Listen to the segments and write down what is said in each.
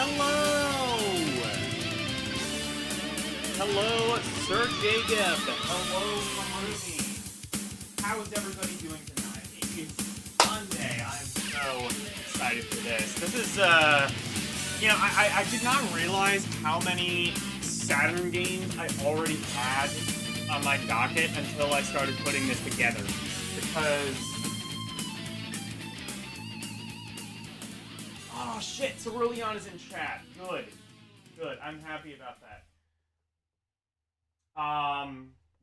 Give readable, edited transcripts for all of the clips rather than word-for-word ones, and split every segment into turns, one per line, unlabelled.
Hello! Hello, Sir Jacob. Hello from Ruby. How is everybody doing tonight? It is Sunday. I'm so excited for this. This is, I did not realize how many Saturn games I already had on my docket until I started putting this together. Because... oh shit, Cerulean is in chat. Good. Good. I'm happy about that.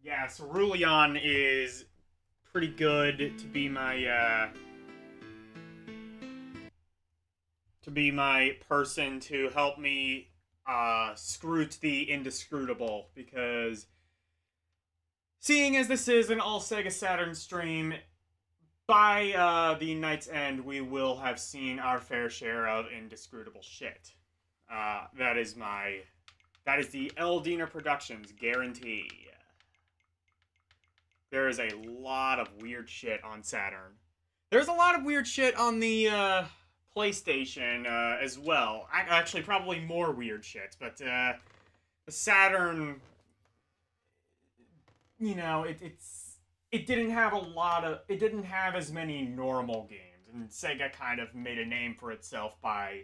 Yeah, Cerulean is pretty good to be my person to help me scrut the indiscrutable, because seeing as this is an all Sega Saturn stream, by the night's end, we will have seen our fair share of indiscrutable shit. That is the Eldiner Productions guarantee. There is a lot of weird shit on Saturn. There's a lot of weird shit on the PlayStation as well. Actually, probably more weird shit, but the Saturn, you know, it didn't have as many normal games, and Sega kind of made a name for itself by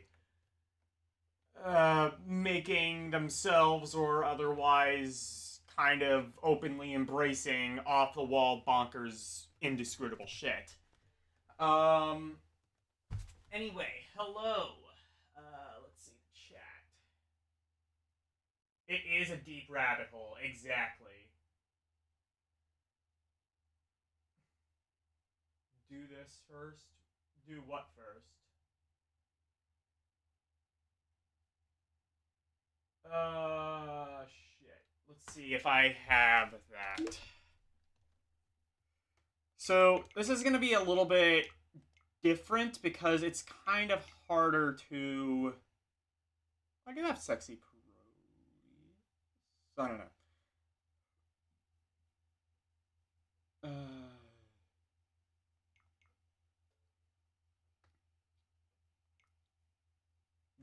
making themselves or otherwise kind of openly embracing off-the-wall bonkers indiscrutable shit. Anyway, hello. Let's see the chat. It is a deep rabbit hole, exactly. Do this first? Do what first? Shit. Let's see if I have that. So, this is going to be a little bit different because it's kind of harder to... I do have sexy pro... I don't know.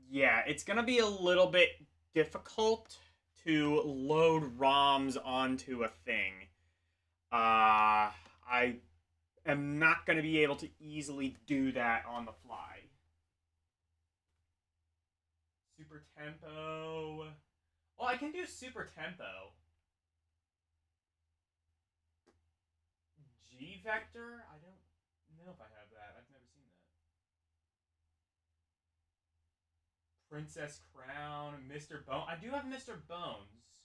Yeah, it's gonna be a little bit difficult to load ROMs onto a thing. I am not gonna be able to easily do that on the fly. Super tempo. Well, I can do super tempo. G vector? I don't know if I have that. I've never seen that. Princess Crown, Mr. Bone. I do have Mr. Bones.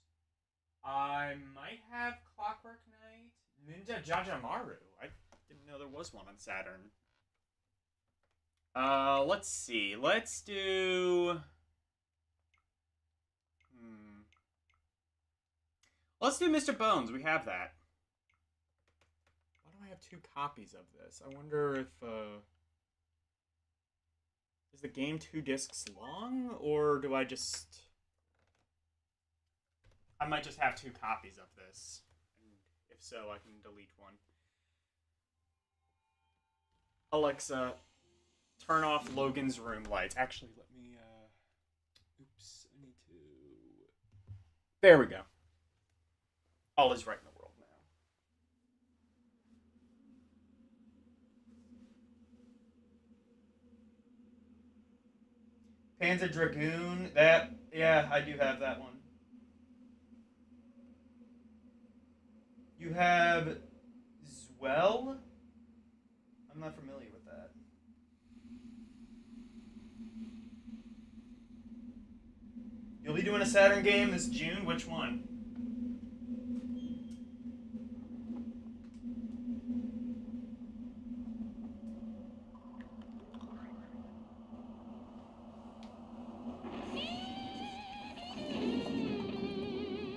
I might have Clockwork Knight. Ninja Jajamaru. I didn't know there was one on Saturn. Let's see. Let's do... Let's do Mr. Bones. We have that. Why do I have 2 copies of this? I wonder if, is the game 2 discs long, or do I just... I might just have 2 copies of this. And if so, I can delete one. Alexa, turn off Logan's room lights. Actually, let me, oops, I need to... There we go. All is right in the world now. Panzer Dragoon, that, yeah, I do have that one. You have Zwell? I'm not familiar with that. You'll be doing a Saturn game this June? Which one?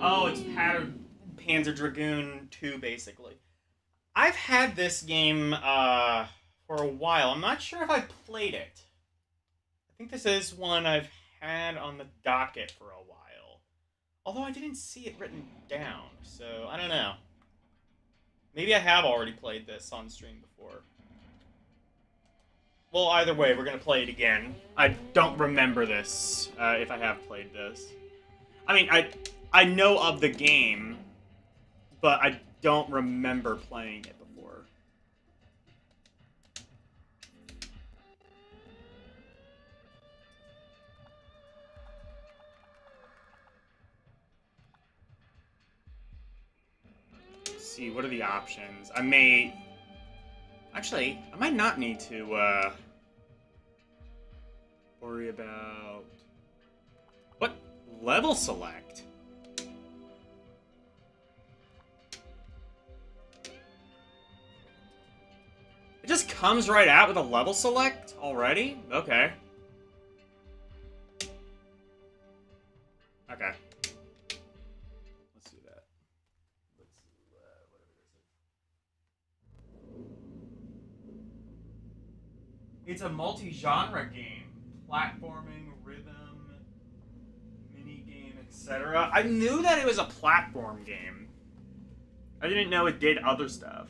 Oh, it's Panzer Dragoon 2, basically. I've had this game for a while. I'm not sure if I played it. I think this is one I've had on the docket for a while. Although I didn't see it written down, so I don't know. Maybe I have already played this on stream before. Well, either way, we're gonna play it again. I don't remember this, if I have played this. I mean, I know of the game, but I don't remember playing it before. Let's see, what are the options? I may... Actually, I might not need to, worry about... What? Level select? It just comes right out with a level select already? Okay. Okay. Let's do that. Let's do, whatever this is. It's a multi-genre game. Platforming, rhythm, mini-game, etc. I knew that it was a platform game. I didn't know it did other stuff.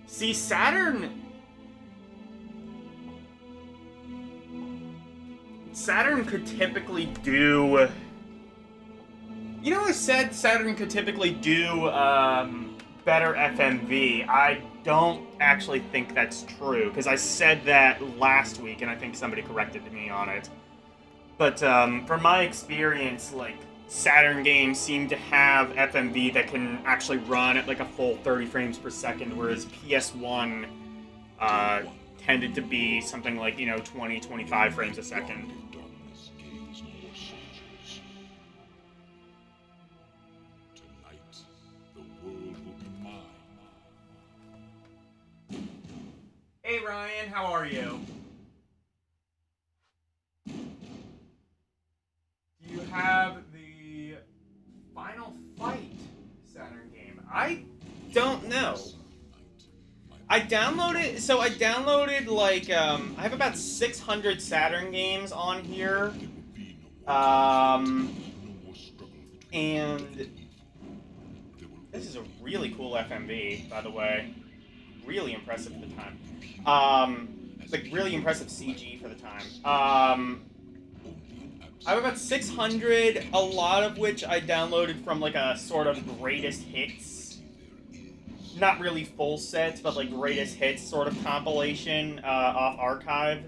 See, Saturn could typically do... You know, I said Saturn could typically do better FMV. I don't actually think that's true, because I said that last week, and I think somebody corrected me on it. But from my experience, like, Saturn games seem to have FMV that can actually run at like a full 30 frames per second, whereas PS1 tended to be something like, 20, 25 frames a second. Hey Ryan, how are you? Do you have the Final Fight Saturn game? I don't know. I downloaded like, I have about 600 Saturn games on here. And this is a really cool FMV, by the way. Really impressive for the time. Like, really impressive CG for the time. I have about 600, a lot of which I downloaded from, like, a sort of greatest hits. Not really full sets, but, like, greatest hits sort of compilation off Archive.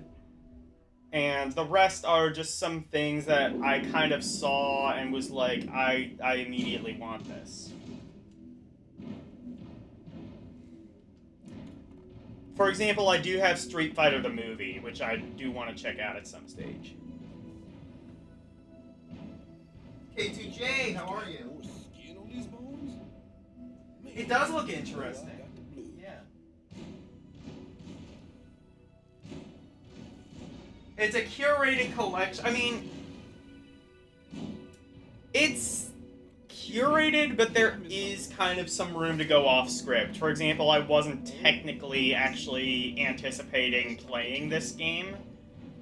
And the rest are just some things that I kind of saw and was like, I immediately want this. For example, I do have Street Fighter the movie, which I do want to check out at some stage. K2J, how are you? It does look interesting. Yeah. It's a curated collection. I mean, it's curated, but there is kind of some room to go off script. For example, I wasn't technically actually anticipating playing this game,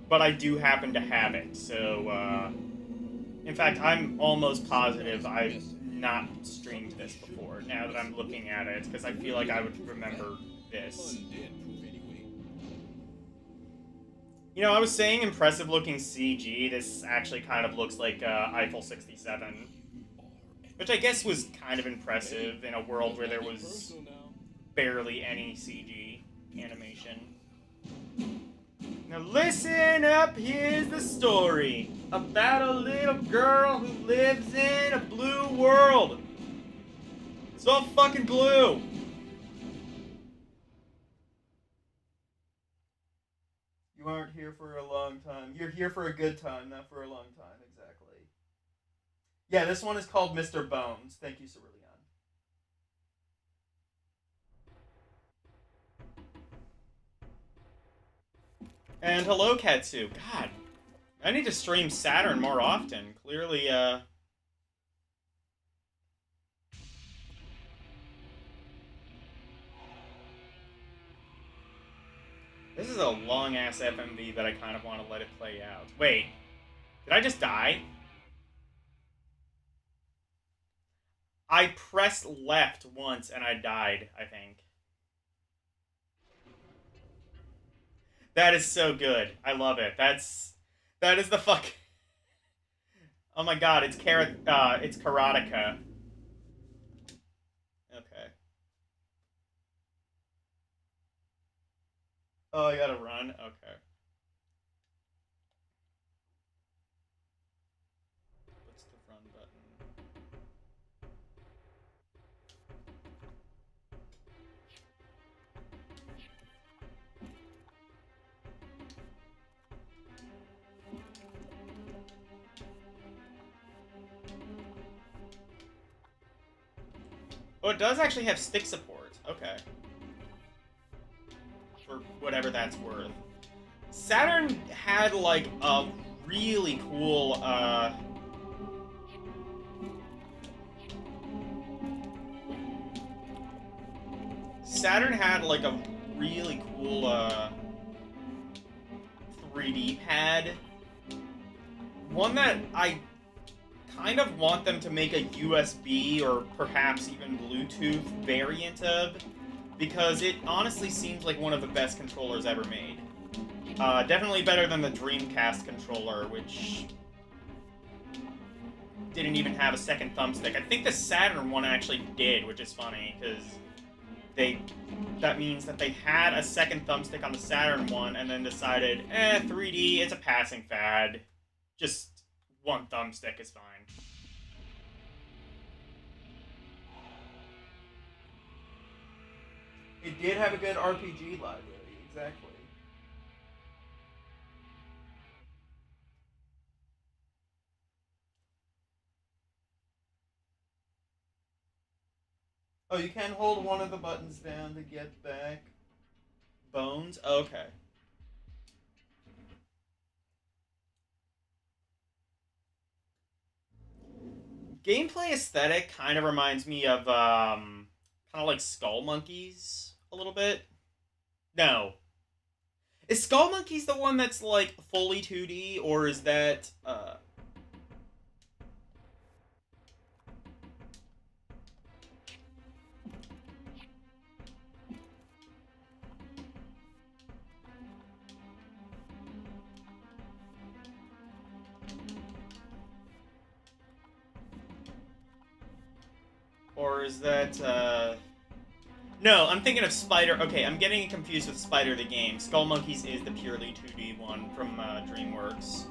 but I do happen to have it. So, in fact, I'm almost positive I've not streamed this before, now that I'm looking at it, because I feel like I would remember this. You know, I was saying impressive looking CG. This actually kind of looks like Eiffel 67. Which I guess was kind of impressive in a world where there was barely any CG animation. Now listen up, here's the story about a little girl who lives in a blue world. It's all fucking blue. You aren't here for a long time. You're here for a good time, not for a long time, exactly. Yeah, this one is called Mr. Bones. Thank you, Cerulean. And hello, Katsu. God, I need to stream Saturn more often. Clearly, this is a long-ass FMV that I kind of want to let it play out. Wait, did I just die? I pressed left once and I died, I think. That is so good. I love it. That is the fuck. Oh my god, it's Karateka. Okay. Oh, I gotta run? Okay. What's the run button? Oh, it does actually have stick support. Okay. For whatever that's worth. Saturn had like a really cool Saturn had like a really cool 3D pad. One that I kind of want them to make a USB or perhaps even Bluetooth variant of, because it honestly seems like one of the best controllers ever made. Definitely better than the Dreamcast controller, which didn't even have a second thumbstick. I think the Saturn one actually did, which is funny, because that means that they had a second thumbstick on the Saturn one and then decided, 3D, it's a passing fad. Just one thumbstick is fine. It did have a good RPG library, exactly. Oh, you can hold one of the buttons down to get back bones? Okay. Gameplay aesthetic kind of reminds me of kind of like Skull Monkeys a little bit. No. Is Skull Monkeys the one that's like fully 2D, or is that or is that no, I'm thinking of Spider. Okay, I'm getting confused with Spider the game. Skull Monkeys is the purely 2D one from DreamWorks.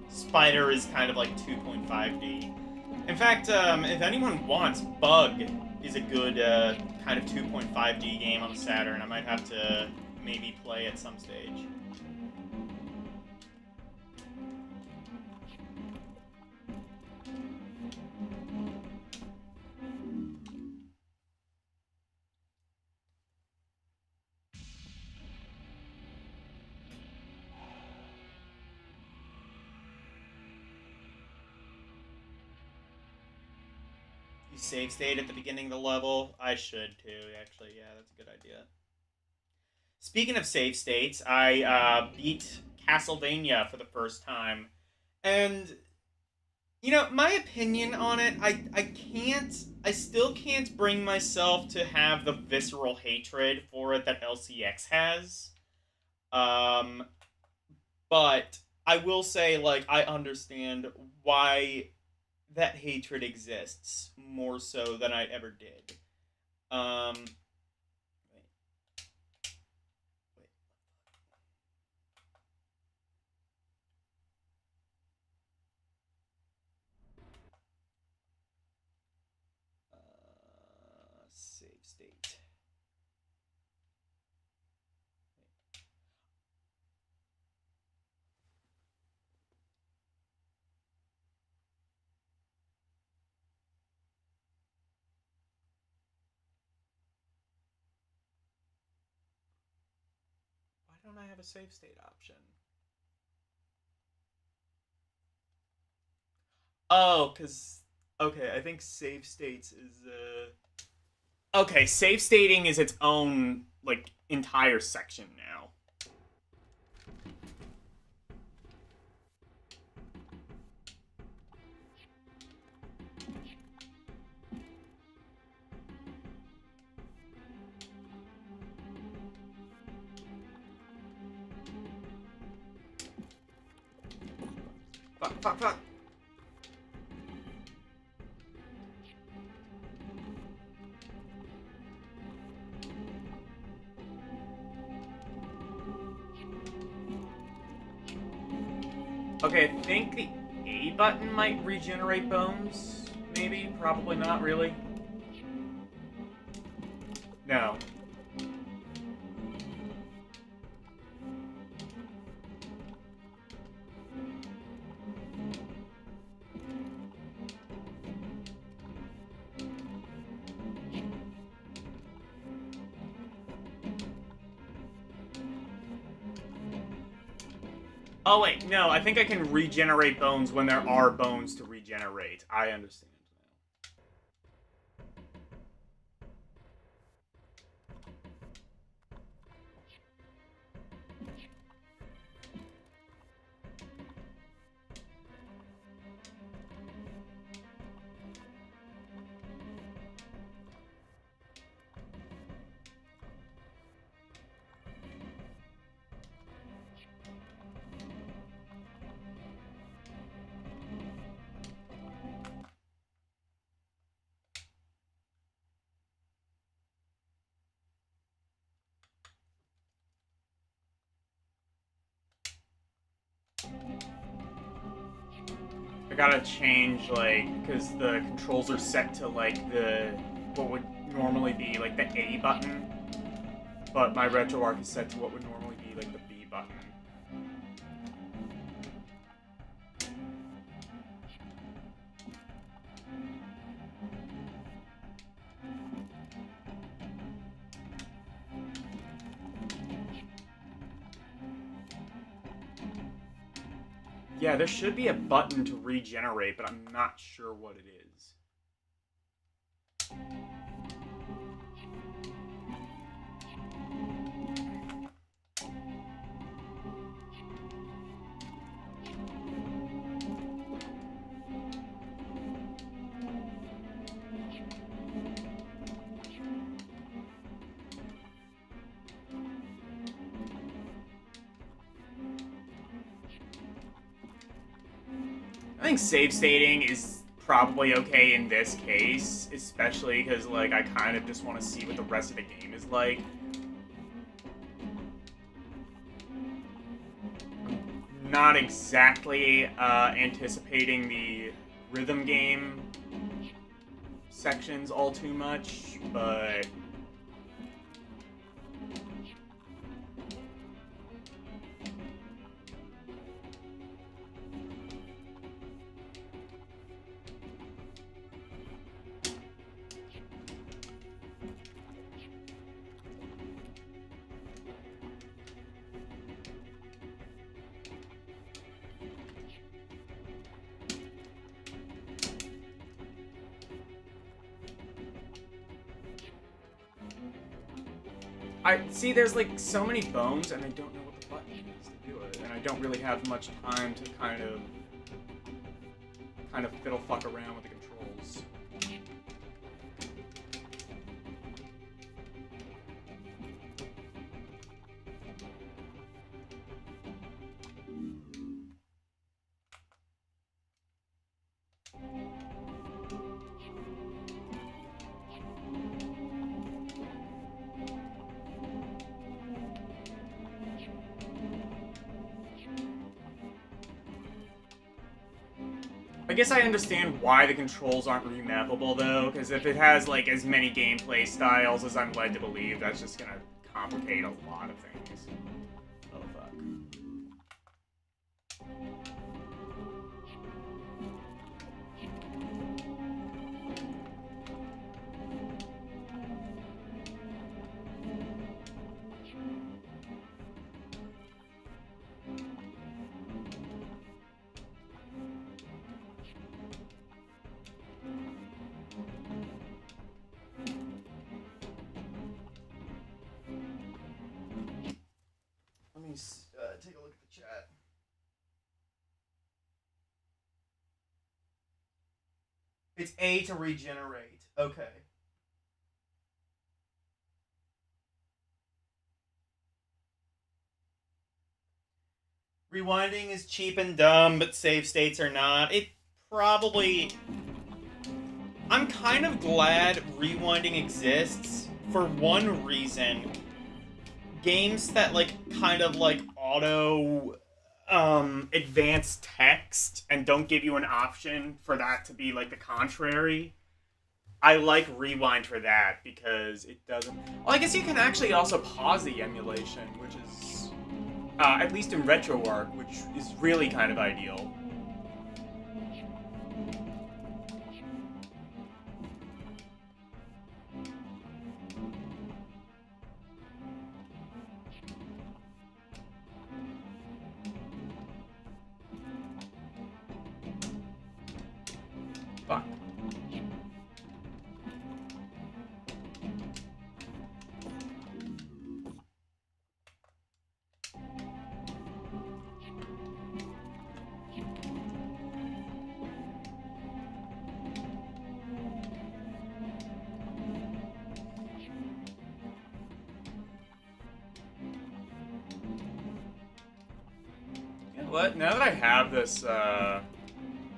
Spider is kind of like 2.5D. In fact, if anyone wants, Bug is a good kind of 2.5D game on the Saturn. I might have to maybe play at some stage. You save state at the beginning of the level? I should too, actually. Yeah, that's a good idea. Speaking of save states, I beat Castlevania for the first time. And, you know, my opinion on it, I still can't bring myself to have the visceral hatred for it that LCX has. Um, but I will say, like, I understand why that hatred exists more so than I ever did. Um, wait, wait. Save state. Why don't I have a save state option? Oh, because okay, I think save states is okay. Save stating is its own like entire section now. Fuck, fuck, fuck. Okay, I think the A button might regenerate bones. Maybe? Probably not, really. No. Oh wait, no, I think I can regenerate bones when there are bones to regenerate. I understand now. I gotta change, like, because the controls are set to, like, what would normally be, like, the A button, but my RetroArch is set to what would normally be, like, the B button. Yeah, there should be a button to regenerate, but I'm not sure what it is. I think save stating is probably okay in this case, especially because, like, I kind of just want to see what the rest of the game is like. I'm not exactly anticipating the rhythm game sections all too much, but I see there's like so many bones and I don't know what the button is to do it, and I don't really have much time to kind of fiddle fuck around with the controls. I guess I understand why the controls aren't remappable, though, because if it has, like, as many gameplay styles as I'm led to believe, that's just gonna complicate a lot of things. Oh, fuck. Let me take a look at the chat. It's A to regenerate. Okay. Rewinding is cheap and dumb, but save states are not. It probably. I'm kind of glad rewinding exists for one reason. Games that like kind of like auto advance text and don't give you an option for that to be like the contrary. I like rewind for that because it doesn't. Well, I guess you can actually also pause the emulation, which is at least in RetroArch, which is really kind of ideal. Fuck. You know what? Now that I have this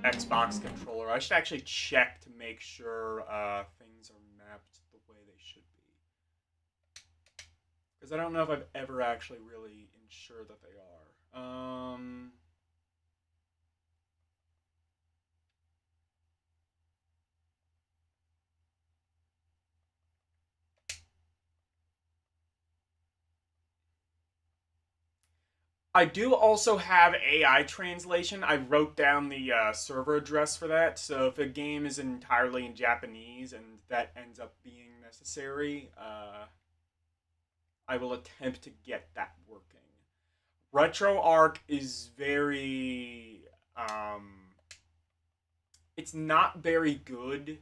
Xbox controller, I should actually check to make sure things are mapped the way they should be. Because I don't know if I've ever actually really ensured that they are. I do also have AI translation. I wrote down the server address for that, so if a game is entirely in Japanese and that ends up being necessary, I will attempt to get that working. RetroArch is very. It's not very good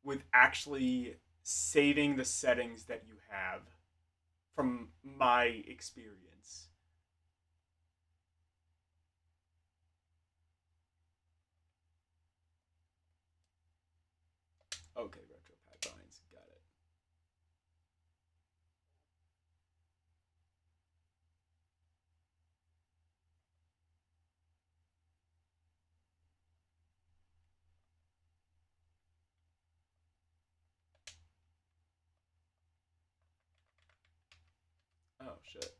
with actually saving the settings that you have, from my experience. Okay, retro pipelines, got it. Oh shit.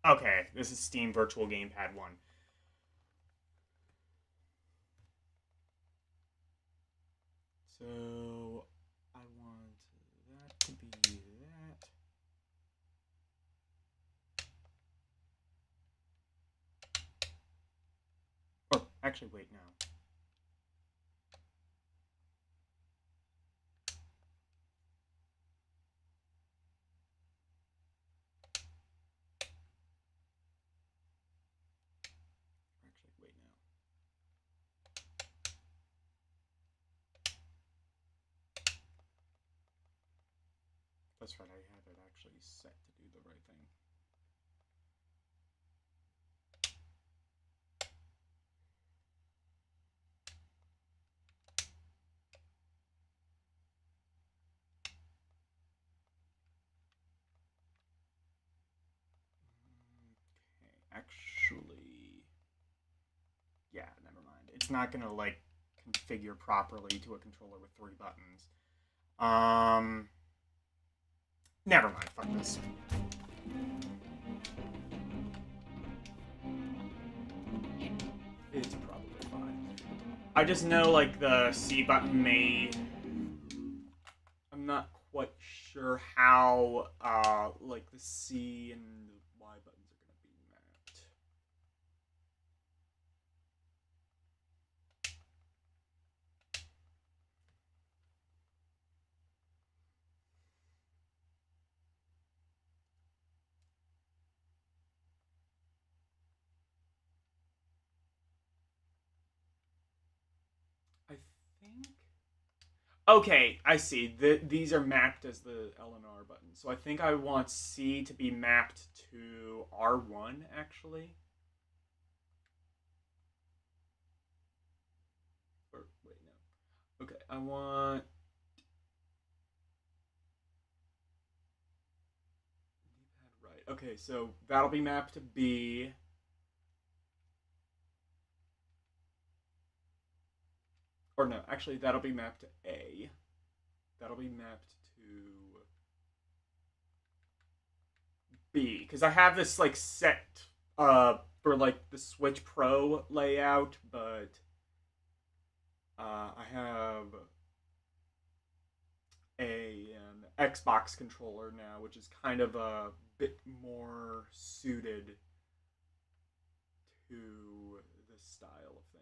Okay, this is Steam Virtual Gamepad 1. So I want that to be that. Oh, actually, wait, no. Actually, wait, no. That's right, I have it actually set to do the right thing. Okay, actually, yeah, never mind. It's not gonna like configure properly to a controller with 3 buttons. Um, Never mind. Fuck this. It's probably fine. I just know like the C button may. I'm not quite sure how like the C and the Y buttons are gonna be mapped. Okay, I see. These are mapped as the L and R buttons. So I think I want C to be mapped to R1, actually. Or, wait, no. Okay, I want... Right. Okay, so that'll be mapped to B. Or no, actually, that'll be mapped to A. That'll be mapped to B. Because I have this, like, set for, like, the Switch Pro layout, but I have an Xbox controller now, which is kind of a bit more suited to this style of thing.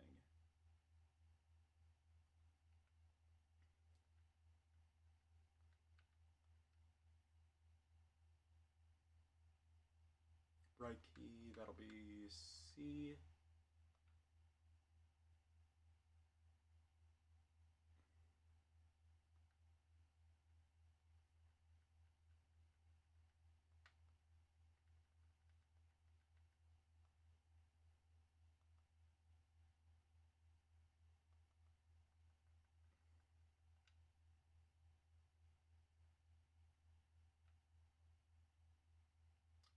Right key, that'll be C.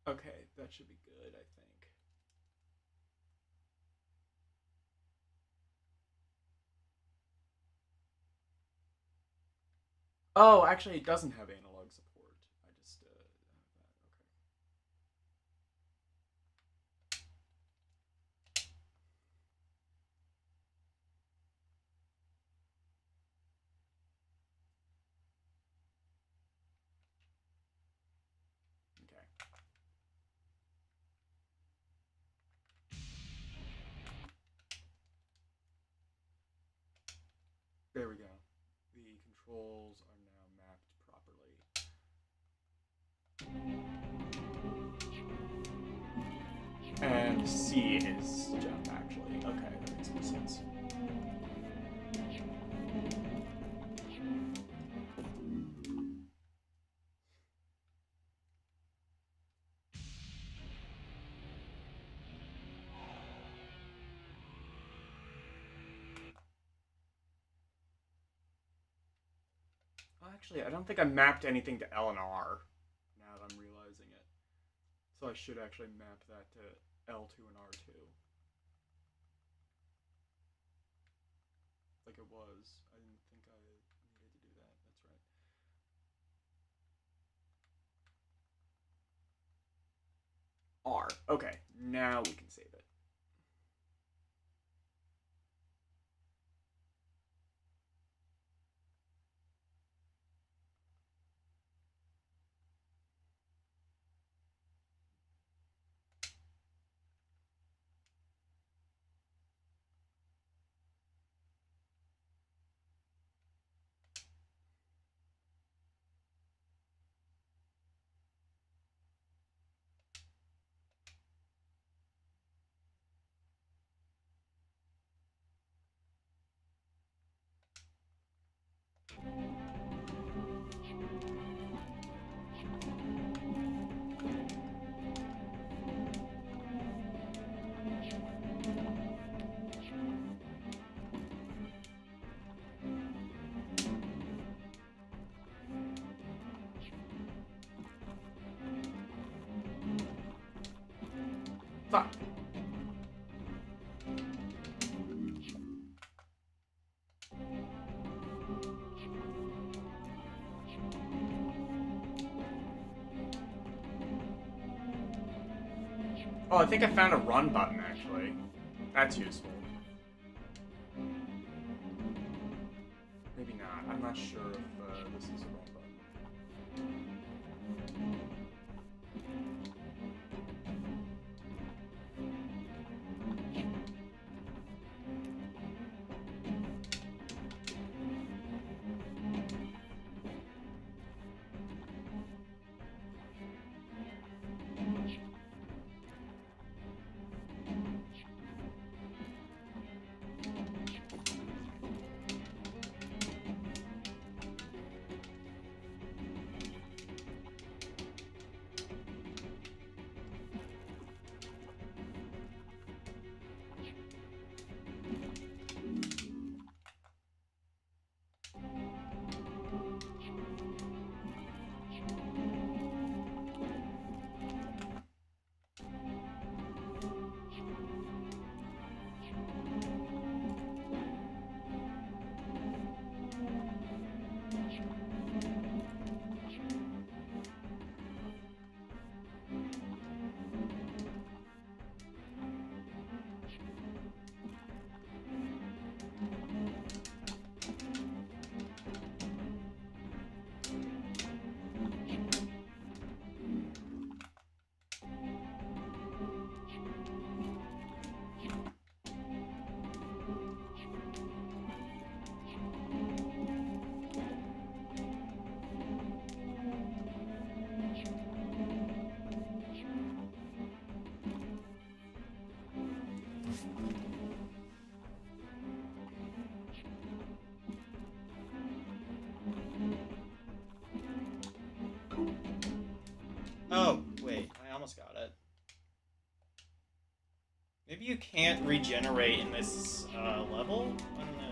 Okay, that should be good, I think. Oh, actually, it doesn't have analog support. I just have that. Okay. Okay. There we go. The controls are now mapped properly. And C is jump, actually. Okay, that makes more sense. Well, actually, I don't think I mapped anything to L and R, now that I'm realizing it. So I should actually map that to L2 and R2. Like it was. I didn't think I needed to do that. That's right. R. Okay, now we can save it. Fuck. Oh, I think I found a run button, actually. That's useful. Maybe not. I'm not sure if this is a run button. Oh, wait, I almost got it. Maybe you can't regenerate in this level? I don't know.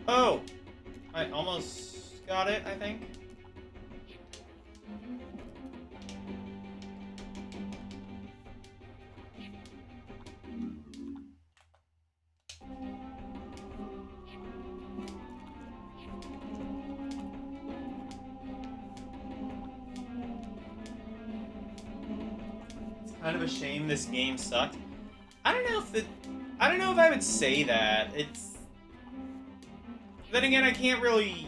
Oh! I almost got it, I think. It's kind of a shame this game sucked. I don't know if I would say that. It's... Then again, I can't really...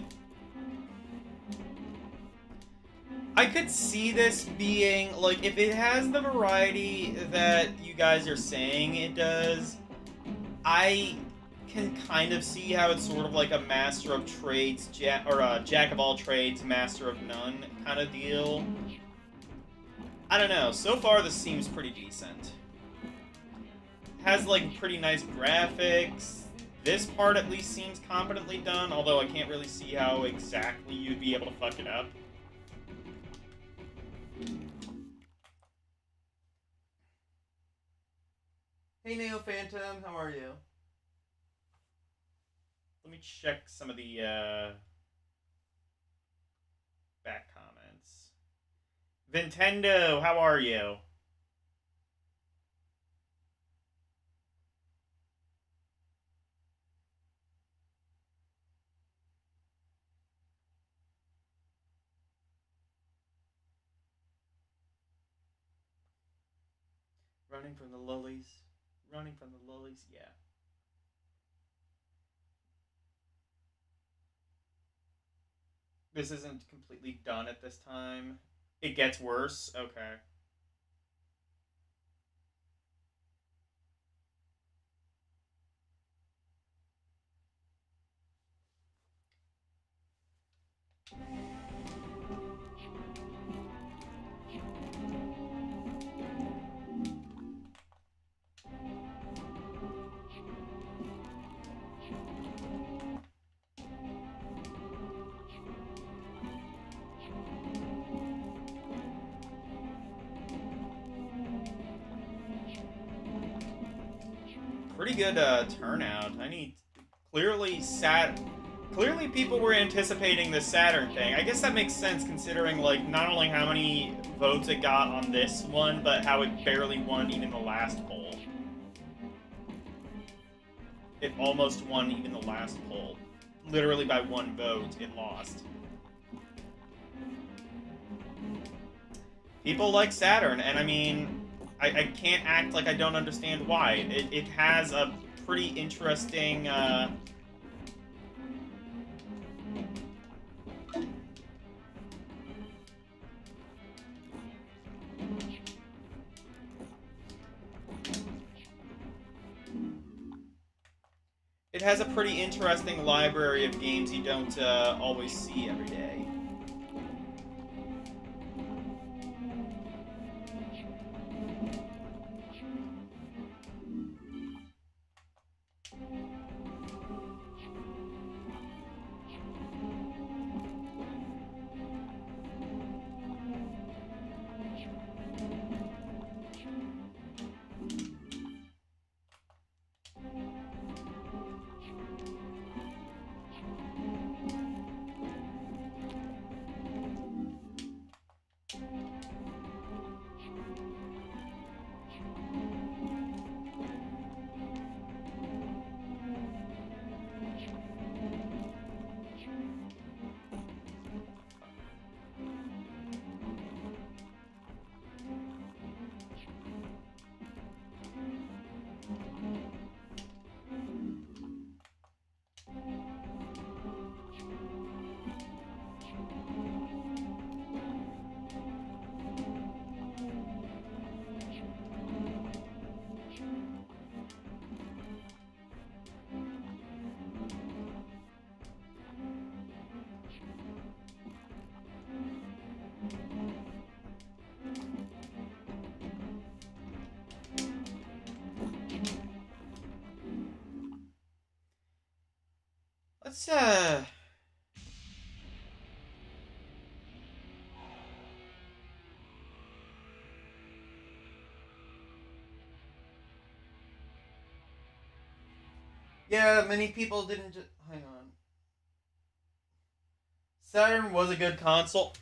I could see this being, like, if it has the variety that you guys are saying it does, I can kind of see how it's sort of like a master of trades, jack of all trades, master of none kind of deal. I don't know. So far, this seems pretty decent. Has, like, pretty nice graphics. This part at least seems competently done, although I can't really see how exactly you'd be able to fuck it up. Hey Neo Phantom, how are you? Let me check some of the back comments. Nintendo, how are you? Running from the lullies. Running from the lullies, yeah. This isn't completely done at this time. It gets worse? Okay. Pretty good turnout. Clearly people were anticipating the Saturn thing. I guess that makes sense considering, like, not only how many votes it got on this one, but how it barely won even the last poll. It almost won even the last poll. Literally by one vote, it lost. People like Saturn, and I mean, I can't act like I don't understand why. It has a pretty interesting, it has a pretty interesting library of games you don't always see every day. Let's. Yeah, many people didn't just. Hang on. Saturn was a good console.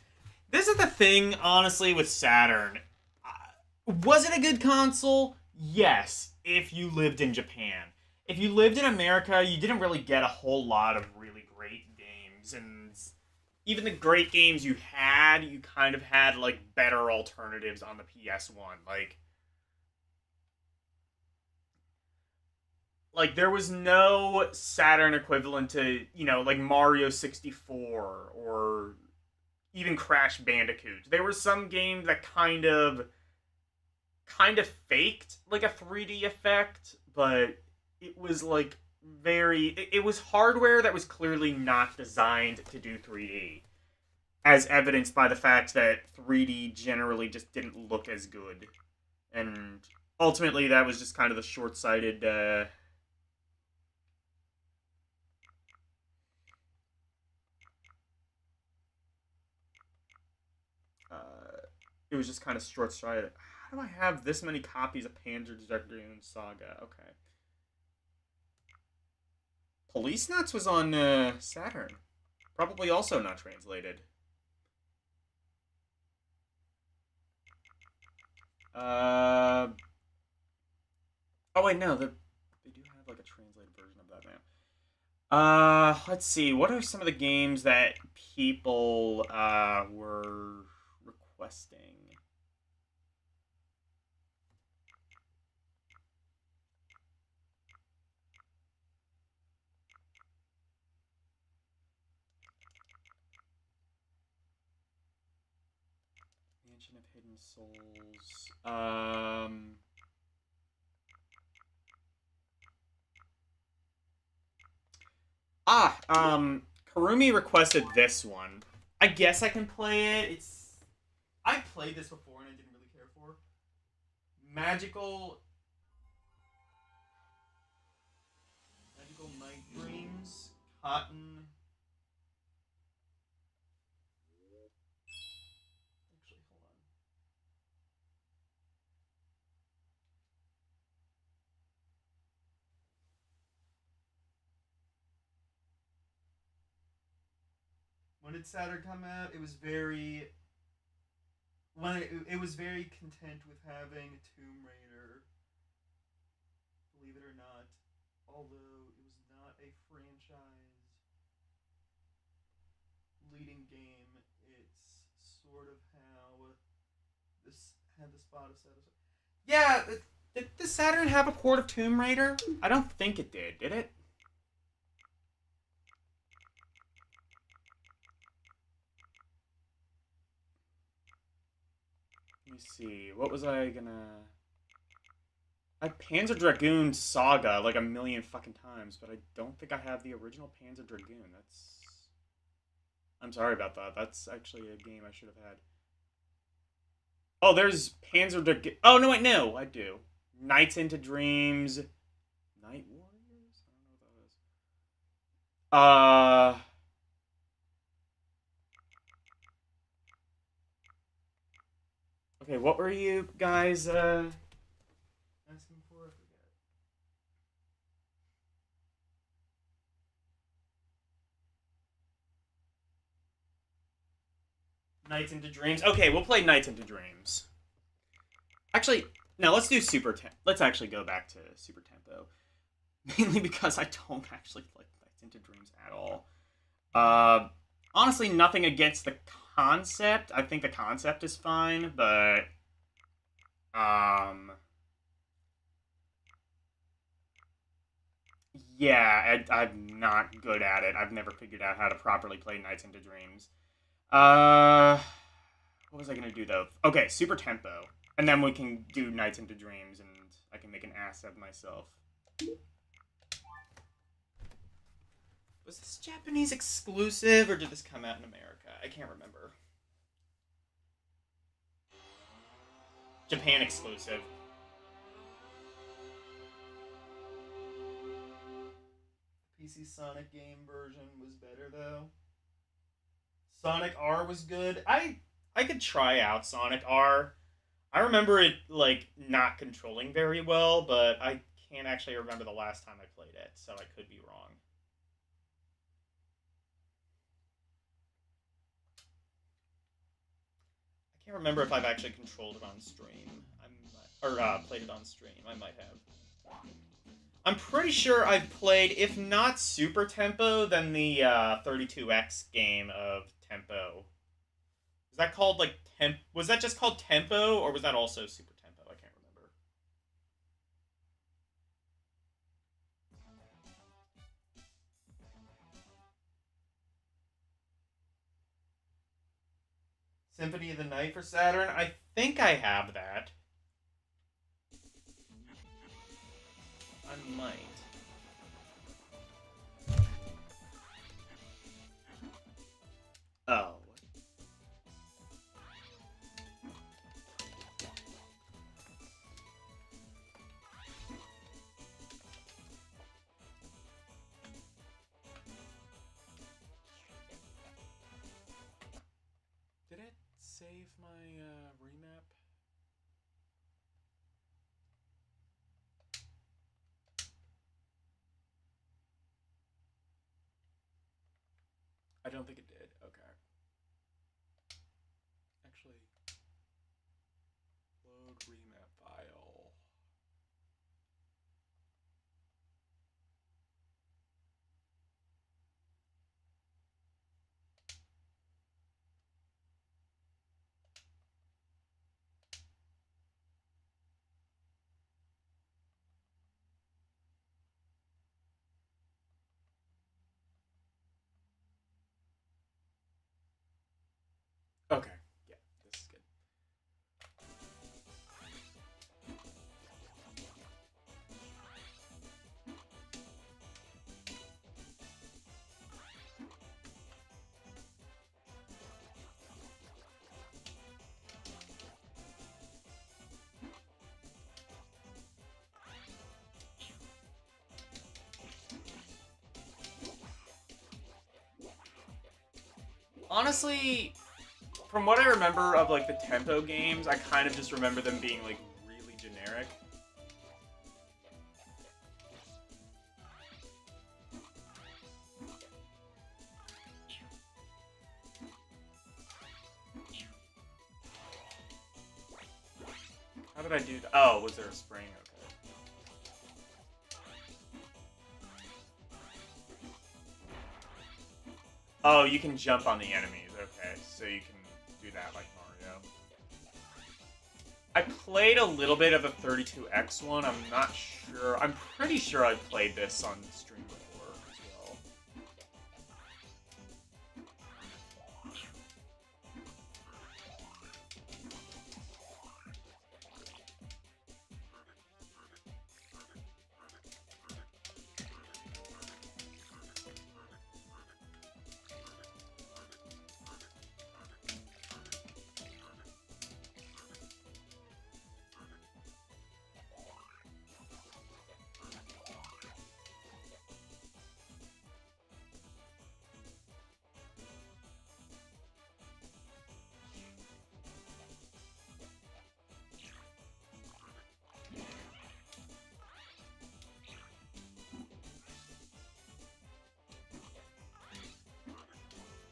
This is the thing, honestly, with Saturn. Was it a good console? Yes, if you lived in Japan. If you lived in America, you didn't really get a whole lot of really great games. And even the great games you kind of had, like, better alternatives on the PS1. Like there was no Saturn equivalent to, like Mario 64 or even Crash Bandicoot. There were some games that kind of faked like a 3D effect, but it was like it was hardware that was clearly not designed to do 3D, as evidenced by the fact that 3D generally just didn't look as good. And ultimately that was just kind of the short-sighted it was just kind of short-sighted. How do I have this many copies of Panzer Dragoon Saga? Okay. Police Nuts was on Saturn. Probably also not translated. Uh. Oh wait, no. They do have like a translated version of that now. Let's see. What are some of the games that people were requesting? Mansion of Hidden Souls. Karumi requested this one. I guess I can play it. I played this before and I didn't really care for. Magical Magical Night Dreams. Cotton. Actually, hold on. When did Saturn come out? It was very it was very content with having Tomb Raider. Believe it or not, although it was not a franchise leading game, it's sort of how this had the spot of Saturn. Yeah, did Saturn have a port of Tomb Raider? I don't think it did. Did it? Let me see. What was I gonna? I Panzer Dragoon Saga like a million fucking times, but I don't think I have the original Panzer Dragoon. I'm sorry about that. That's actually a game I should have had. Oh, there's Panzer Dragoon. Oh no, wait, no, I do. Nights into Dreams. Night Warriors. I don't know what that is. Okay, what were you guys asking for? I forget. Nights into Dreams. Okay, we'll play Nights into Dreams. Actually, no, let's do Super Tempo. Let's actually go back to Super Tempo. Mainly because I don't actually like Nights into Dreams at all. Honestly, nothing against the concept. I think the concept is fine, but yeah, I'm not good at it. I've never figured out how to properly play Nights into Dreams. Uh, what was I gonna do though? Okay, Super Tempo, and then we can do Nights into Dreams, and I can make an ass of myself. Was this Japanese exclusive, or did this come out in America? I can't remember. Japan exclusive. PC Sonic game version was better though. Sonic R was good. I could try out Sonic R. I remember it like not controlling very well, but I can't actually remember the last time I played it, so I could be wrong. I can't remember if I've actually controlled it on stream. Played it on stream. I might have. I'm pretty sure I've played, if not Super Tempo, then the 32X game of Tempo. Was that called like Was that just called Tempo, or was that also Super Tempo? I can't remember. Symphony of the Night for Saturn? I think I have that. I might. Oh. Did it save my remap? I don't think it did. Okay. Actually, load remap file. Okay. Yeah, this is good. Honestly, from what I remember of like the Tempo games, I kind of just remember them being like really generic. How did I do that? Oh, was there a spring? Okay. Oh, you can jump on the enemies. Okay, so you can do that like Mario. I played a little bit of the 32X one. I'm not sure. I'm pretty sure I played this on stream before as well.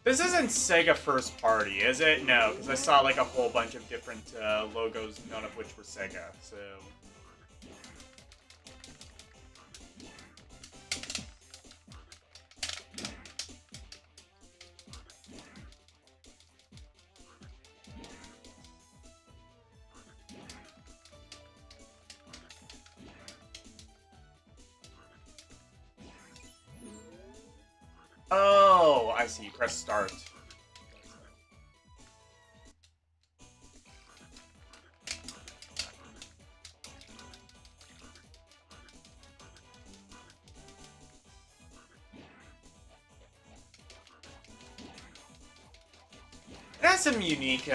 This isn't Sega first party, is it? No, because I saw like a whole bunch of different logos, none of which were Sega, so... Oh, I see. Press start. It has some unique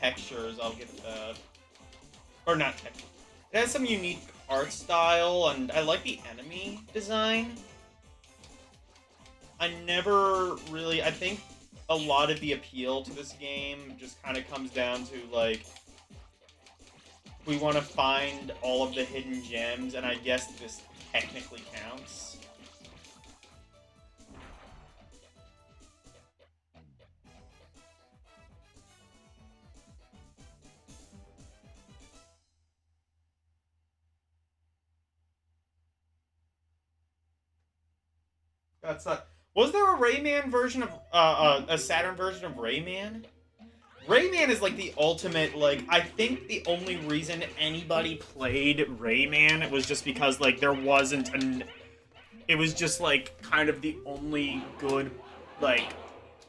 textures, I'll give it that. Or not textures. It has some unique
art style, and I like the enemy design. I never really... I think a lot of the appeal to this game just kind of comes down to, like, we want to find all of the hidden gems, and I guess this technically counts. That's not... Was there a Rayman version of... a Saturn version of Rayman? Rayman is like the ultimate, like, I think the only reason anybody
Played Rayman was just because, like, there wasn't an... It was just, like, kind of the only good, like,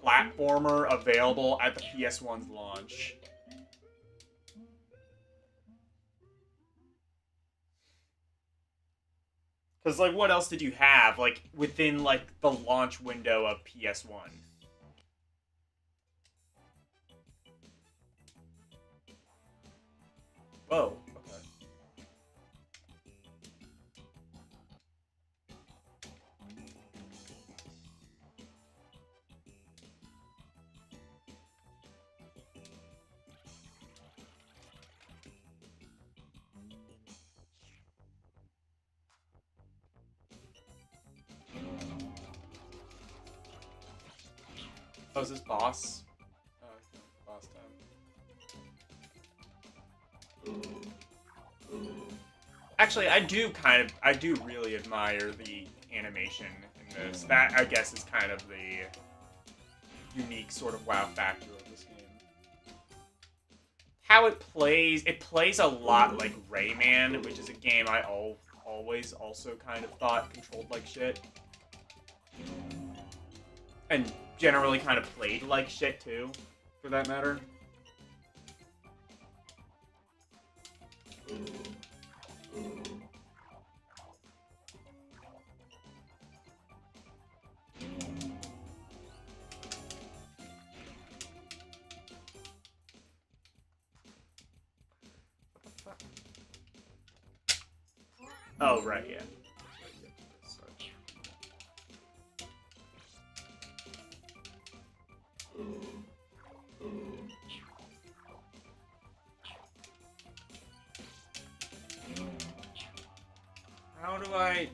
platformer available at the PS1's launch. Because, like, what else did you have, like, within, like, the launch window of PS1? Whoa. Okay. Oh, is this boss? Oh, okay. Boss time. Actually, I do really admire the animation in this. That, I guess, is kind of the unique sort of wow factor of this game. How it plays a lot like Rayman, which is a game I always also kind of thought controlled like shit. And generally kind of played like shit, too, for that matter. Oh, right, yeah. How do I...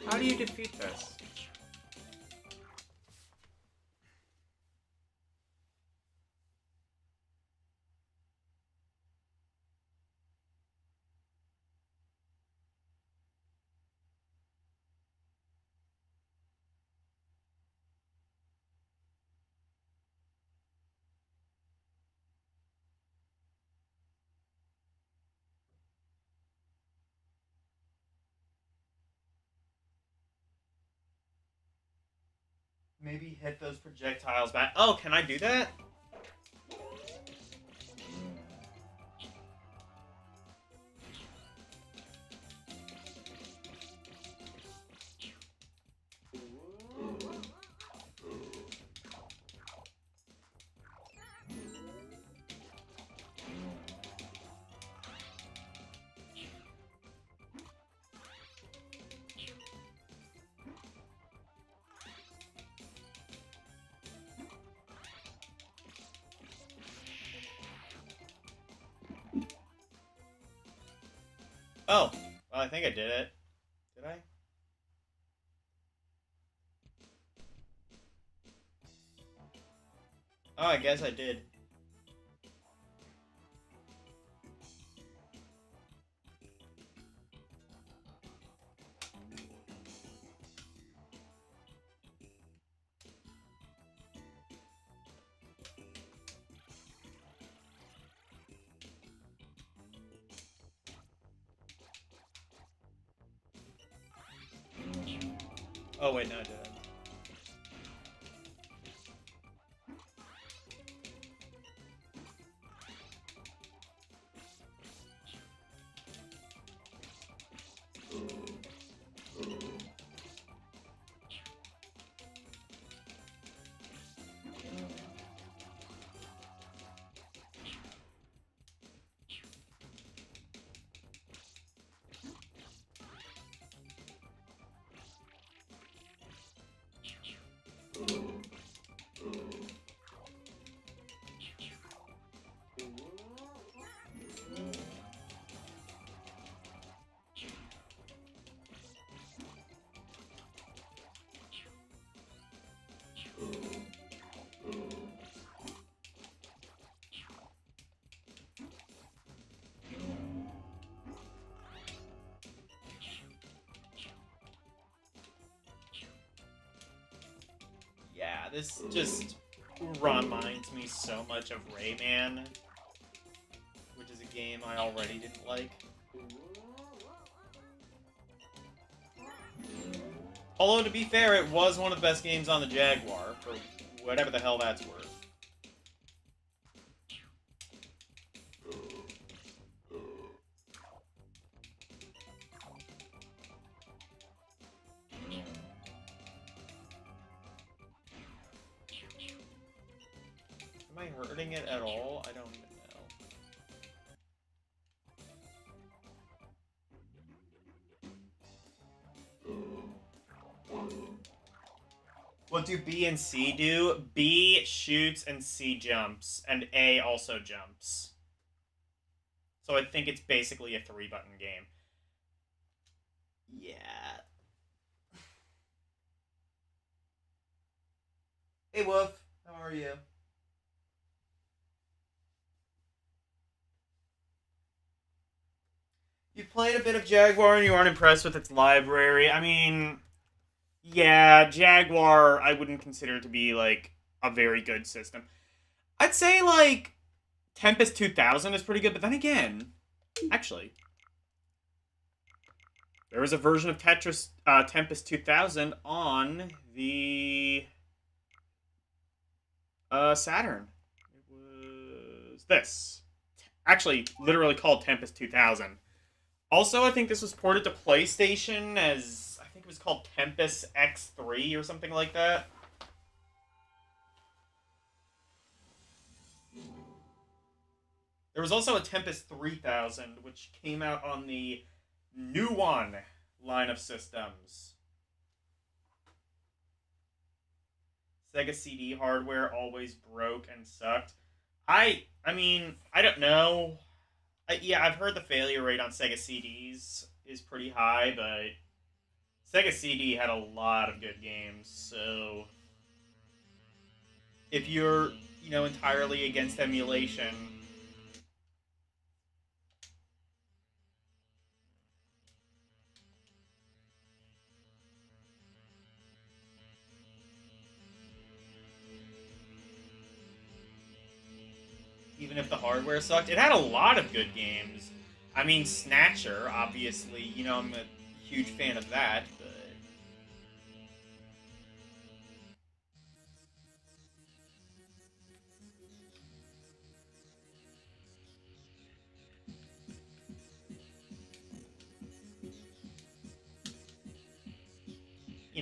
How do you defeat this? Maybe hit those projectiles back. Oh, can I do that? Oh, well, I think I did it. Did I?
Oh, I guess I did. Oh, wait, no, I didn't. Yeah, this just reminds me so much of Rayman, which is a game I already didn't like. Although, to be fair, it was one of the best games on the Jaguar, for whatever the hell that's worth. Am I hurting it at all? I don't even know. What do B and C do? B shoots and C jumps, and A also jumps. So I think it's basically a 3-button game. Yeah. Hey, Wolf. How are you? You played a bit of Jaguar and you aren't impressed with its library. I mean, yeah, Jaguar I wouldn't consider to be, like, a very good system. I'd say, like, Tempest 2000 is pretty good, but then again, actually, there was a version of Tetris Tempest 2000 on the Saturn. It was this. Actually, literally called Tempest 2000. Also, I think this was ported to PlayStation as, I think it was called Tempest X3 or something like that. There was also a Tempest 3000, which came out on the New One line of systems. Sega CD hardware always broke and sucked. I mean, I don't know. Yeah, I've heard the failure rate on Sega CDs is pretty high, but Sega CD had a lot of good games, so if you're, entirely against emulation, even if the hardware sucked, it had a lot of good games. I mean, Snatcher, obviously, I'm a huge fan of that, but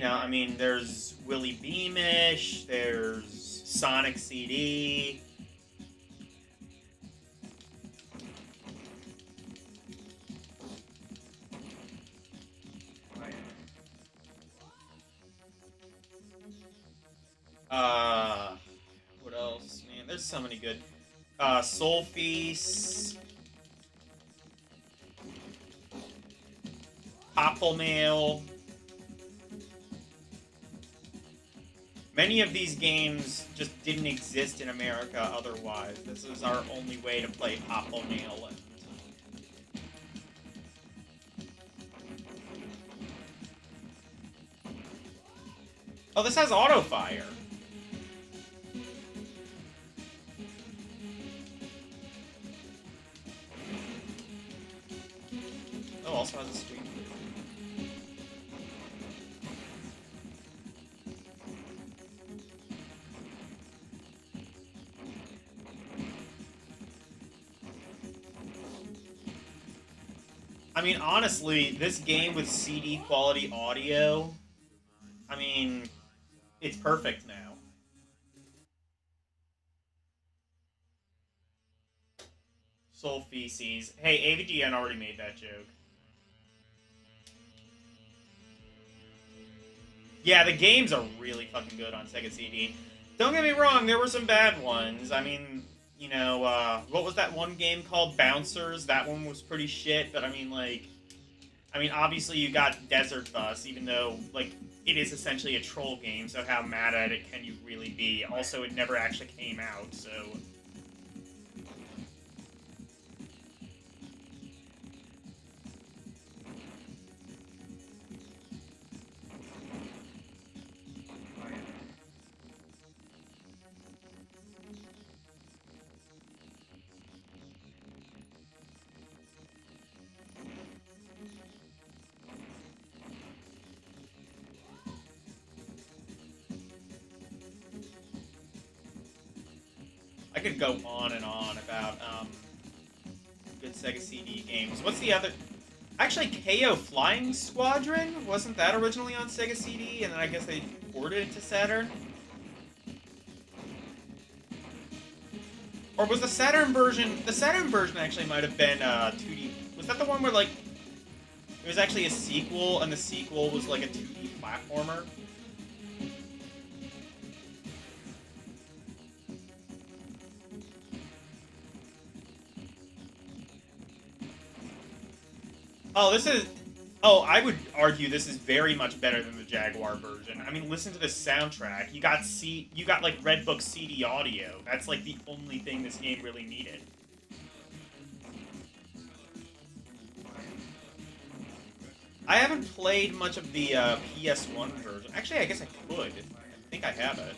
I mean, there's Willy Beamish, there's Sonic CD. What else? Man, there's so many good. Soul Feast. Popple Mail. Many of these games just didn't exist in America otherwise. This is our only way to play Pop O'Neill. Oh, this has auto fire. Oh, also has a screen. I mean, honestly, this game with CD quality audio, I mean, it's perfect now. Soul Feces. Hey, AVGN already made that joke. Yeah, the games are really fucking good on Sega CD. Don't get me wrong, there were some bad ones. I mean, you know, what was that one game called? Bouncers? That one was pretty shit, but I mean, like... I mean, obviously you got Desert Bus, even though, like, it is essentially a troll game, so how mad at it can you really be? Also, it never actually came out, so... I could go on and on about good Sega CD games. What's the other... Actually, KO Flying Squadron? Wasn't that originally on Sega CD? And then I guess they ported it to Saturn? Or was the Saturn version... The Saturn version actually might have been 2D... Was that the one where, like... It was actually a sequel, and the sequel was like a 2D platformer? Oh, this is... Oh, I would argue this is very much better than the Jaguar version. I mean, listen to the soundtrack. You got like Red Book CD audio. That's like the only thing this game really needed. I haven't played much of the PS1 version. Actually, I guess I could. I think I have it.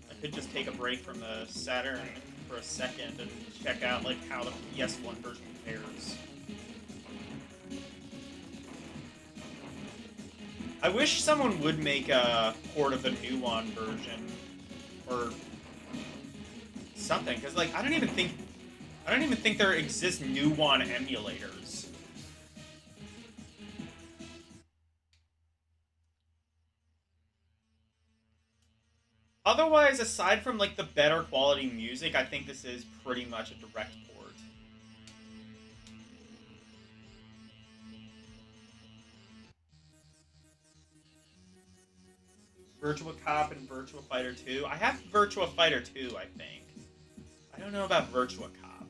I could just take a break from the Saturn for a second and check out like how the PS1 version compares. I wish someone would make a port of the Nuon version, or something, because like I don't even think there exist Nuon emulators. Otherwise, aside from like the better quality music, I think this is pretty much a direct port. Virtua Cop and Virtua Fighter 2. I have Virtua Fighter 2, I think. I don't know about Virtua Cop.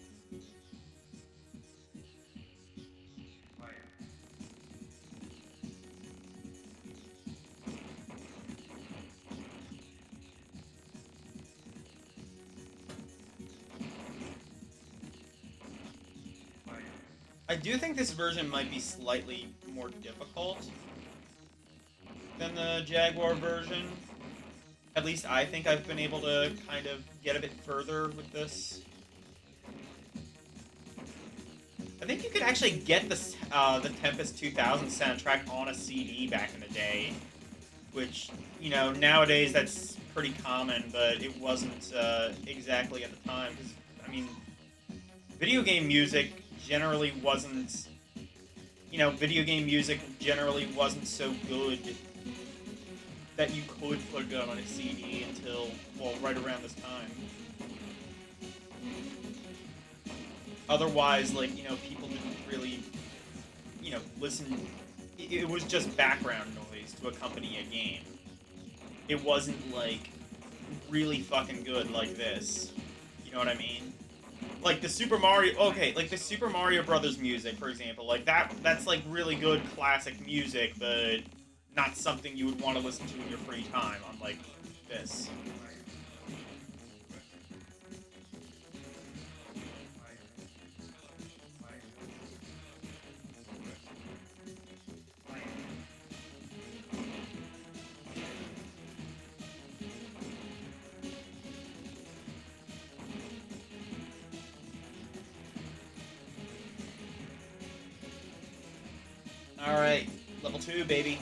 I do think this version might be slightly more difficult than the Jaguar version. At least I think I've been able to kind of get a bit further with this. I think you could actually get the Tempest 2000 soundtrack on a CD back in the day, which, you know, nowadays that's pretty common, but it wasn't exactly at the time, because, I mean, video game music generally wasn't, you know, video game music generally wasn't so good that you could put it on a CD until, well, right around this time. Otherwise, like, you know, people didn't really, you know, listen. It was just background noise to accompany a game. It wasn't, like, really fucking good like this. You know what I mean? Like the Super Mario, okay, like the Super Mario Brothers music, for example, like that's like really good classic music, but not something you would want to listen to in your free time on like this. Alright, level 2, baby.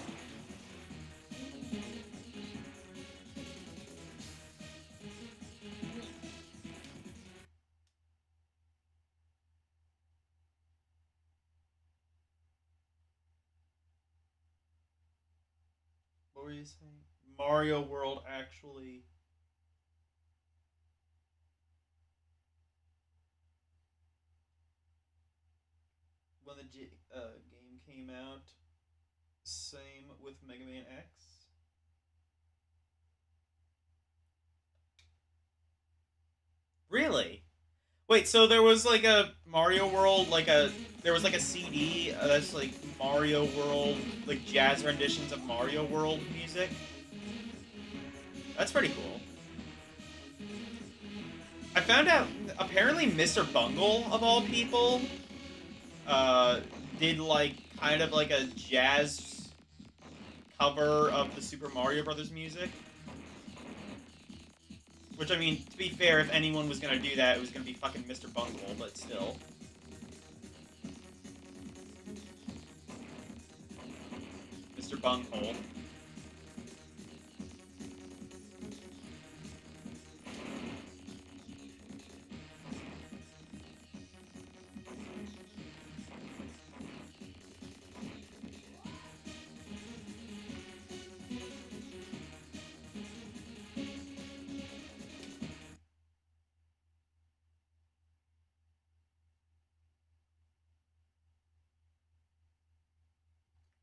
What were you saying? Mario World actually... When the game came out, same with Mega Man X. Really? Wait, so there was like a Mario World, there was like a CD that's like Mario World, like jazz renditions of Mario World music? That's pretty cool. I found out, apparently Mr. Bungle, of all people, did like, kind of like a jazz cover of the Super Mario Brothers music. Which, I mean, to be fair, if anyone was gonna do that, it was gonna be fucking Mr. Bungle, but still. Mr. Bunghole.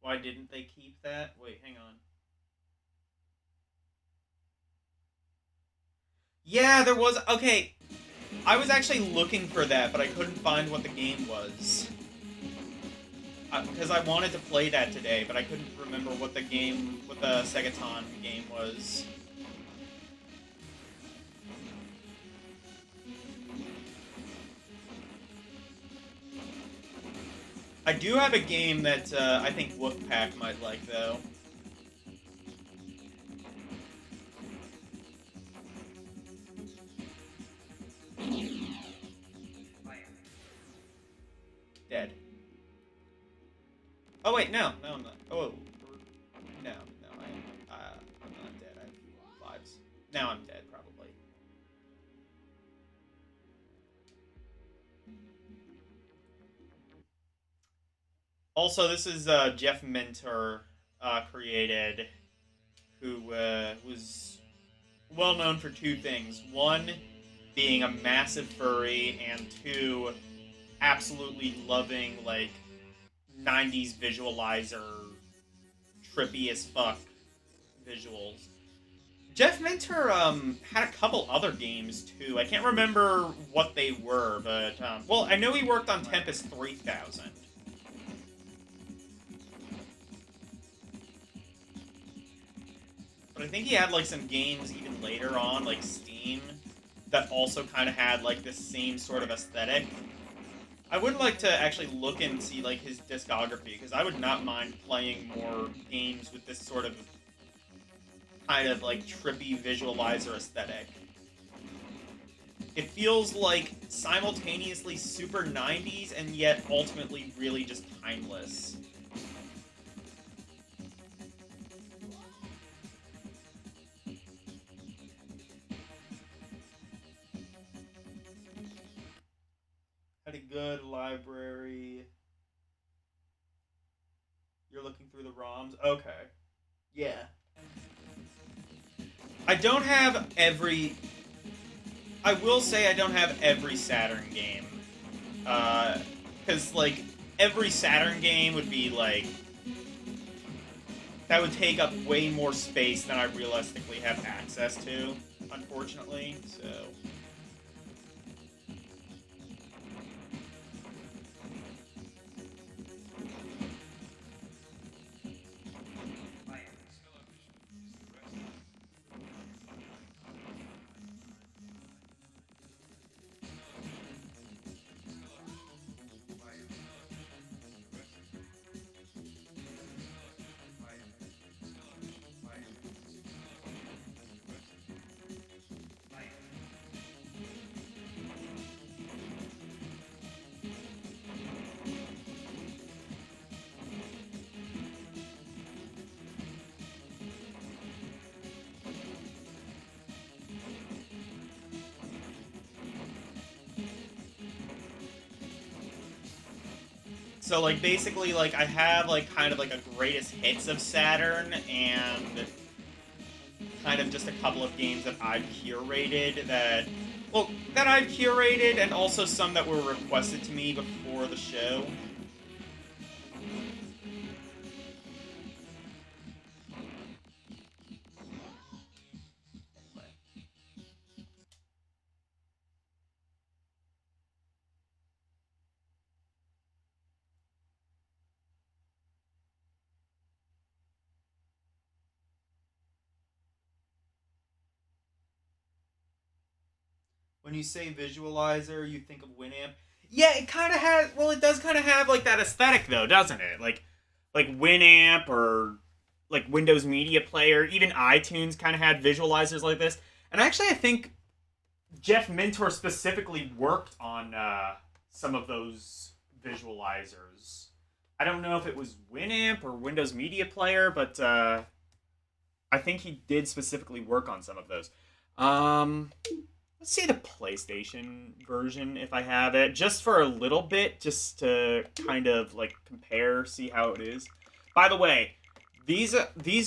Why didn't they keep that? Wait, hang on. Yeah, there was... Okay, I was actually looking for that, but I couldn't find what the game was. Because I wanted to play that today, but I couldn't remember what the Segaton game was. I do have a game that I think Wolfpack might like, though. Dead. Oh wait, no, I'm not. Oh, no, I'm not dead. I have lives. Now I'm dead, probably. Also, this is Jeff Minter created, who was well known for two things. One, being a massive furry, and two, absolutely loving, like, 90s visualizer, trippy as fuck visuals. Jeff Minter had a couple other games, too. I can't remember what they were, but, well, I know he worked on Tempest 3000. But I think he had, like, some games even later on, like Steam, that also kind of had, like, this same sort of aesthetic. I would like to actually look and see, like, his discography, because I would not mind playing more games with this sort of kind of, like, trippy visualizer aesthetic. It feels like simultaneously super 90s and yet ultimately really just timeless. Had a good library. You're looking through the ROMs? Okay. Yeah. I don't have every... I will say I don't have every Saturn game. Because, like, every Saturn game would be, like... That would take up way more space than I realistically have access to, unfortunately, so... So like basically like I have like kind of like a greatest hits of Saturn and kind of just a couple of games that I've curated that I've curated and also some that were requested to me before the show. When you say visualizer, you think of Winamp. Yeah, it kind of has. Well, it does kind of have like that aesthetic, though, doesn't it? Like Winamp or like Windows Media Player, even iTunes kind of had visualizers like this. And actually, I think Jeff Mintor specifically worked on some of those visualizers. I don't know if it was Winamp or Windows Media Player, but I think he did specifically work on some of those. Let's see the PlayStation version if I have it, just for a little bit, just to kind of like compare, see how it is. By the way, these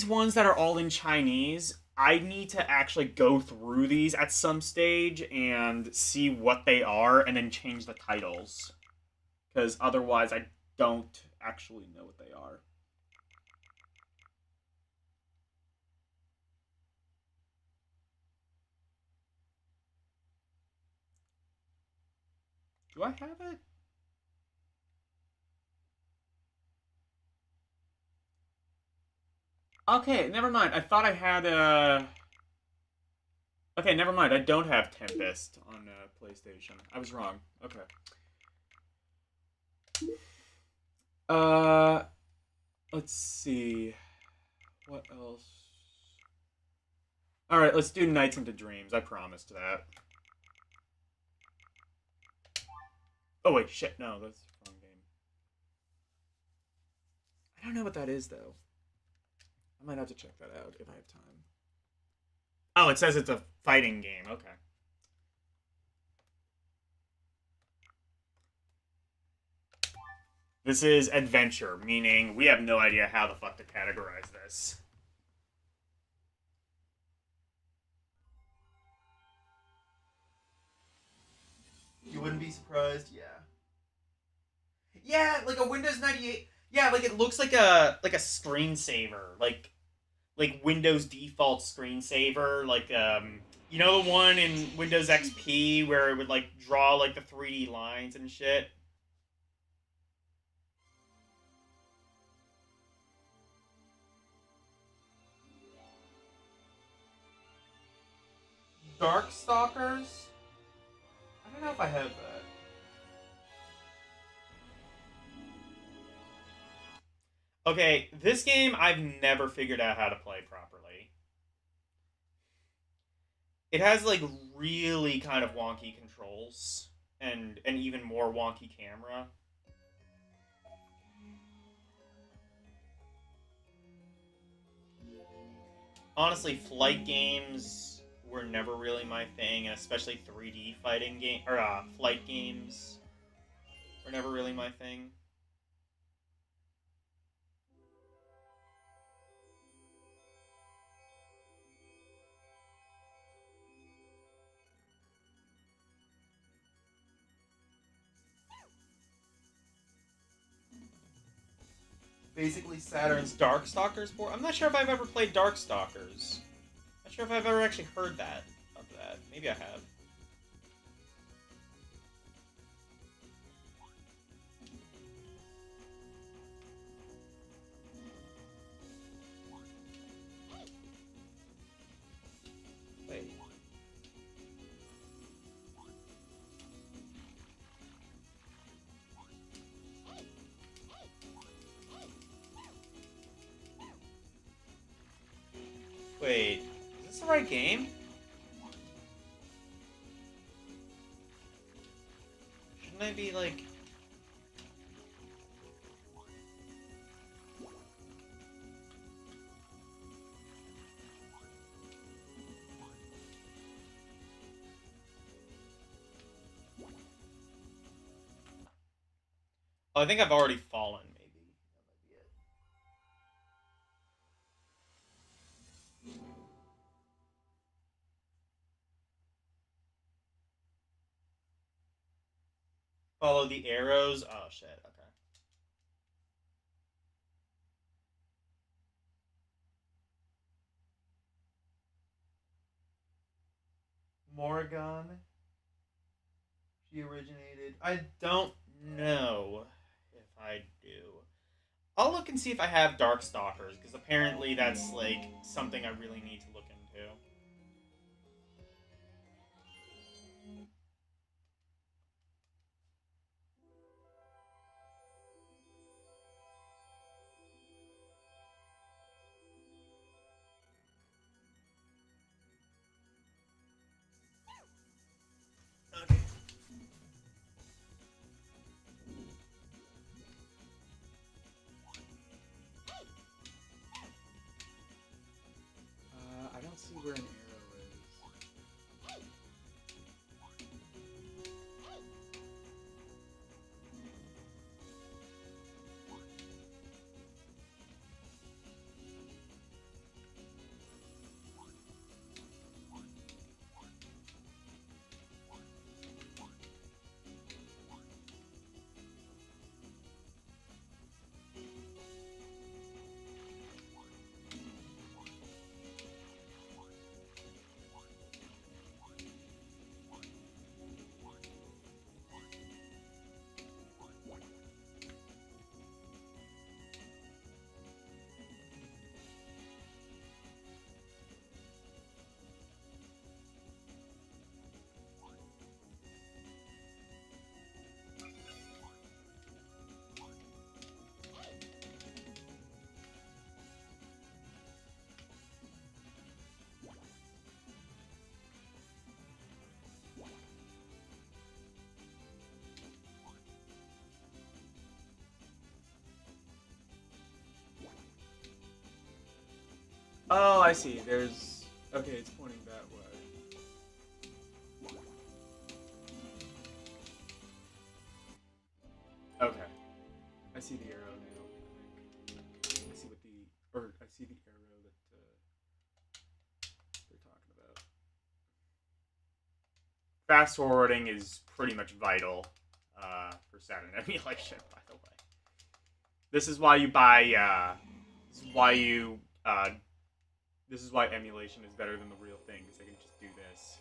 ones that are all in Chinese, I need to actually go through these at some stage and see what they are, and then change the titles, because otherwise I don't actually know what they are. Do I have it? Okay, never mind. I thought I had Okay, never mind. I don't have Tempest on PlayStation. I was wrong. Okay. Uh, let's see. What else? All right, let's do Nights into Dreams. I promised that. Oh wait, shit. No, that's the wrong game. I don't know what that is though. I might have to check that out if I have time. Oh, it says it's a fighting game. Okay. This is adventure, meaning we have no idea how the fuck to categorize this. You wouldn't be surprised, yeah. Yeah, like a Windows 98. Yeah, like it looks like a screensaver, like Windows default screensaver, like you know the one in Windows XP where it would like draw like the 3D lines and shit. Darkstalkers? I don't know if I have that. Okay, this game I've never figured out how to play properly. It has like really kind of wonky controls and even more wonky camera. Honestly, flight games were never really my thing, and especially 3D fighting game or flight games were never really my thing. Basically, Saturn's Darkstalkers port. I'm not sure if I've ever played Darkstalkers. Not sure if I've ever actually heard that of that. Maybe I have. Wait. Wait. Is this the right game? Shouldn't I be like... Oh, I think I've already fallen. Maybe that might be it. Follow the arrows. Oh shit. Okay. Morrigan. She originated. I don't know if I do. I'll look and see if I have Darkstalkers because apparently that's like something I really need to look into. Okay.
I don't see where an arrow is. Oh, I see. There's. Okay, it's pointing that way. Okay. I see the arrow now, I think. I see what the. Or, I see the arrow that they're talking about. Fast forwarding is pretty much vital for Saturn emulation, by the way. This is why you buy. This is why you. This is why emulation is better than the real thing, because I can just do this.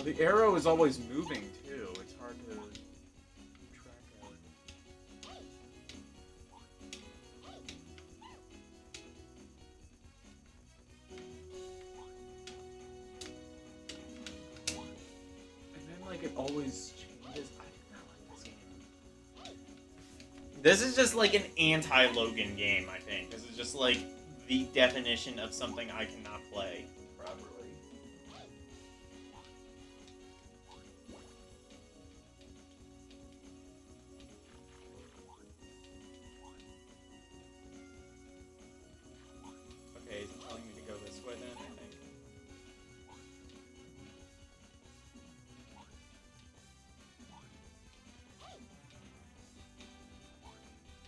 The arrow is always moving too. It's hard to keep track of. And then like it always changes. I do not like this game.
This is just like an anti-Logan game, I think. This is just like the definition of something I cannot play properly. Okay, is it telling me to go this way then, I think?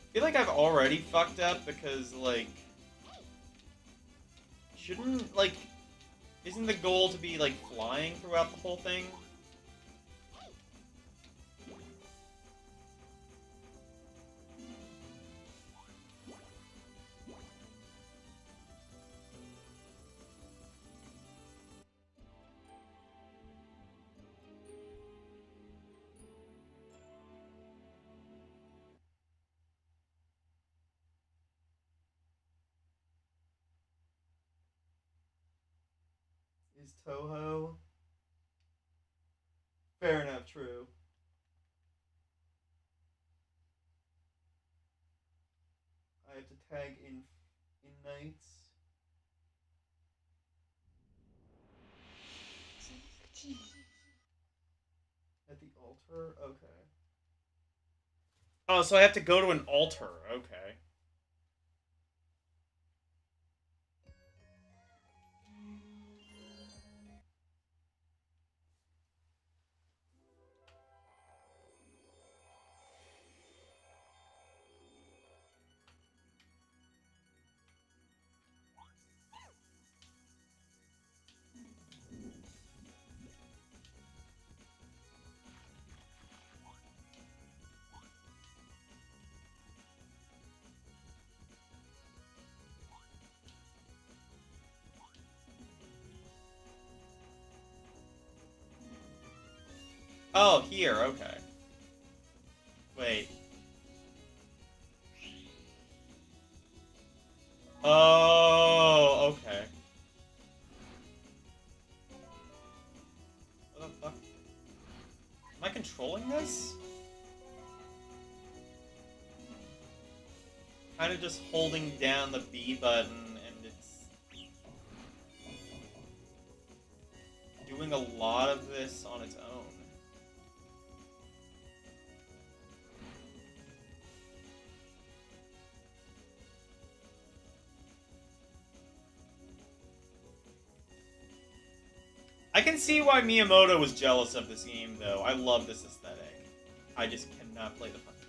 I feel like I've already fucked up because, like, shouldn't, like, isn't the goal to be, like, flying throughout the whole thing? Is Toho? Fair enough, true. Peg in Knights. At the altar? Okay. Oh, so I have to go to an altar. Okay. Oh, here, okay. Wait. Oh, okay. What the fuck? Am I controlling this? Kind of just holding down the B button and it's doing a lot of this on its own. I can see why Miyamoto was jealous of this game, though. I love this aesthetic. I just cannot play the fucking game.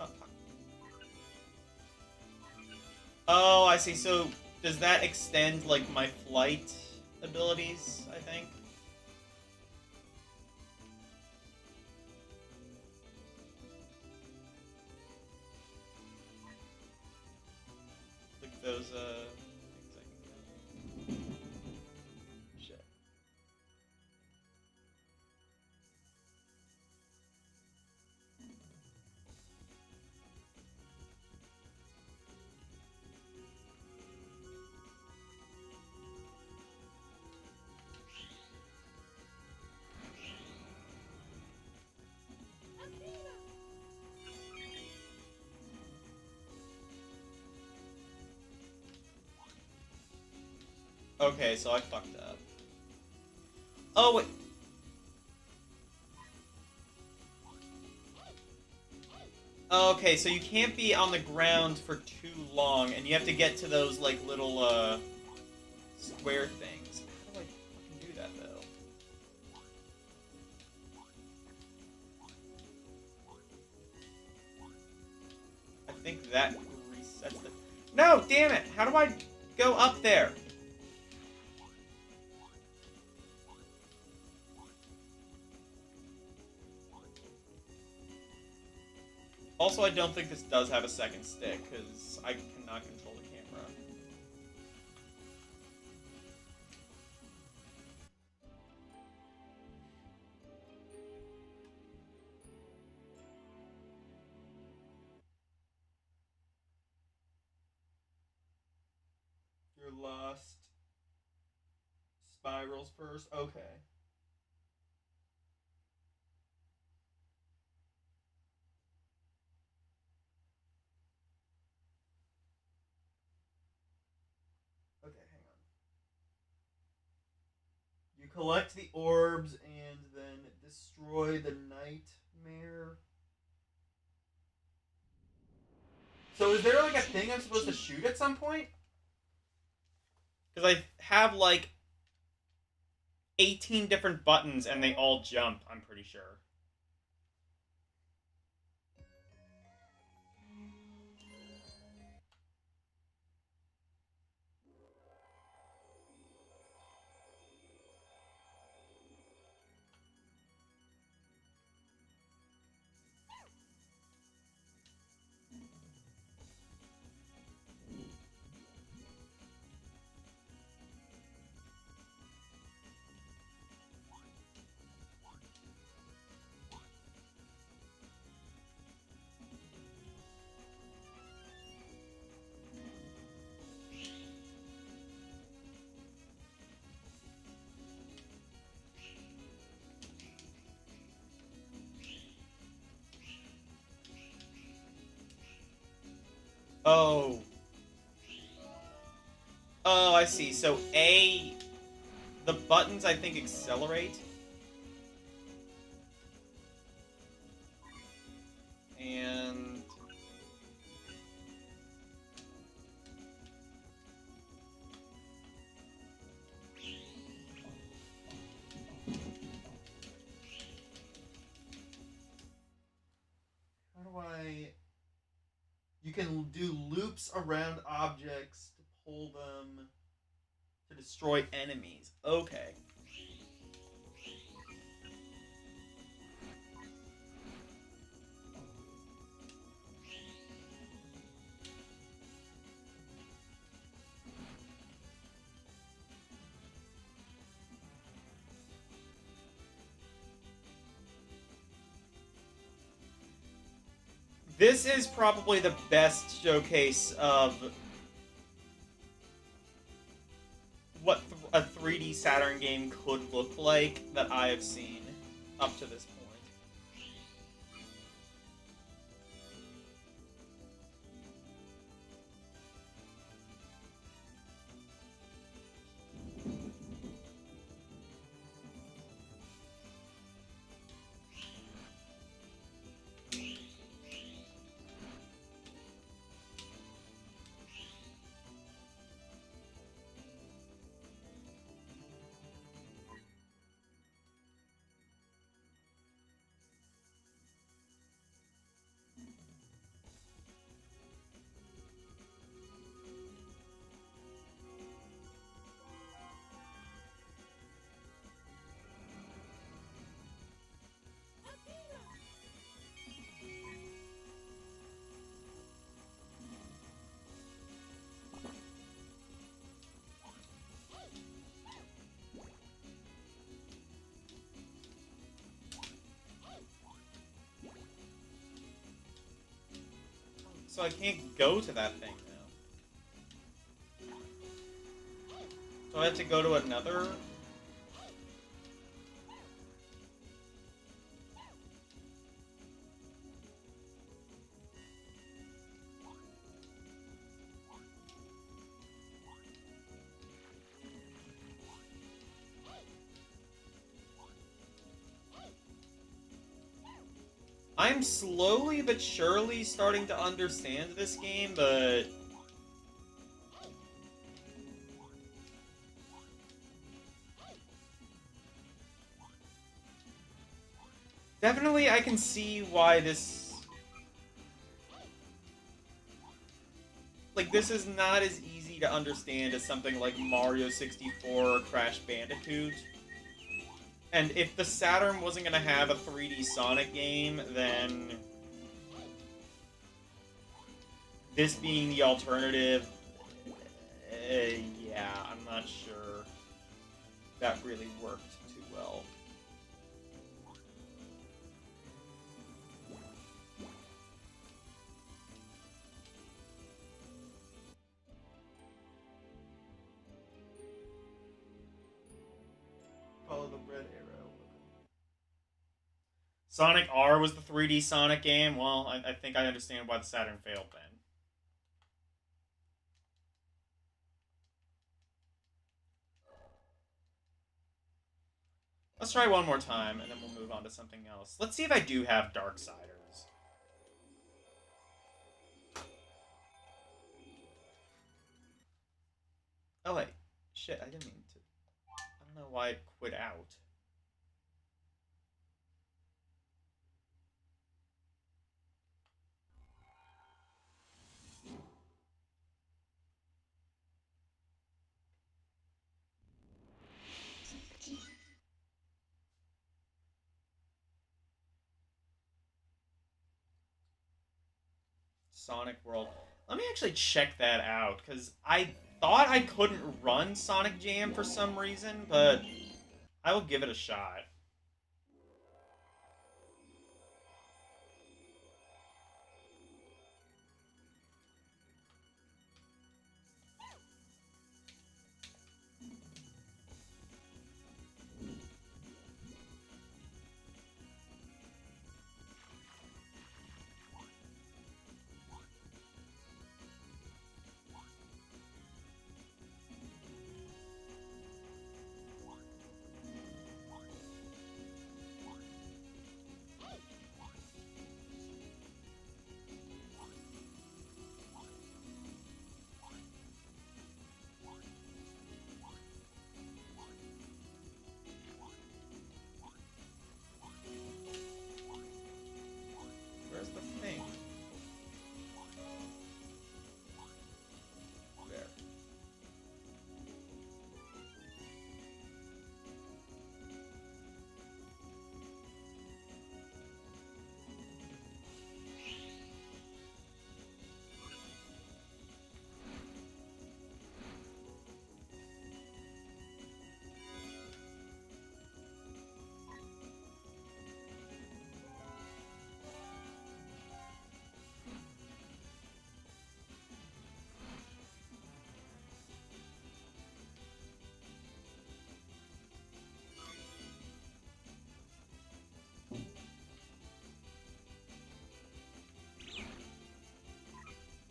Oh, fuck. Oh, I see. So, does that extend, like, my flight abilities, I think? Like those, things I can do. Shit. Okay, so I fucked up. Oh, wait. Okay, so you can't be on the ground for too long, and you have to get to those, like, little, square things. How do I fucking do that, though? I think that resets the... No, damn it! How do I go up there? Also, I don't think this does have a second stick, because I cannot control the camera. You're lost. Spirals first? Okay. Okay, hang on. You collect the orbs and then destroy the nightmare. So is there like a thing I'm supposed to shoot at some point? Because I have like 18 different buttons and they all jump, I'm pretty sure. Oh. Oh, I see. So A, the buttons I think accelerate. And how do I... You can do loops around objects to pull them to destroy enemies. Okay. This is probably the best showcase of what a 3D Saturn game could look like that I have seen up to this point. So I can't go to that thing now. So I have to go to another... I'm slowly but surely starting to understand this game, but... Definitely I can see why this... Like, this is not as easy to understand as something like Mario 64 or Crash Bandicoot. And if the Saturn wasn't going to have a 3D Sonic game, then this being the alternative, yeah, I'm not sure that really worked too well. Follow the red arrow. Sonic R was the 3D Sonic game? Well, I think I understand why the Saturn failed then. Let's try one more time, and then we'll move on to something else. Let's see if I do have Darksiders. Oh, wait. Shit, I didn't mean to. I don't know why it quit out. Sonic World. Let me actually check that out, because I thought I couldn't run Sonic Jam for some reason, but I will give it a shot.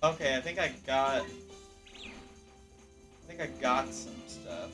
Okay, I think I got some stuff.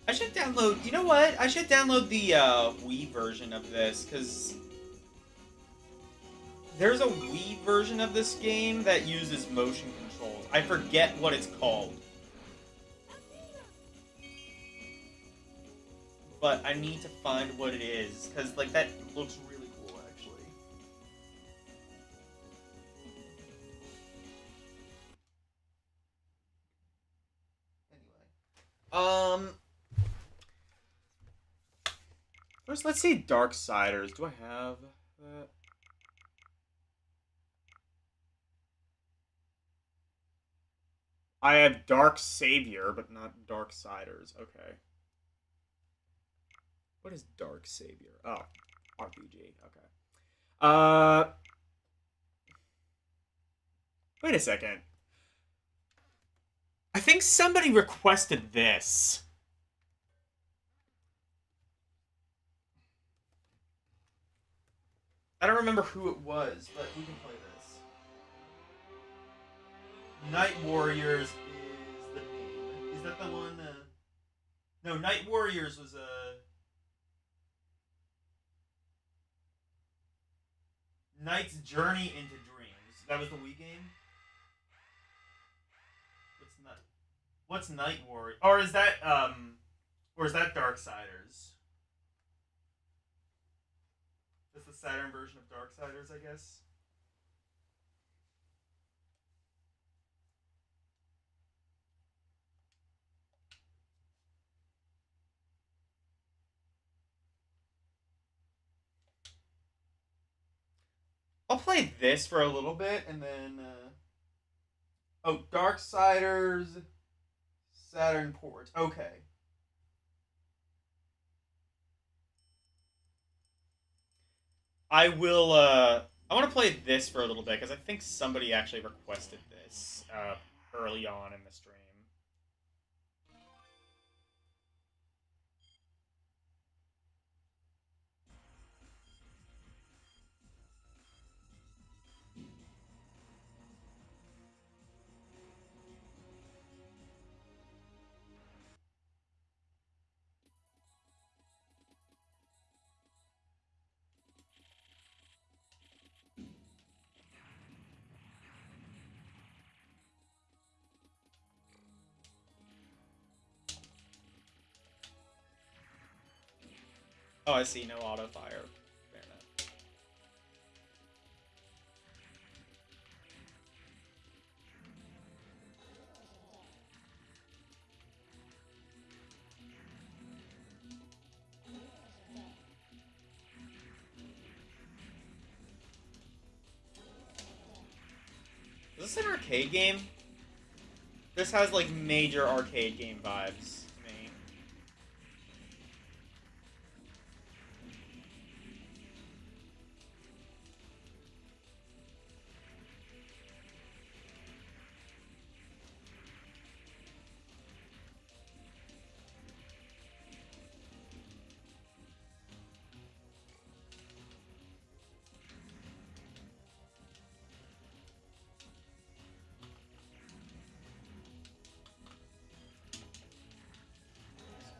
I should download. You know what? I should download the Wii version of this because there's a Wii version of this game that uses motion controls. I forget what it's called, but I need to find what it is because like that looks really cool actually. Anyway,
First, let's see Darksiders. Do I have that? I have Dark Savior, but not Darksiders. Okay. What is Dark Savior? Oh, RPG. Okay. Uh, wait a second. I think somebody requested this.
I don't remember who it was, but we can play this. Night Warriors is the name. Is that the one? No, Night Warriors was Knight's Journey into Dreams. That was the Wii game. What's Night Warrior? Or is that Darksiders? That's the Saturn version of Darksiders, I guess. I'll play this for a little bit and then. Oh, Darksiders, Saturn port. Okay. I will. I want to play this for a little bit because I think somebody actually requested this early on in the stream. Oh, I see. No auto fire. Fair enough. Is this an arcade game? This has like major arcade game vibes to me.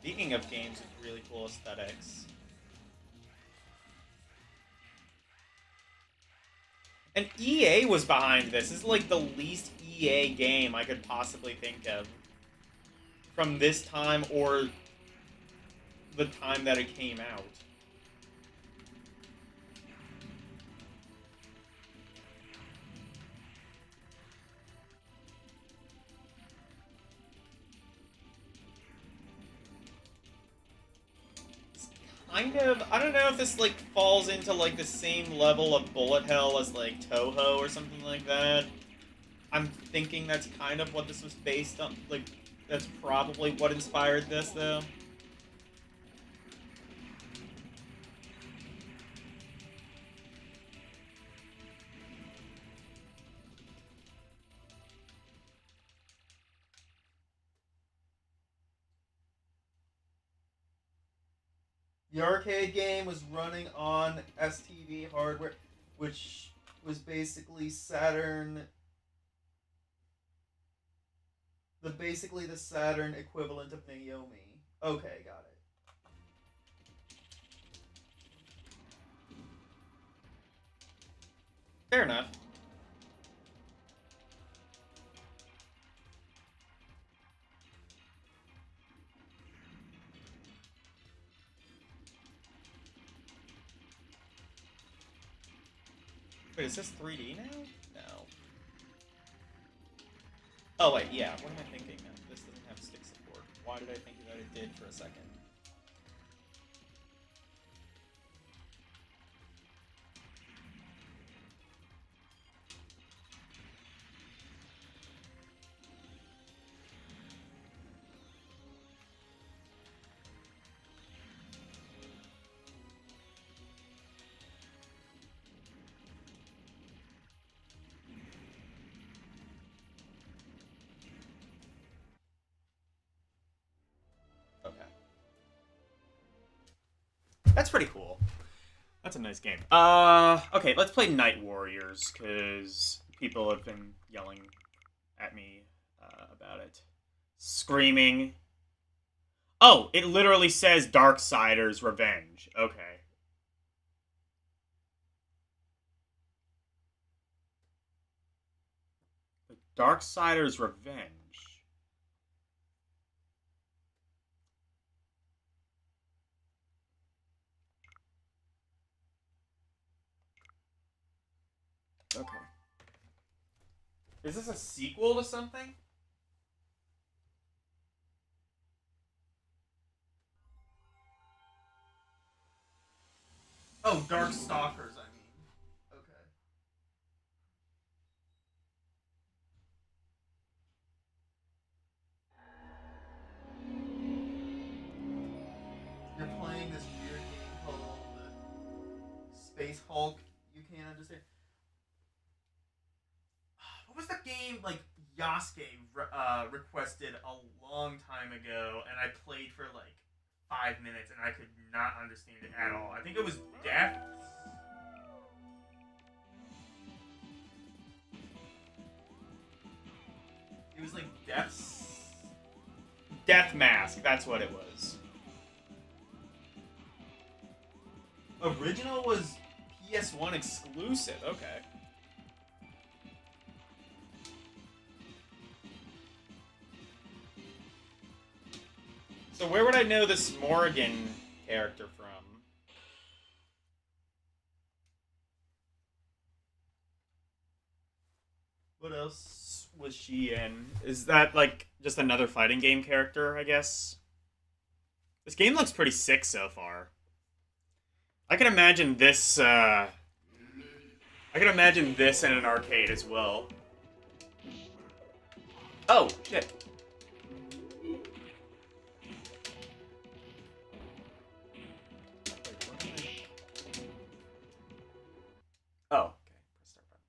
Speaking of games with really cool aesthetics, And EA was behind this. This is like the least EA game I could possibly think of from this time or the time that it came out. Kind of, I don't know if this like falls into like the same level of bullet hell as like Toho or something like that. I'm thinking that's kind of what this was based on. Like, that's probably what inspired this, though. The arcade game was running on STV hardware, which was basically Saturn. Basically the Saturn equivalent of Naomi. Okay, got it. Fair enough. Wait, is this 3D now? No. Oh, wait, yeah. What am I thinking? This doesn't have stick support. Why did I think that it did for a second?
That's pretty cool. That's a nice game. Okay, let's play Night Warriors, because people have been yelling at me about it. Screaming. Oh, it literally says Darksider's Revenge. Okay. Darksider's Revenge. Okay. Is this a sequel to something? Oh, Darkstalkers, I mean. Okay. You're playing this weird game called Space Hulk. You can't understand. What was the game like Yasuke requested a long time ago, and I played for like 5 minutes, and I could not understand it at all. I think it was Death. It was like Death Mask. That's what it was. Original was PS1 exclusive. Okay. So where would I know this Morrigan character from? What else was she in? Is that like just another fighting game character, I guess? This game looks pretty sick so far. I can imagine this I can imagine this in an arcade as well. Oh, shit. Oh, okay. Press start button.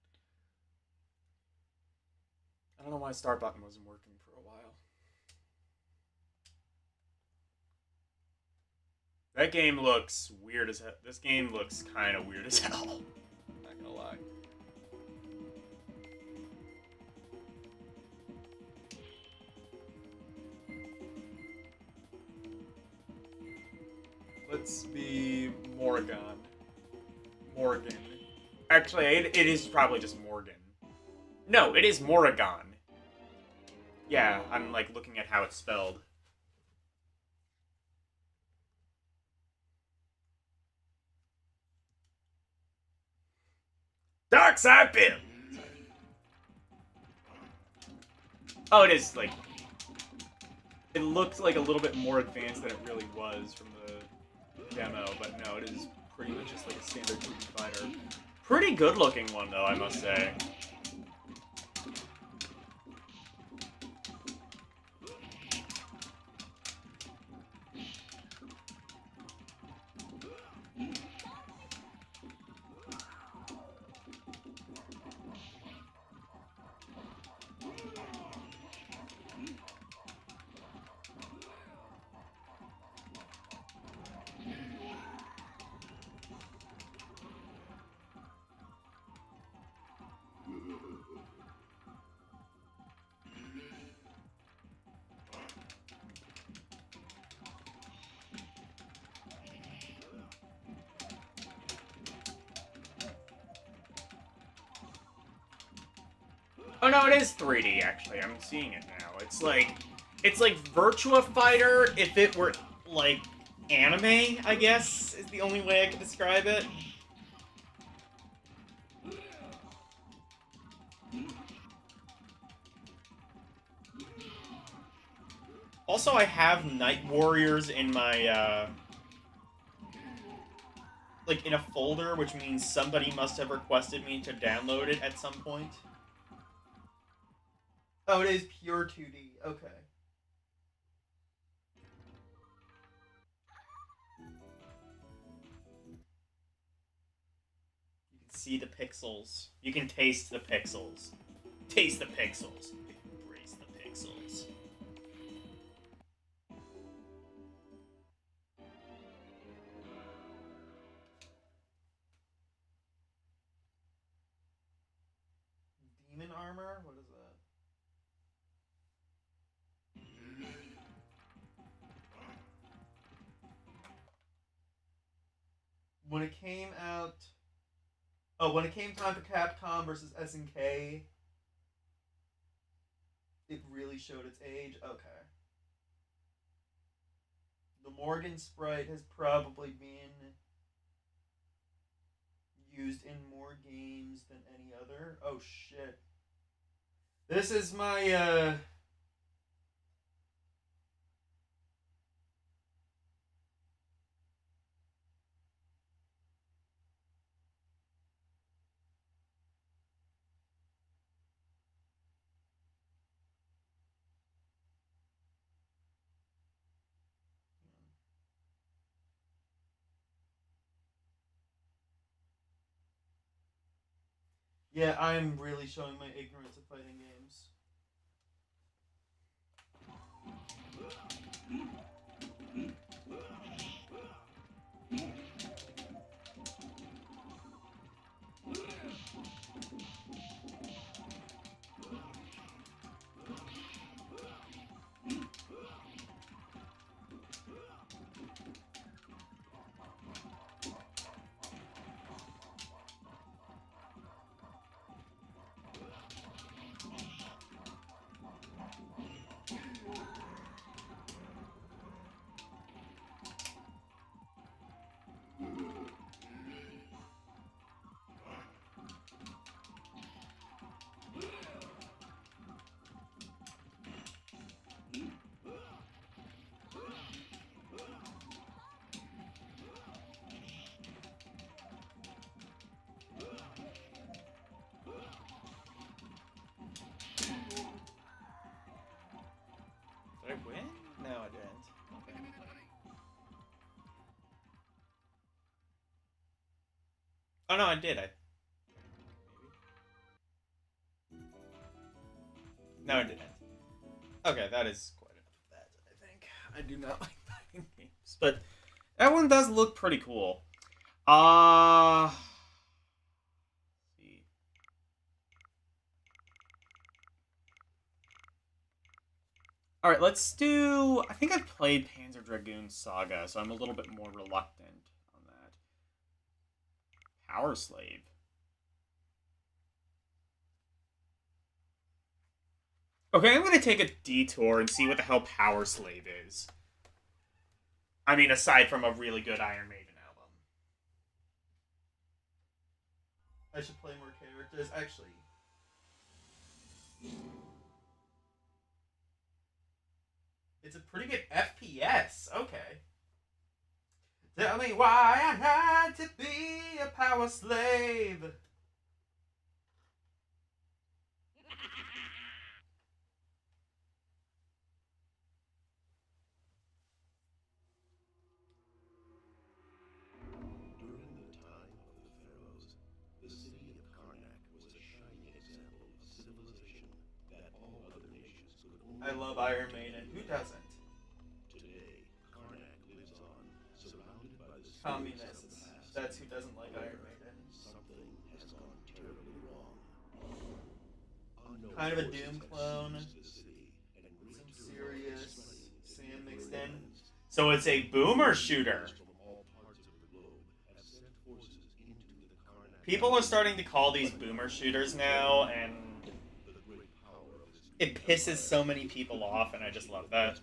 I don't know why start button wasn't working for a while. That game looks weird as hell. This game looks kind of weird as hell. Not gonna lie. Let's be Morrigan. Actually, it is probably just Morgan. No, it is Morrigan. Yeah, I'm like looking at how it's spelled. Dark Side Bill! Oh, it is, like... It looks like a little bit more advanced than it really was from the demo, but no, it is pretty much just like a standard 2D fighter. Pretty good looking one, though, I must say. Oh no, it is 3D actually. I'm seeing it now. It's like Virtua Fighter if it were like anime, I guess, is the only way I could describe it. Also, I have Night Warriors in my like in a folder, which means somebody must have requested me to download it at some point. Oh, it is pure 2D. Okay. You can see the pixels. You can taste the pixels. Taste the pixels. Embrace the pixels. Demon armor? What is that? When it came out... Oh, when it came time for Capcom versus SNK, it really showed its age? Okay. The Morgan sprite has probably been used in more games than any other. Oh, shit. This is my, Yeah, I'm really showing my ignorance of fighting games. Did I win? No, I didn't. Okay. Oh, no, I did. Maybe. No, I didn't. Okay, that is quite enough of that, I think. I do not like fighting games. But that one does look pretty cool. See. Alright, let's do... I think I've played Panzer Dragoon Saga, so I'm a little bit more reluctant on that. Power Slave. Okay, I'm gonna take a detour and see what the hell Power Slave is. I mean, aside from a really good Iron Maiden album.
I should play more characters. Actually, it's a pretty good FPS. Okay. Tell me why I had to be a power slave.
During the time of the pharaohs, the city of Karnak was a shining example of civilization that all other nations could only.
I love Iron Maiden. Who doesn't?
Today, Karnak lives on, surrounded by the
Communists.
of the past.
That's who doesn't like Iron Maiden.
Something has gone terribly wrong.
Kind of a Doom clone. Some serious Sam mixed in. So it's a boomer shooter. People are starting to call these boomer shooters now, and it pisses so many people off, and I just love that.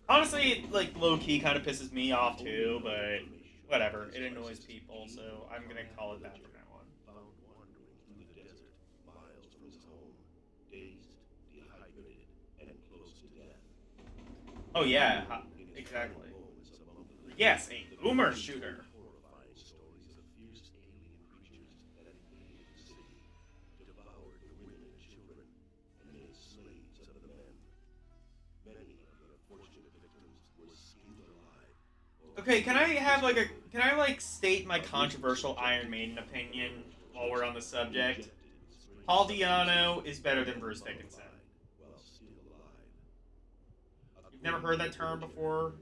Honestly, like, low-key kind of pisses me off too, but whatever. It annoys people, so I'm gonna call it that from now on. Oh yeah, exactly. Yes, a boomer shooter. Okay, can I like state my controversial Iron Maiden opinion while we're on the subject? Paul Di'Anno is better than Bruce Dickinson. You've never heard that term before?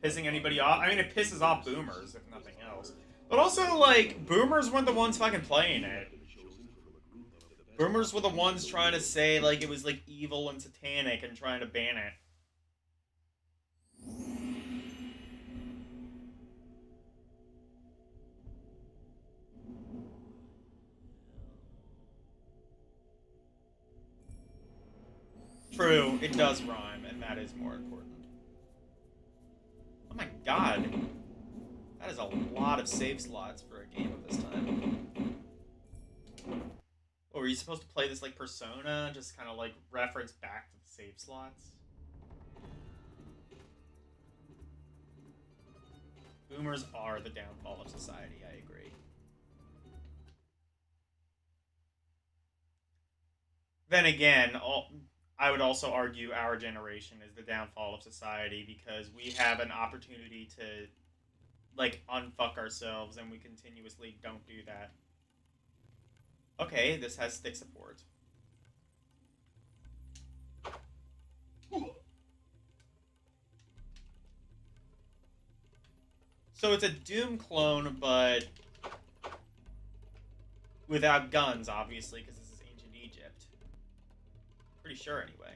Pissing anybody off? I mean, it pisses off boomers, if nothing else. But also, like, boomers weren't the ones fucking playing it. Boomers were the ones trying to say, like, it was, like, evil and satanic and trying to ban it. True, it does rhyme, and that is more important. Oh my god. That is a lot of save slots for a game of this time. Oh, were you supposed to play this like Persona? Just kind of like reference back to the save slots? Boomers are the downfall of society, I agree. Then again, I would also argue our generation is the downfall of society because we have an opportunity to, like, unfuck ourselves and we continuously don't do that. Okay, this has stick support. So it's a Doom clone, but without guns, obviously, because this is ancient Egypt. Pretty sure, anyway.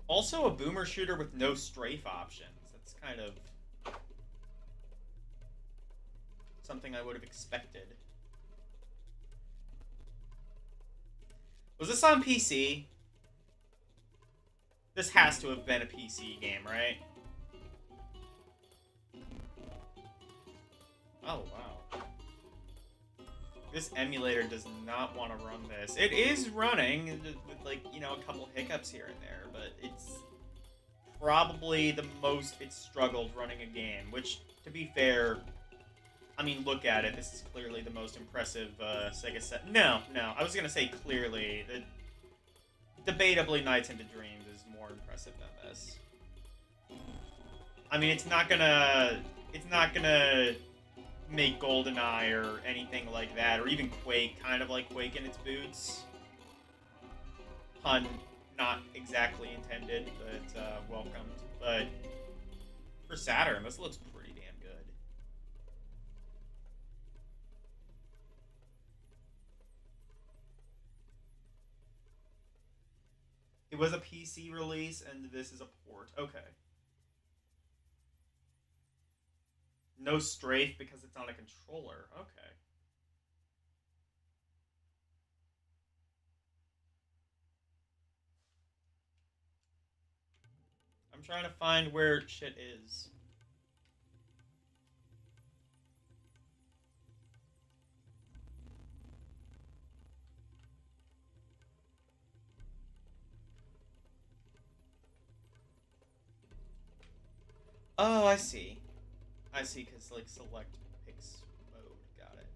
Also a boomer shooter with no strafe options. That's kind of something I would have expected. Was this on PC? This has to have been a PC game, right? Oh, wow. This emulator does not want to run this. It is running with, like, you know, a couple hiccups here and there, but it's probably the most it's struggled running a game, which, to be fair, I mean, look at it. This is clearly the most impressive Sega set. No, I was going to say clearly. Debatably, Nights into Dreams is more impressive than this. I mean, it's not gonna make GoldenEye or anything like that, or even Quake, kind of like Quake in its boots. Pun not exactly intended, but welcomed. But For Saturn, this looks pretty damn good. It was a PC release, and this is a port. Okay. No strafe because it's on a controller. Okay. I'm trying to find where shit is. Oh, I see. I see, because, like, select pix mode. Got it.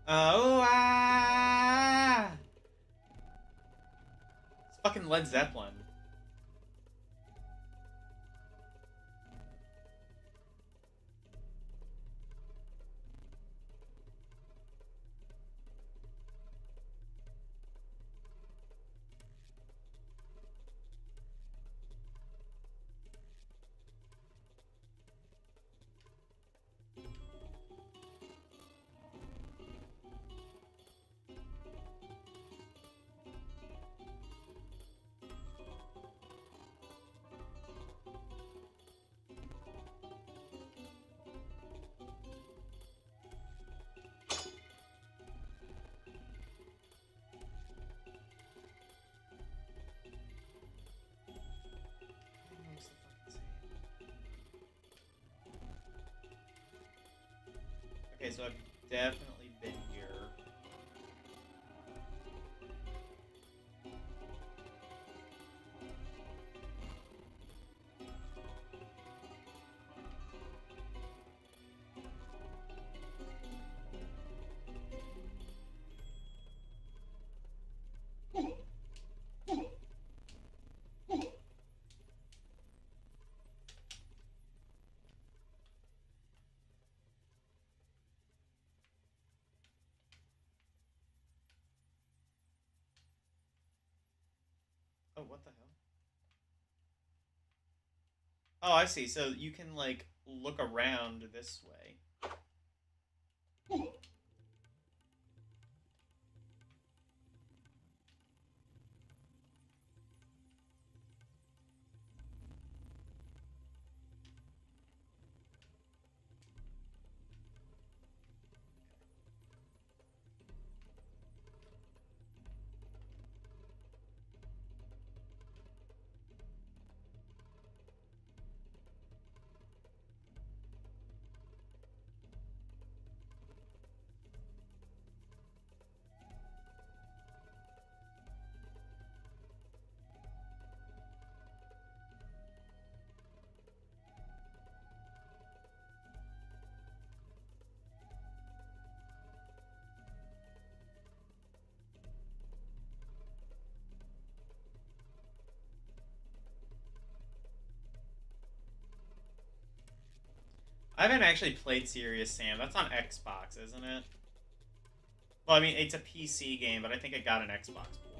Oh, ah! It's fucking Led Zeppelin. Okay, so I've definitely been here. Oh, what the hell? Oh, I see. So you can, like, look around this way. I haven't actually played Serious Sam. That's on Xbox, isn't it? Well, I mean, it's a PC game, but I think it got an Xbox port.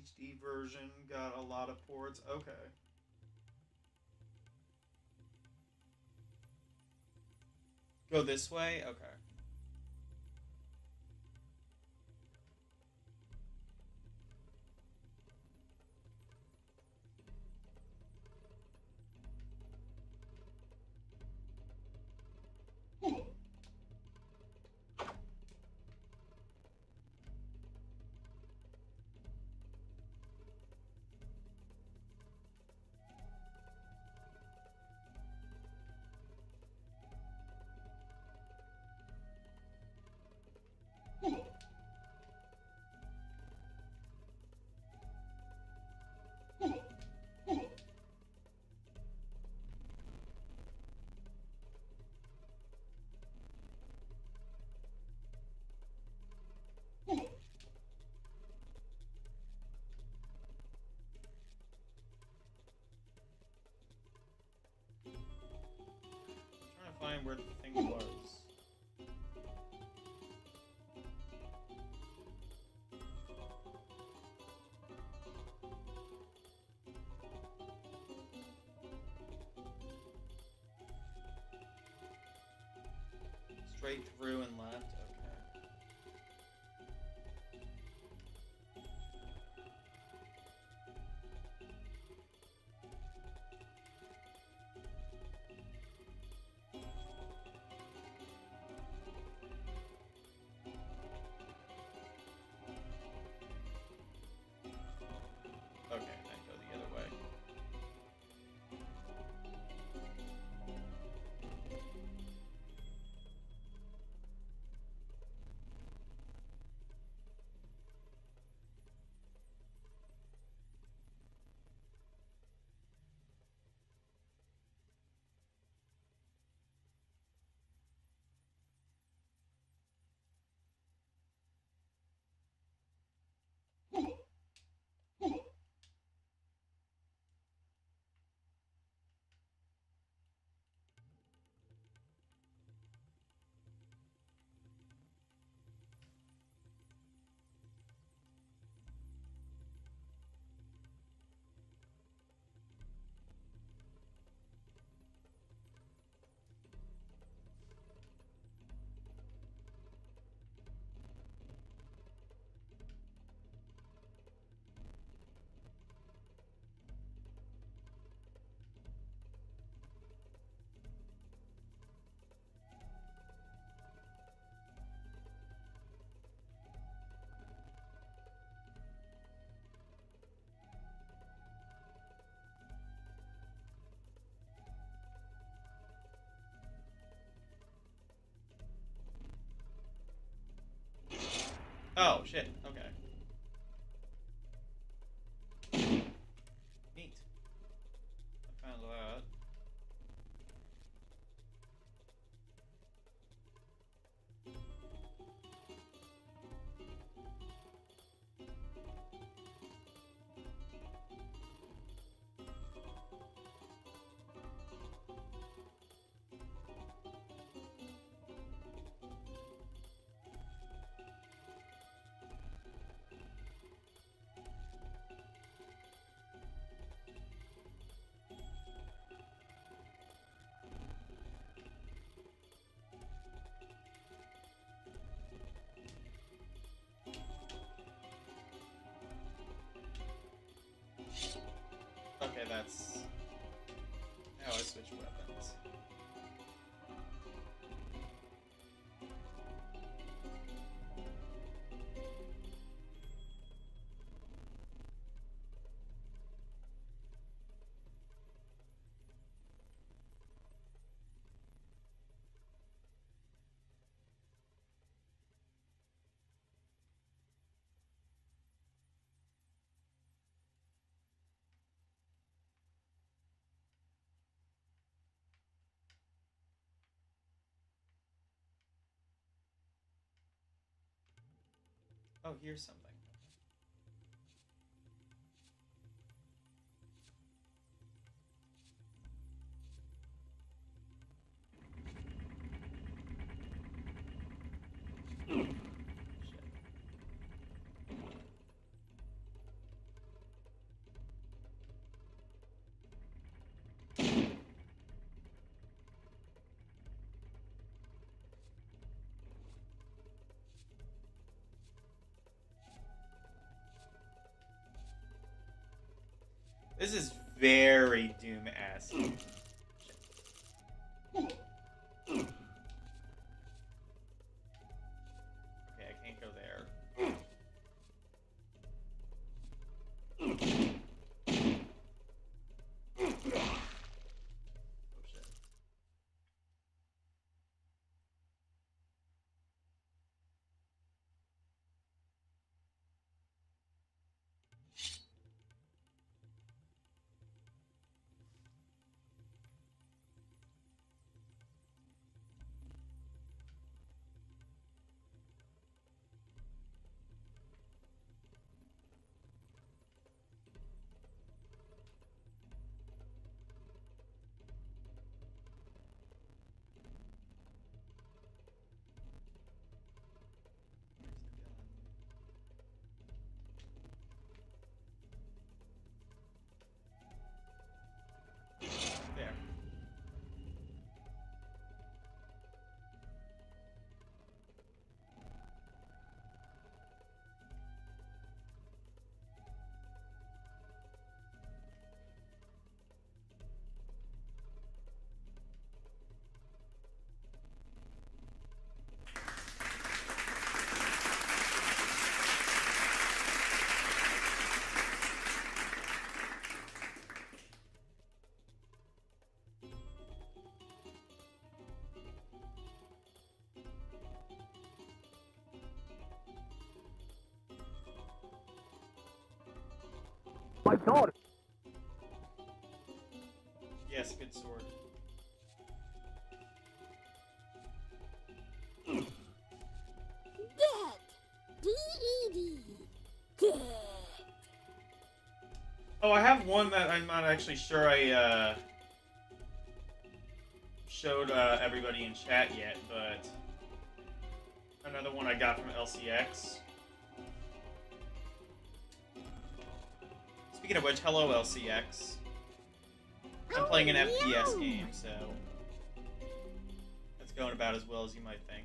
HD version got a lot of ports. Okay. Go this way? Okay. Trying to find where the thing was. Straight through and left. Okay. Okay, then go the other way. Oh, shit. Okay. Neat. I found that. Okay, that's how I switch weapons. Oh, here's something. Shit. This is very Doom-esque. Okay, I can't go there. Oh shit. There.
My God!
Yes, good sword.
Dead. D-E-D. Dead.
Oh, I have one that I'm not actually sure I showed everybody in chat yet, but another one I got from LCX. Speaking of which, hello LCX. I'm playing an FPS game, so that's going about as well as you might think.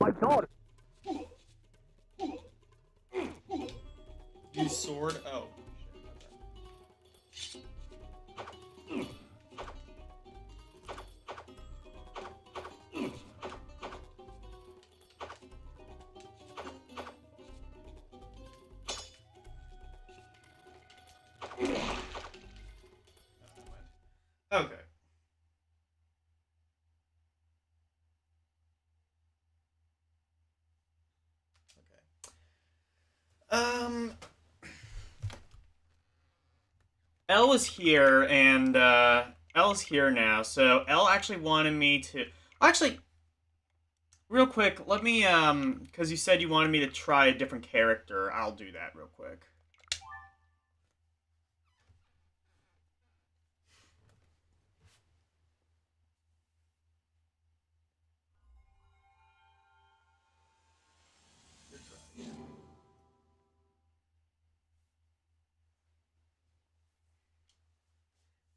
My God!
Use sword? Oh. Okay.
Elle is here, and Elle's here now. So Elle actually wanted me to. Actually, real quick, let me because you said you wanted me to try a different character. I'll do that real quick.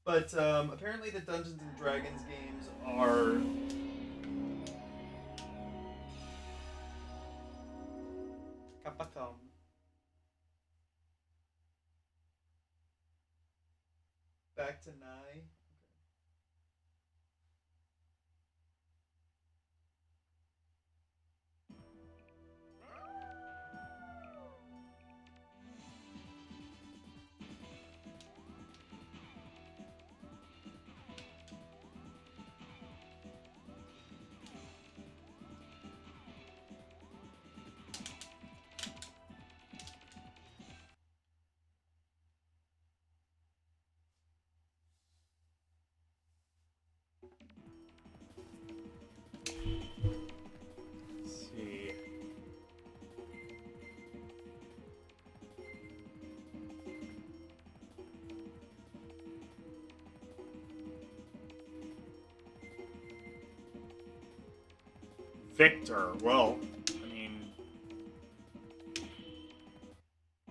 But apparently the Dungeons and Dragons games are Capcom. Back to Nai.
Let's see. Victor. Well, I mean,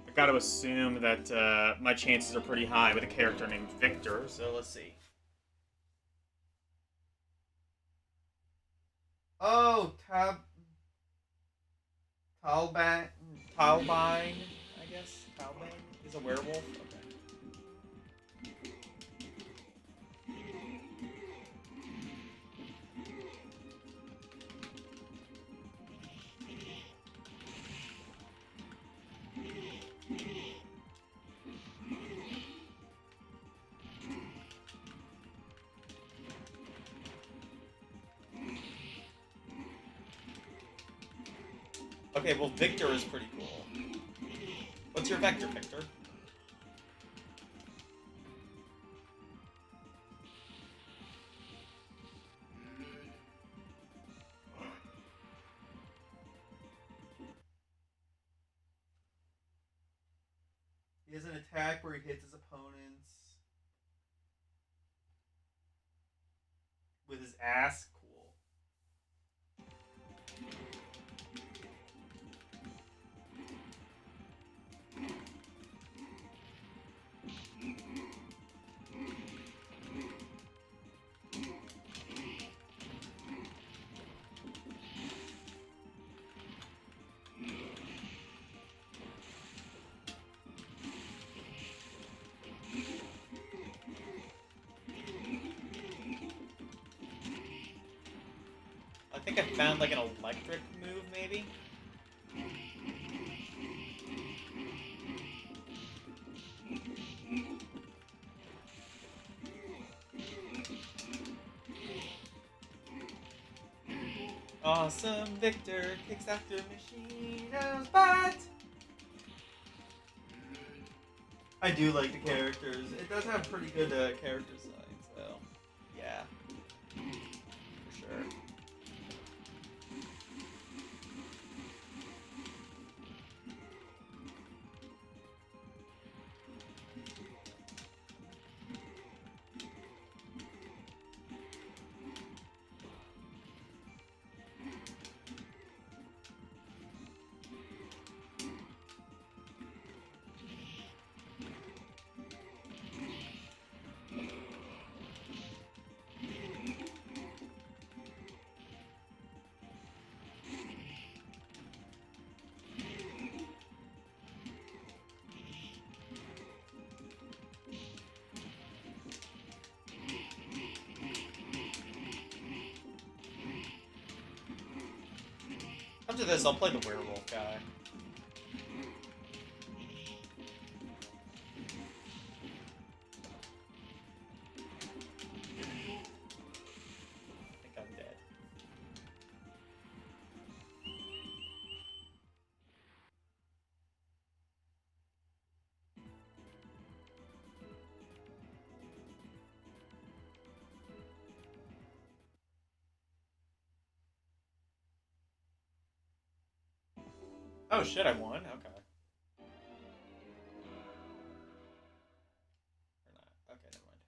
I got to assume that my chances are pretty high with a character named Victor. So let's see.
Oh, Talbine, I guess. Talbine is a werewolf. Okay. Okay, well, Victor is pretty cool. What's your vector, Victor? He has an attack where he hits his opponents with his ass. Cool. I think I found like an electric move, maybe? Awesome Victor kicks after Machino's butt! I do like the characters. It does have pretty good character design, so yeah. For sure. After this, I'll play the werewolf guy. I think I'm dead. Oh shit, I won? Okay. Or not. Okay, never mind.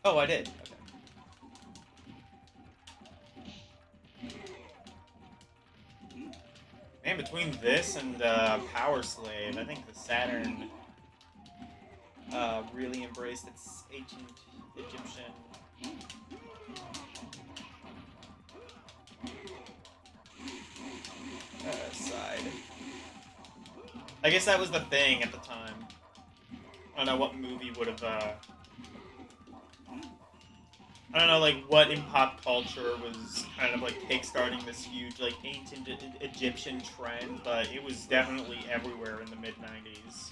Oh, I did. Okay. Man, between this and Power Slave, I think the Saturn really embraced its ancient Egyptian side. I guess that was the thing at the time. I don't know what movie would have. I don't know, like what in pop culture was kind of like kickstarting this huge, like ancient Egyptian trend, but it was definitely everywhere in the mid '90s.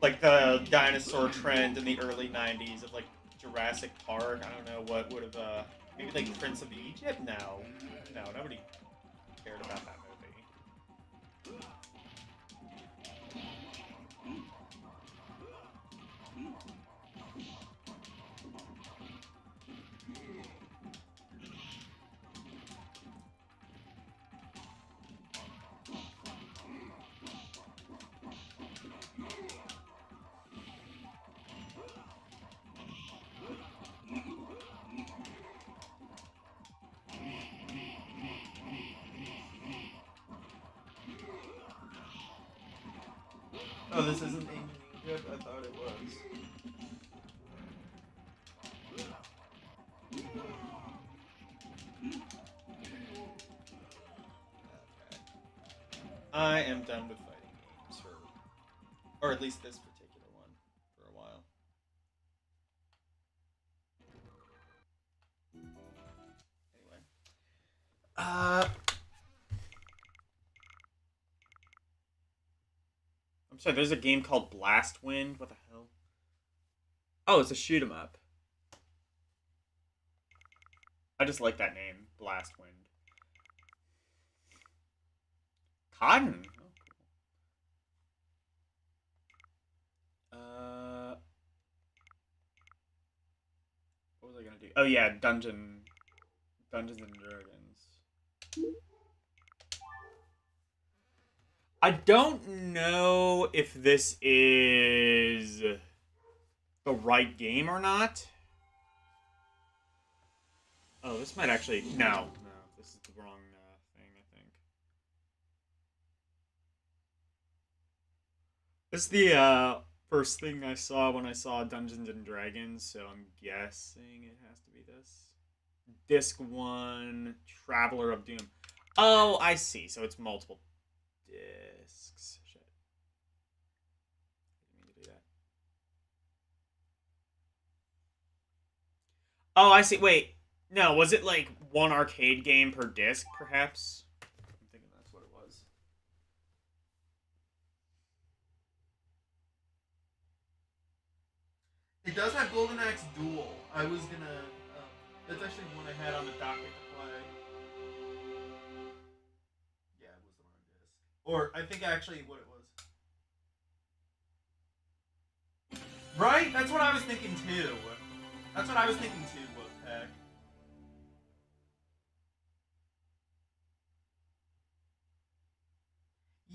Like the dinosaur trend in the early '90s of like Jurassic Park. I don't know what would have. Maybe like Prince of Egypt. No, nobody cared about that movie. Oh, this isn't ancient Egypt? I thought it was. I am done with fighting games or at least this particular one, for a while. Anyway.
I'm sorry, there's a game called Blast Wind? What the hell? Oh, it's a shoot 'em up. I just like that name, Blast Wind. Cotton. Oh, cool. What was I gonna do? Oh yeah, Dungeons and Dragons. I don't know if this is the right game or not. Oh, this might actually... No, this is the wrong thing, I think. This is the first thing I saw when I saw Dungeons and Dragons, so I'm guessing it has to be this. Disc 1, Traveler of Doom. Oh, I see. So it's multiple discs. Shit. I didn't mean to do that. Oh, I see. Wait. No, was it like one arcade game per disc, perhaps? I'm thinking that's what it was.
It does have Golden Axe Duel. I was gonna... that's actually one I had on the docket to play. Yeah, it was the wrong disc. Or, I think actually what it was. Right? That's what I was thinking too. Wolfpack.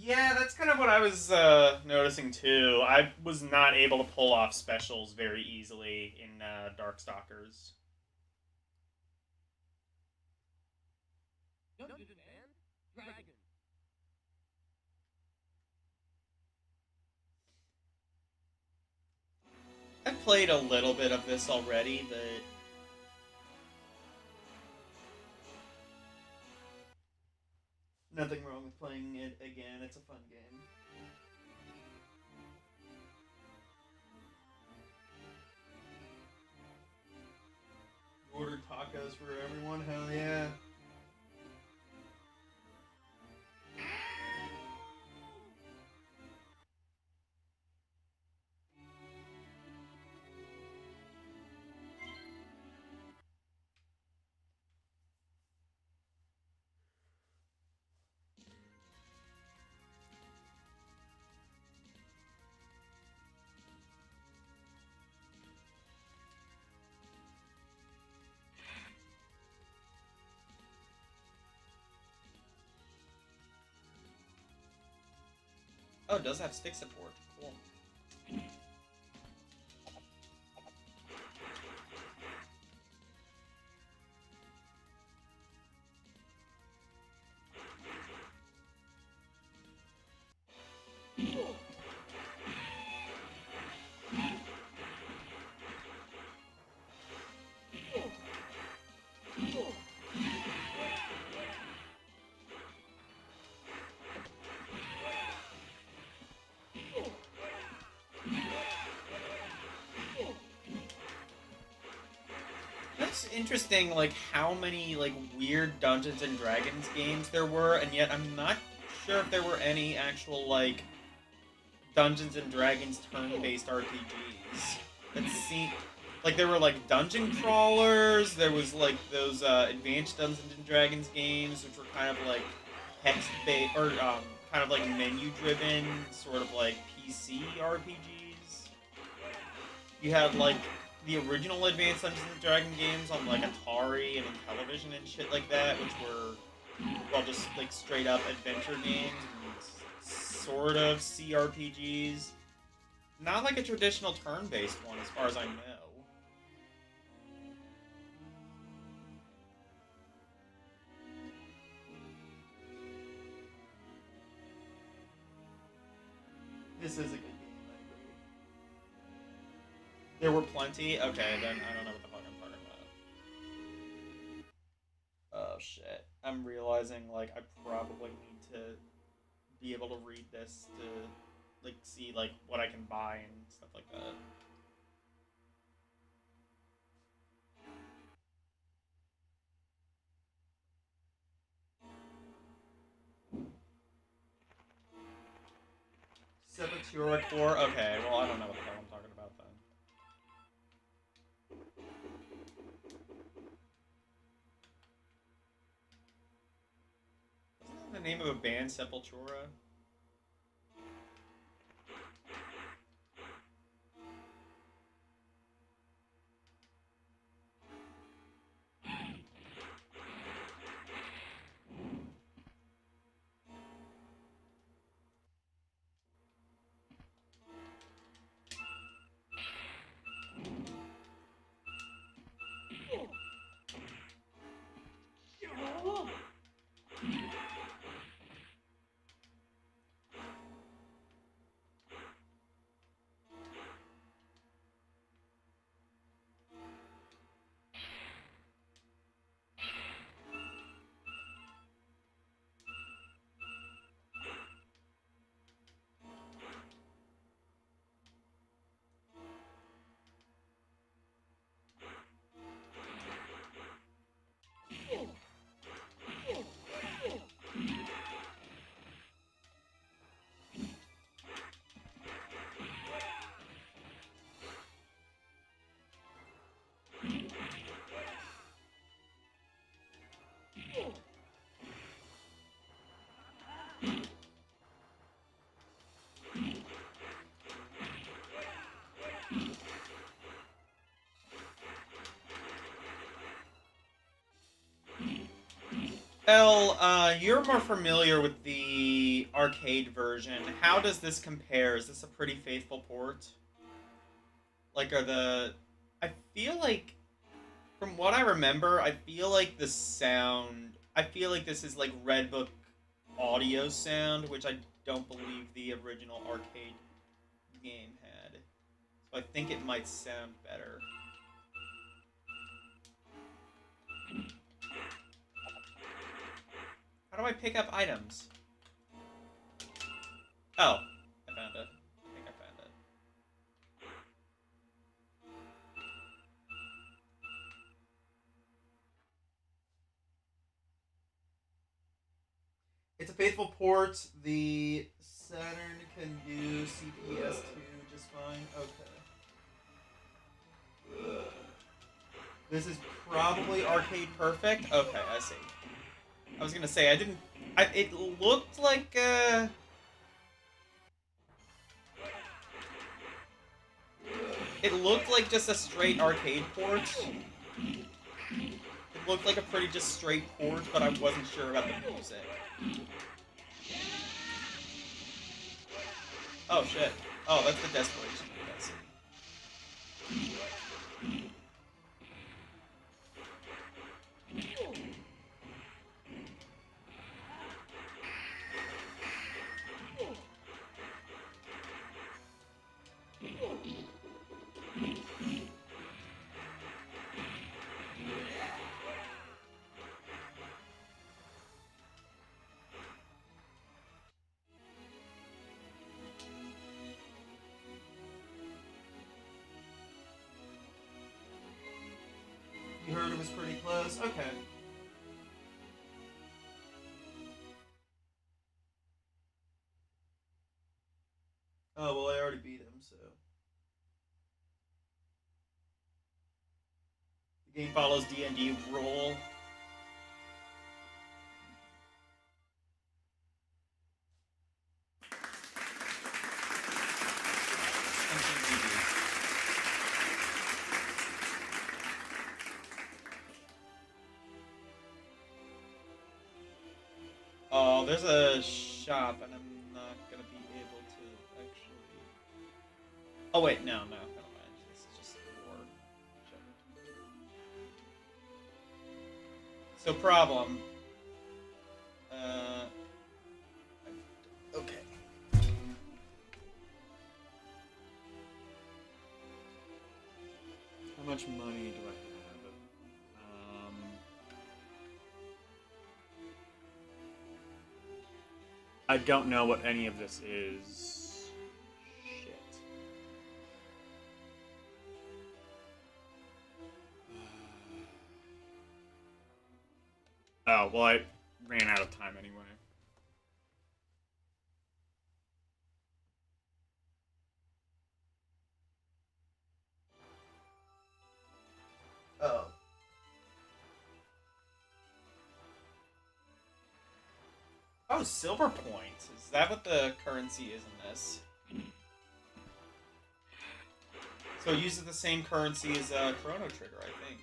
Yeah, that's kind of what I was noticing too. I was not able to pull off specials very easily in Darkstalkers. I've played a little bit of this already, but... nothing wrong with playing it again. It's a fun game. Order tacos for everyone? Hell yeah. Oh, it does have stick support. Cool. interesting, like, how many, like, weird Dungeons and Dragons games there were, and yet I'm not sure if there were any actual, like, Dungeons and Dragons turn-based RPGs. That seemed... Like, there were, like, dungeon crawlers, there was, like, those, advanced Dungeons and Dragons games, which were kind of, like, text-based, or, kind of, like, menu-driven, sort of, like, PC RPGs. You had, like, the original Advanced Dungeons and Dragons games on, like, Atari and Intellivision and shit like that, which were, well, just, like, straight-up adventure games and sort of CRPGs. Not, like, a traditional turn-based one, as far as I know. This is a good game, I agree. There were plenty? Okay, then I don't know what the fuck I'm talking about. Oh shit. I'm realizing, like, I probably need to be able to read this to, like, see, like, what I can buy and stuff like that. Sepultura Core? Okay, well, I don't know what the hell I'm talking about then. Isn't that the name of a band, Sepultura? Elle, you're more familiar with the arcade version. How does this compare? Is this a pretty faithful port? Like, I feel like, from what I remember, I feel like the sound... I feel like this is, like, Red Book audio sound, which I don't believe the original arcade game had. So I think it might sound better. How do I pick up items? Oh, I found it. I think I found it. It's a faithful port. The Saturn can do CPS2 just fine. Okay. This is probably arcade perfect. Okay, I see. I was gonna say, it looked like, it looked like just a straight arcade port. It looked like a pretty just straight port, but I wasn't sure about the music. Oh shit. Oh, that's the desperation. heard it was pretty close. Okay. Oh, well, I already beat him, so. The game follows D&D rule. Oh, there's a shop, and I'm not gonna be able to actually. Oh wait, no, never mind. This is just war. So problem. Okay.
How much money do I have? I don't know what any of this is. Shit. Oh, well, I ran out of time anyway.
Oh. Oh, silver points. Is that what the currency is in this? So it uses the same currency as Chrono Trigger, I think.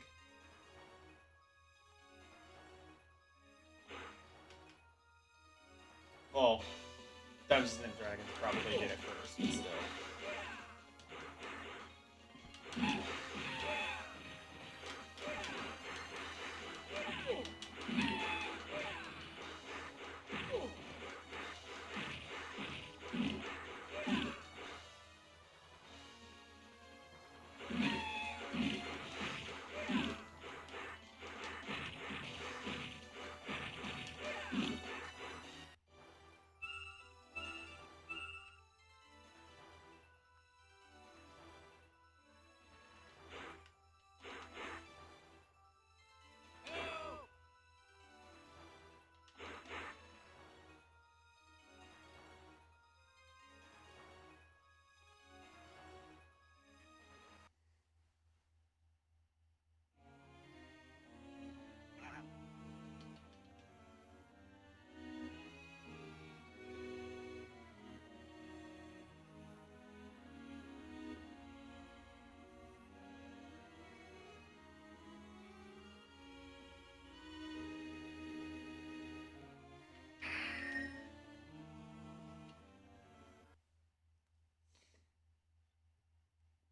Well, Dungeons and Dragons probably did it first, but still.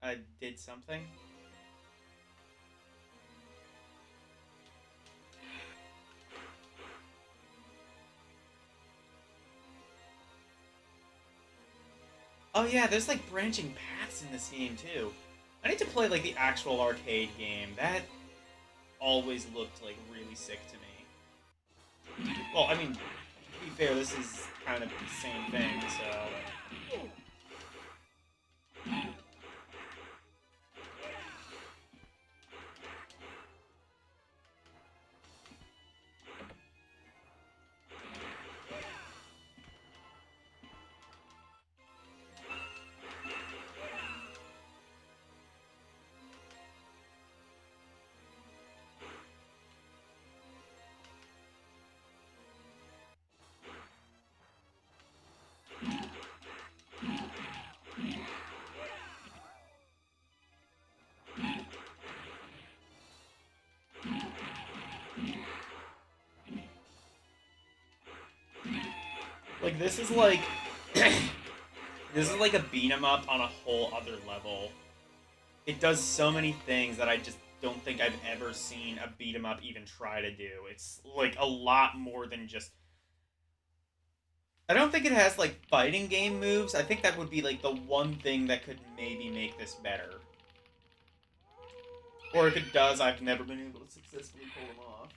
I did something? Oh yeah, there's like branching paths in this game too. I need to play like the actual arcade game. That always looked like really sick to me. Well, I mean, to be fair, this is kind of the same thing, so. Like, this is like... this is like a beat 'em up on a whole other level. It does so many things that I just don't think I've ever seen a beat 'em up even try to do. It's like a lot more than just... I don't think it has like fighting game moves. I think that would be like the one thing that could maybe make this better. Or if it does, I've never been able to successfully pull them off.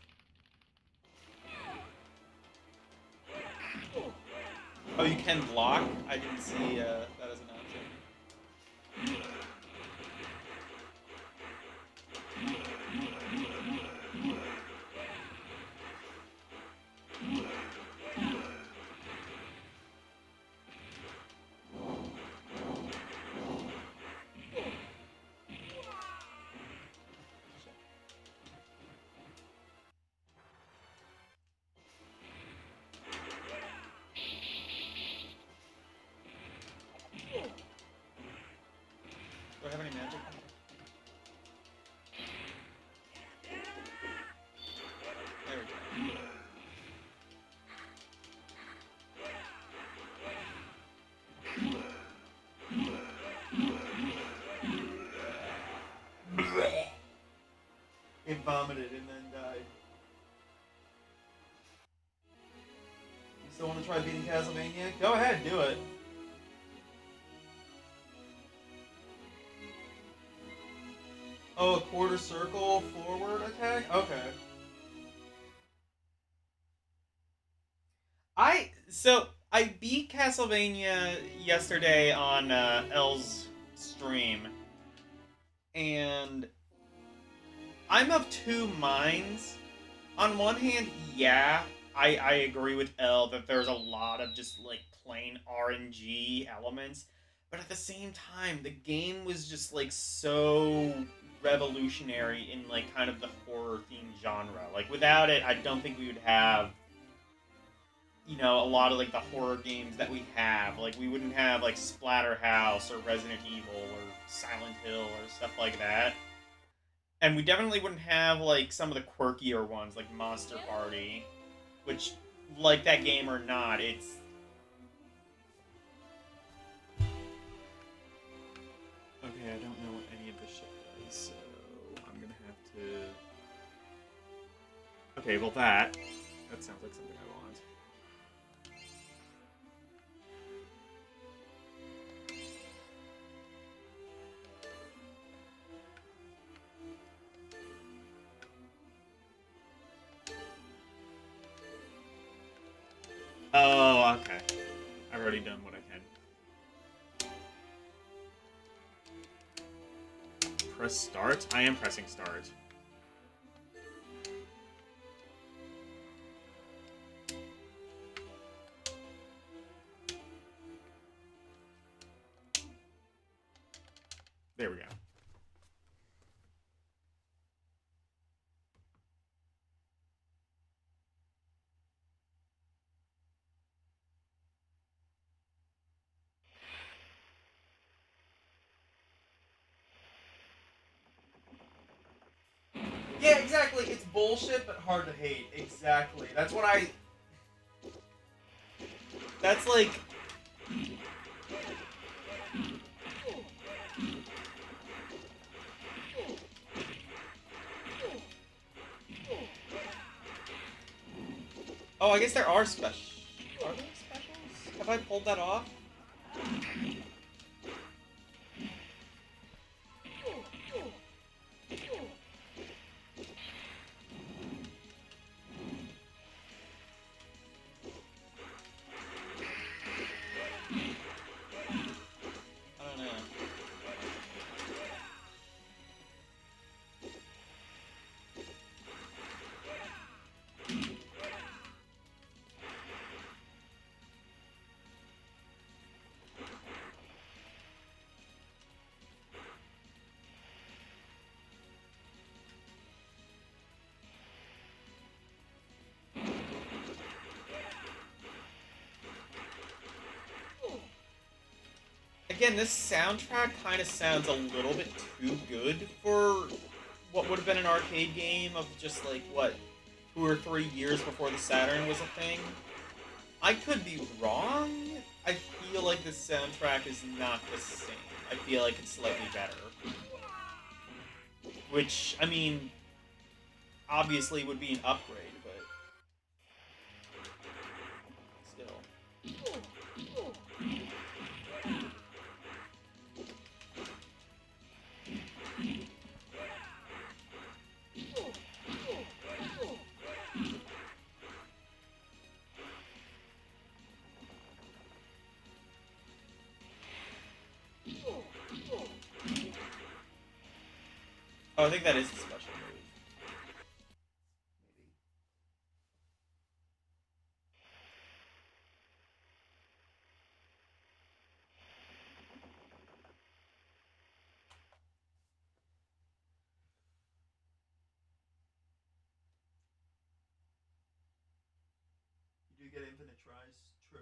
Oh, you can block? I didn't see that as an option. Still want to try beating Castlevania? Go ahead, do it. Oh, a quarter circle forward attack? Okay. I beat Castlevania yesterday on L's stream, and I'm of two minds. On one hand, yeah, I agree with L that there's a lot of just like plain RNG elements, but at the same time, the game was just like so revolutionary in like kind of the horror themed genre. Like without it, I don't think we would have, you know, a lot of like the horror games that we have. Like we wouldn't have like Splatterhouse or Resident Evil or Silent Hill or stuff like that. And we definitely wouldn't have like some of the quirkier ones like Monster Party, which, like that game or not, it's
Okay, I don't know what any of this shit does, so I'm gonna have to... Okay, well that sounds like something I want. Oh, okay. I've already done what I can. Press start? I am pressing start. There we go.
yeah, exactly. It's bullshit, but hard to hate. Exactly. That's what I. That's like. Oh, I guess there are specials. Are there specials? Have I pulled that off? I don't know. Again, this soundtrack kind of sounds a little bit too good for what would have been an arcade game of just like, what, 2 or 3 years before the Saturn was a thing? I could be wrong. I feel like the soundtrack is not the same. I feel like it's slightly better. Which, I mean, obviously would be an upgrade, but still. Oh, I think that is a special move. Maybe. You do get infinite tries? True.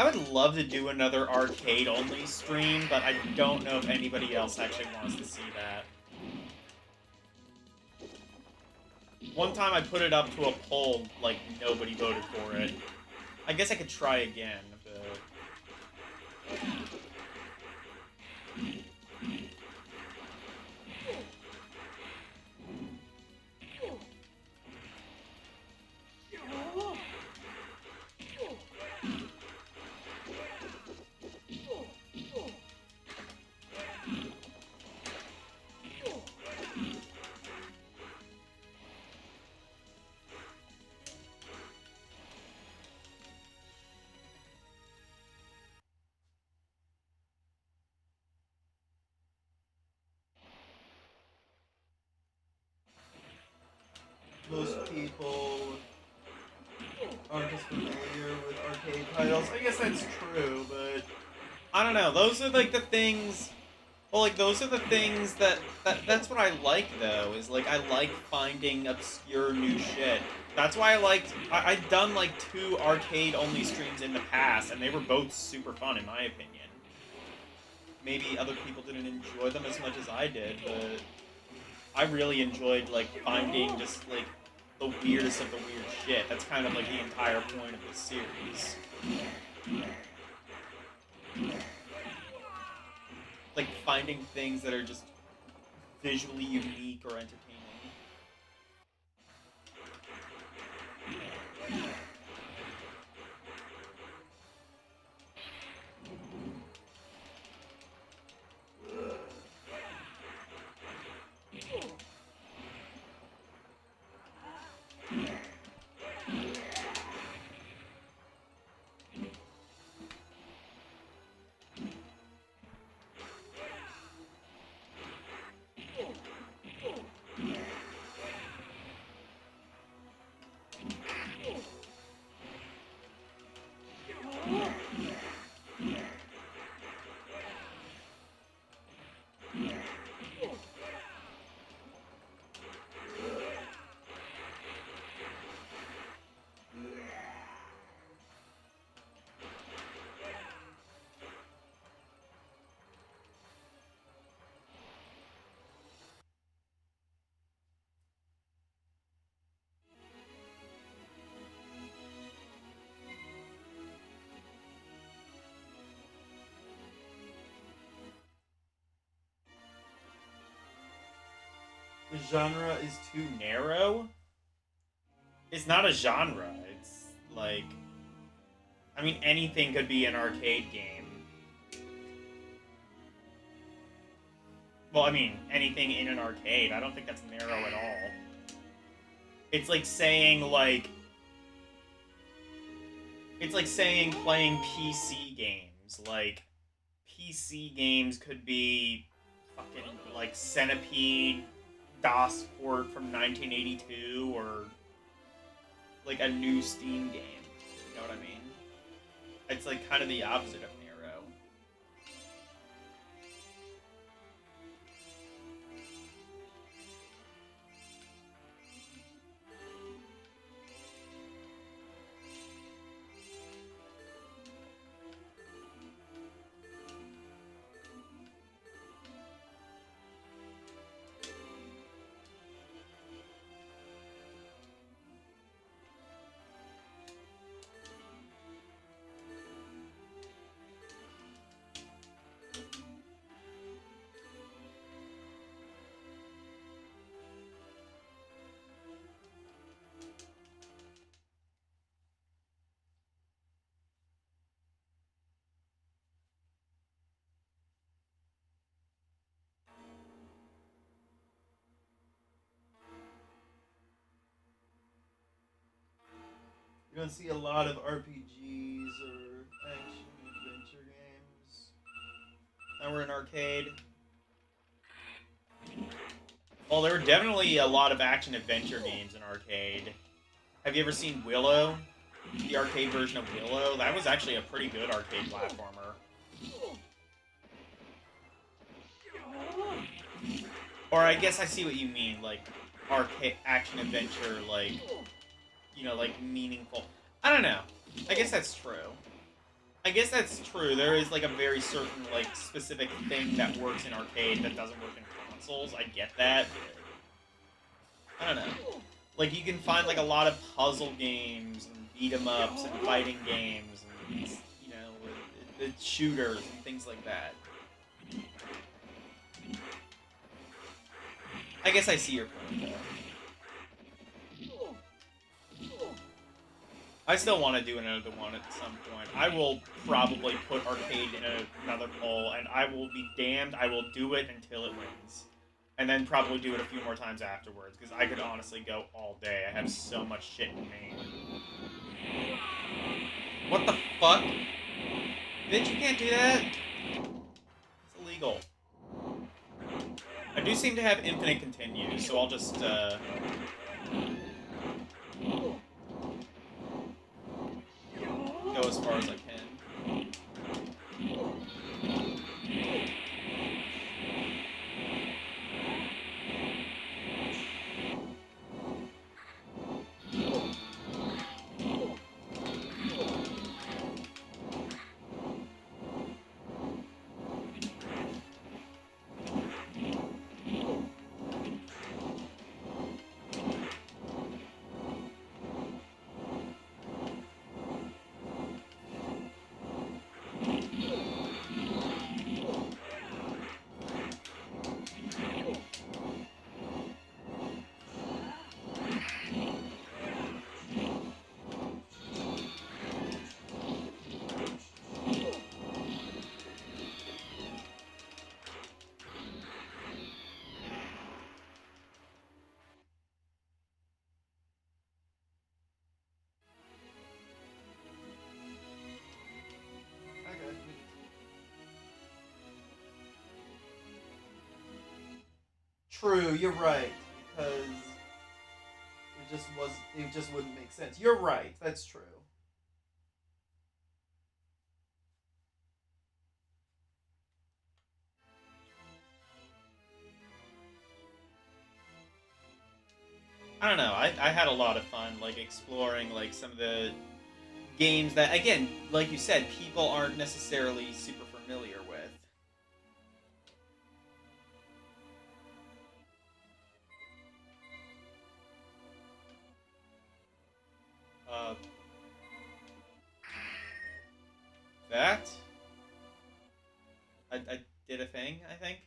I would love to do another arcade-only stream, but I don't know if anybody else actually wants to see that. One time I put it up to a poll, like, nobody voted for it. I guess I could try again, but... Most people aren't as familiar with arcade titles. I guess that's true, but I don't know. Those are like the things. Well, like those are the things that's what I like though. Is like I like finding obscure new shit. That's why I've done like 2 arcade only streams in the past, and they were both super fun in my opinion. Maybe other people didn't enjoy them as much as I did, but I really enjoyed like finding just like the weirdest of the weird shit. That's kind of like the entire point of this series. Like finding things that are just visually unique or entertaining. The genre is too narrow? It's not a genre. It's like... I mean, anything could be an arcade game. Well, I mean, anything in an arcade. I don't think that's narrow at all. It's like saying, like... It's like saying playing PC games. Like, PC games could be fucking, like, Centipede... DOS port from 1982, or like a new Steam game. You know what I mean? It's like kind of the opposite of narrow. You don't see a lot of RPGs or action-adventure games that were in arcade. Well, there were definitely a lot of action-adventure games in arcade. Have you ever seen Willow? The arcade version of Willow? That was actually a pretty good arcade platformer. Or I guess I see what you mean, like, arcade action-adventure, like... You know, like, meaningful. I don't know. I guess that's true. I guess that's true. There is like a very certain like specific thing that works in arcade that doesn't work in consoles. I get that. But I don't know. Like you can find like a lot of puzzle games and beat 'em ups and fighting games and you know the shooters and things like that. I guess I see your point though. I still want to do another one at some point. I will probably put arcade in another poll, and I will be damned. I will do it until it wins, and then probably do it a few more times afterwards. Because I could honestly go all day. I have so much shit in me. What the fuck? Bitch, you can't do that. It's illegal. I do seem to have infinite continues, so I'll just go as far as I can. True, you're right, because it just wouldn't make sense. You're right, that's true. I don't know, I had a lot of fun, like, exploring, like, some of the games that, again, like you said, people aren't necessarily super familiar with. That? I did a thing, I think?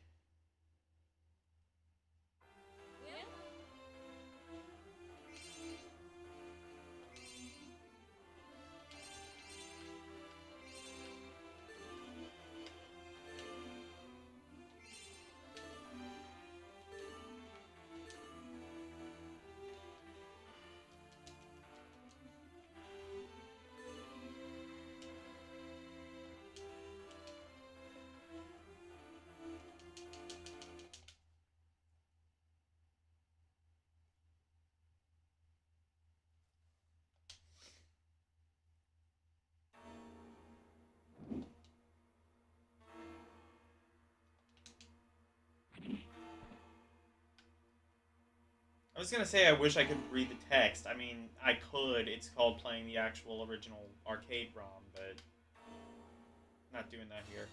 I was gonna say I wish I could read the text. I mean, I could. It's called playing the actual original arcade ROM, but I'm not doing that here.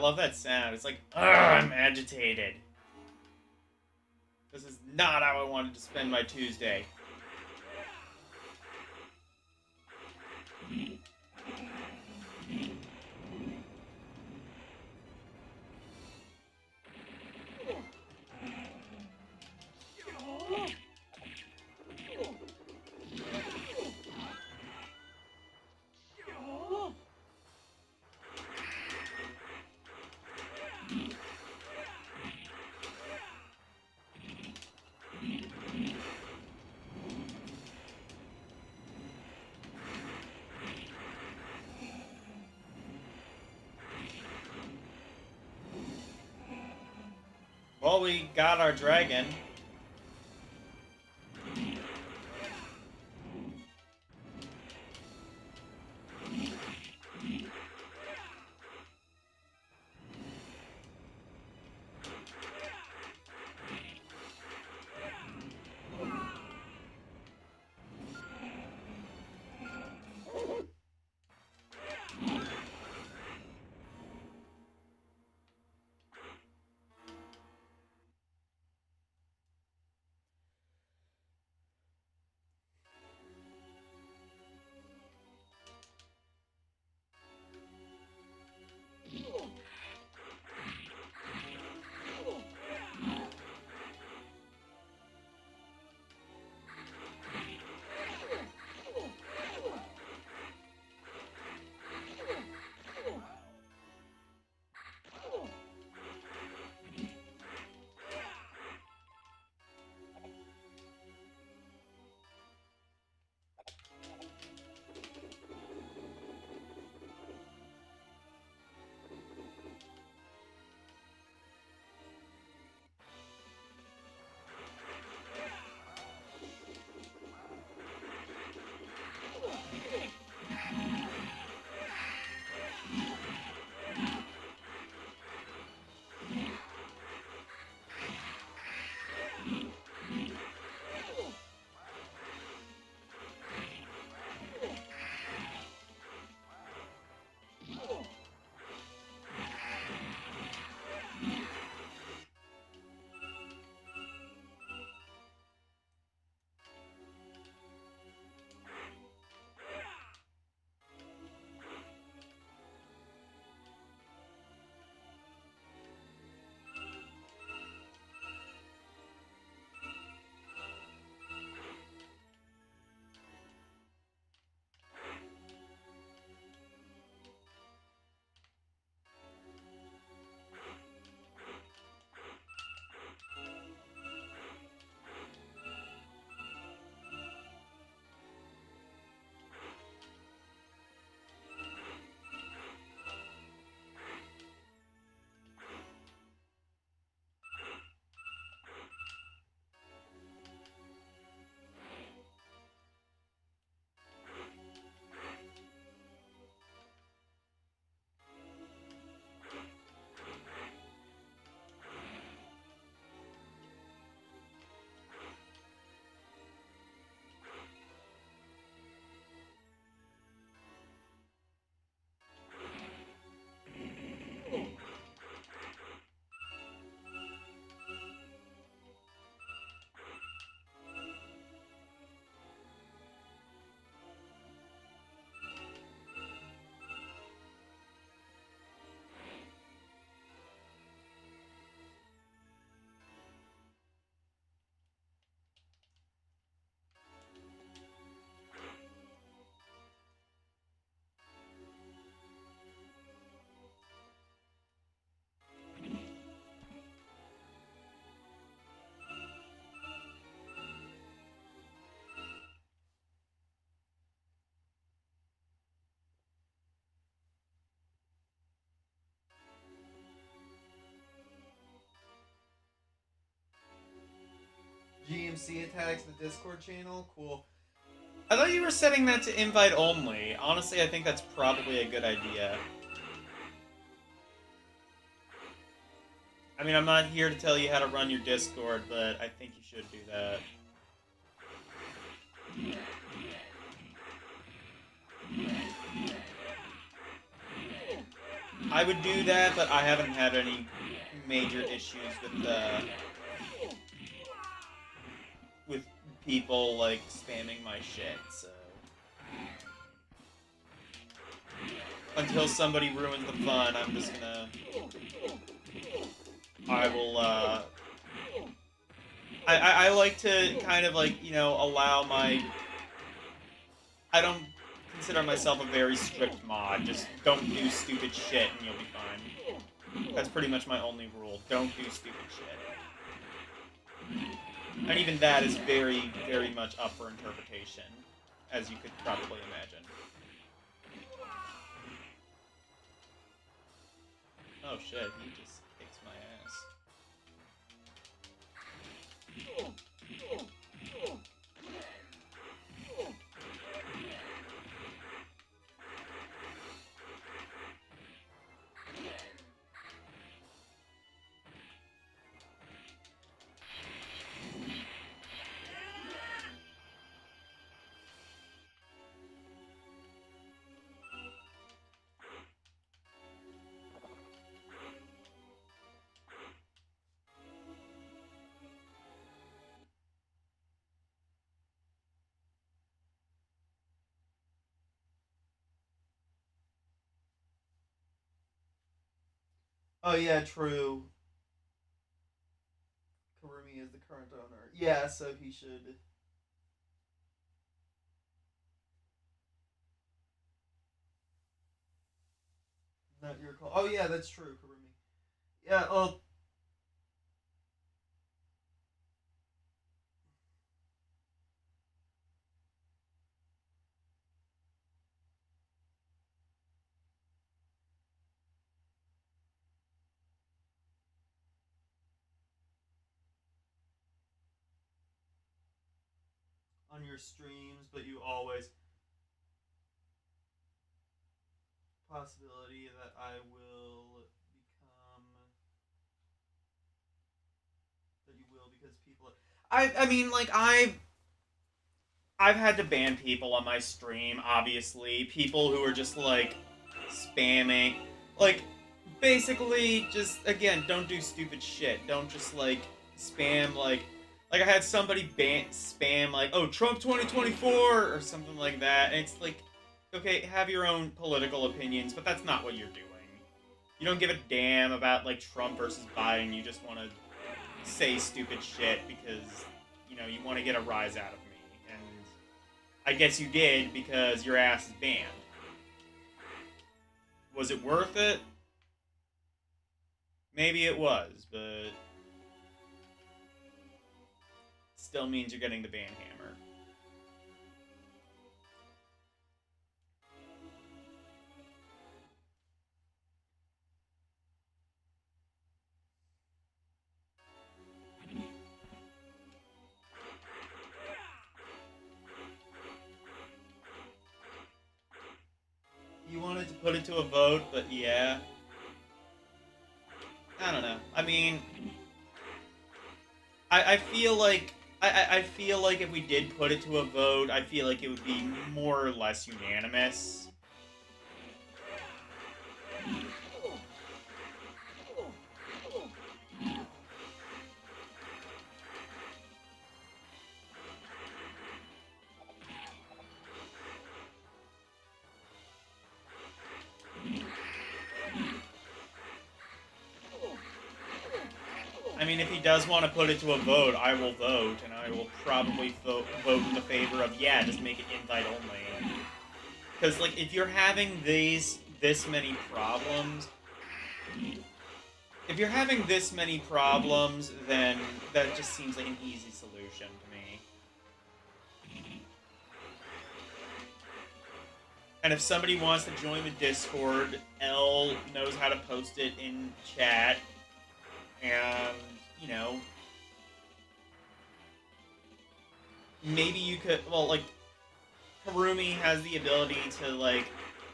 love that sound. It's like, ugh, I'm agitated. This is not how I wanted to spend my Tuesday. Well, we got our dragon. GMC attacks the Discord channel? Cool. I thought you were setting that to invite only. Honestly, I think that's probably a good idea. I mean, I'm not here to tell you how to run your Discord, but I think you should do that. I would do that, but I haven't had any major issues with people like spamming my shit. So until somebody ruins the fun, I'm just gonna. I will. I like to kind of like, you know, allow my. I don't consider myself a very strict mod. Just don't do stupid shit and you'll be fine. That's pretty much my only rule. Don't do stupid shit. And even that is very, very much up for interpretation, as you could probably imagine. Oh shit, he just kicks my ass. Oh yeah, true. Kurumi is the current owner. Yeah, so he should. Not your call. Oh yeah, that's true, Kurumi. Yeah, well. On your streams, but you always. Possibility that I will become. That you will because people. I mean, like, I've had to ban people on my stream, obviously. People who are just, like, spamming. Like, basically, just, again, don't do stupid shit. Don't just, like, spam, like I had somebody spam, like, oh, Trump 2024, or something like that. And it's like, okay, have your own political opinions, but that's not what you're doing. You don't give a damn about, like, Trump versus Biden. You just want to say stupid shit because, you know, you want to get a rise out of me. And I guess you did because your ass is banned. Was it worth it? Maybe it was, but still means you're getting the ban hammer. You wanted to put it to a vote, but yeah. I don't know. I mean, I feel like I feel like if we did put it to a vote, I feel like it would be more or less unanimous. I mean, if he does want to put it to a vote, I will vote, and I will probably vote in the favor of, yeah, just make it invite only. Because, like, if you're having this many problems, then that just seems like an easy solution to me. And if somebody wants to join the Discord, L knows how to post it in chat. And, you know, maybe you could, well, like, Harumi has the ability to, like,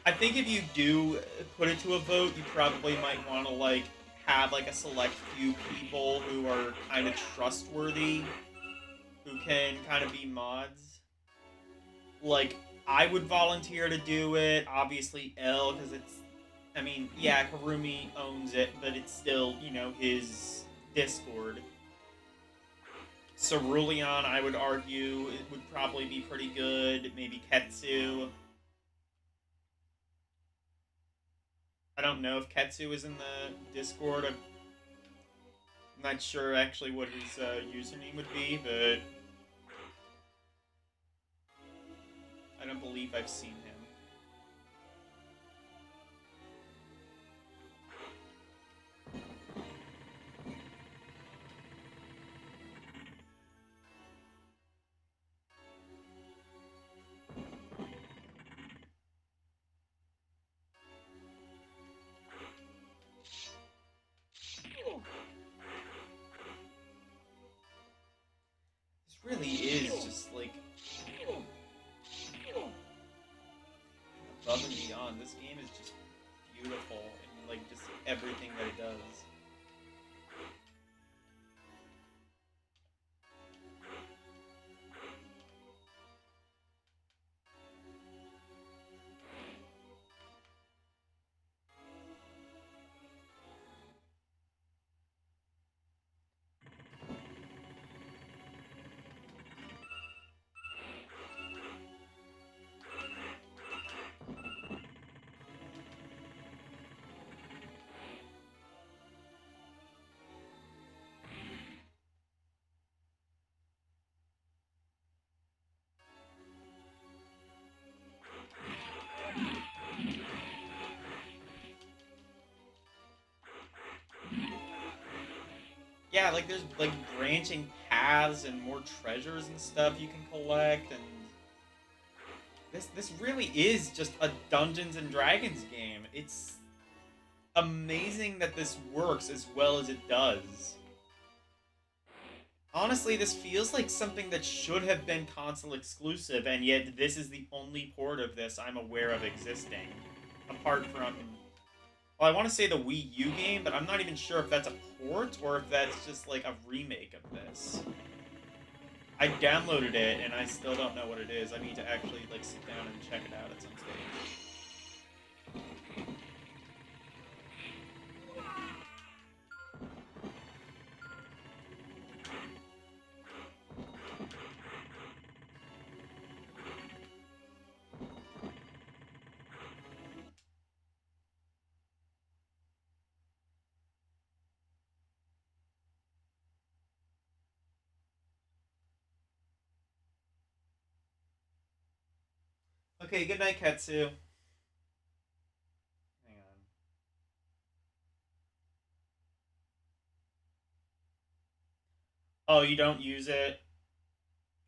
I think if you do put it to a vote, you probably might want to, like, have, like, a select few people who are kind of trustworthy, who can kind of be mods. Like, I would volunteer to do it, obviously L, because it's I mean, yeah, Harumi owns it, but it's still, you know, his Discord. Cerulean, I would argue, it would probably be pretty good. Maybe Ketsu. I don't know if Ketsu is in the Discord. I'm not sure actually what his username would be, but I don't believe I've seen him. This really is just like above and beyond. This game is just beautiful and like just everything that it does. Yeah, like there's like branching paths and more treasures and stuff you can collect, and this really is just a Dungeons and Dragons game. It's amazing that this works as well as it does. Honestly, this feels like something that should have been console exclusive, and yet this is the only port of this I'm aware of existing. Apart from, well, I want to say the Wii U game, but I'm not even sure if that's a port or if that's just like a remake of this. I downloaded it and I still don't know what it is. I need to actually like sit down and check it out at some stage. Okay, good night, Ketsu. Hang on. Oh, you don't use it?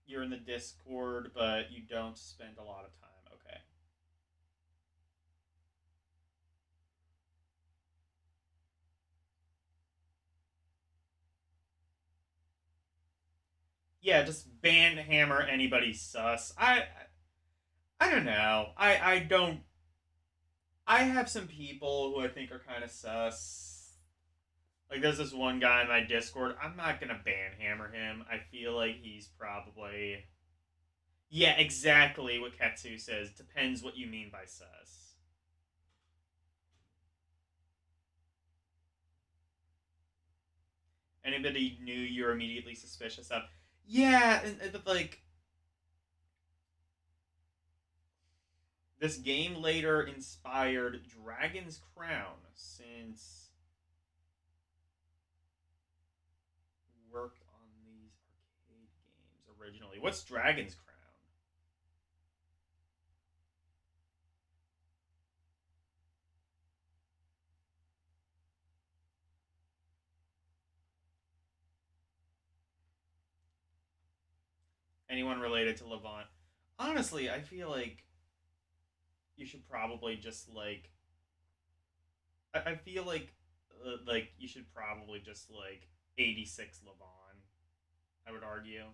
You're in the Discord, but you don't spend a lot of time. Okay. Yeah, just ban hammer anybody sus. I don't know. I don't. I have some people who I think are kind of sus. Like, there's this one guy in my Discord. I'm not gonna ban hammer him. I feel like he's probably. Yeah, exactly what Ketsu says. Depends what you mean by sus. Anybody new you're immediately suspicious of? Yeah, but like. This game later inspired Dragon's Crown, since worked on these arcade games originally. What's Dragon's Crown? Anyone related to Levant? Honestly, I feel like you should probably just like. I feel like you should probably just like 86 Levant. I would argue.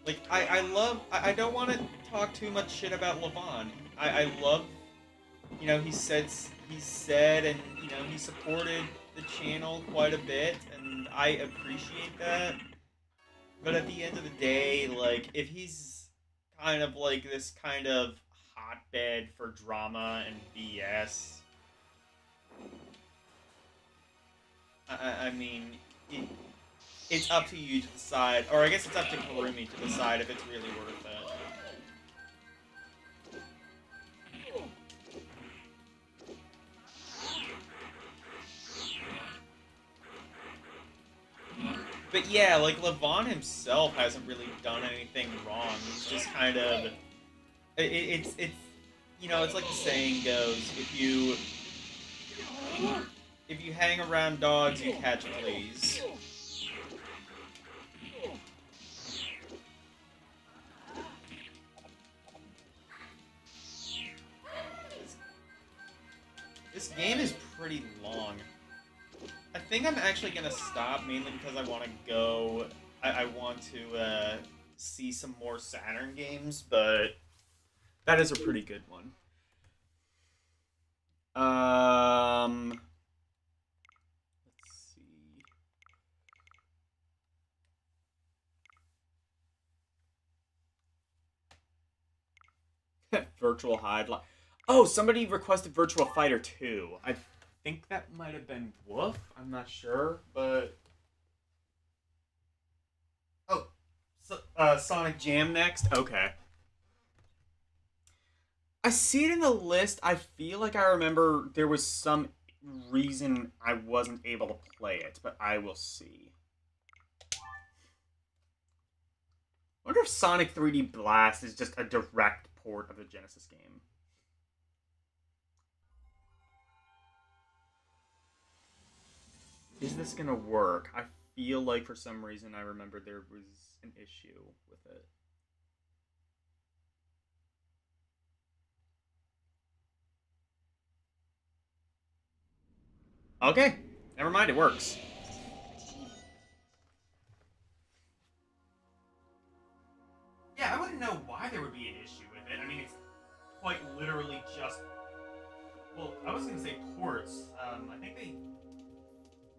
Like I don't want to talk too much shit about Levant. I love, you know, he said and you know he supported the channel quite a bit, and I appreciate that. But at the end of the day, like, if he's kind of like this kind of hotbed for drama and BS, I mean, it's up to you to decide, or I guess it's up to Kurumi to decide if it's really worth it. But yeah, like, Levon himself hasn't really done anything wrong. He's just kind of... it's you know, it's like the saying goes, if you hang around dogs, you catch fleas. This game is pretty long. I think I'm actually gonna stop, mainly because I want to go. I want to see some more Saturn games, but
That is a pretty good one. Let's see. Virtual Hide. Oh, somebody requested Virtual Fighter 2. I think that might have been Woof. I'm not sure, but oh, so, Sonic Jam next. Okay. I see it in the list. I feel like I remember there was some reason I wasn't able to play it, but I will see. I wonder if Sonic 3D Blast is just a direct port of the Genesis game. Is this gonna work? I feel like for some reason I remember there was an issue with it. Okay, never mind, it works. Yeah, I wouldn't know why there would be an issue with it. I mean, it's quite literally just... Well, I was gonna say ports. I think they...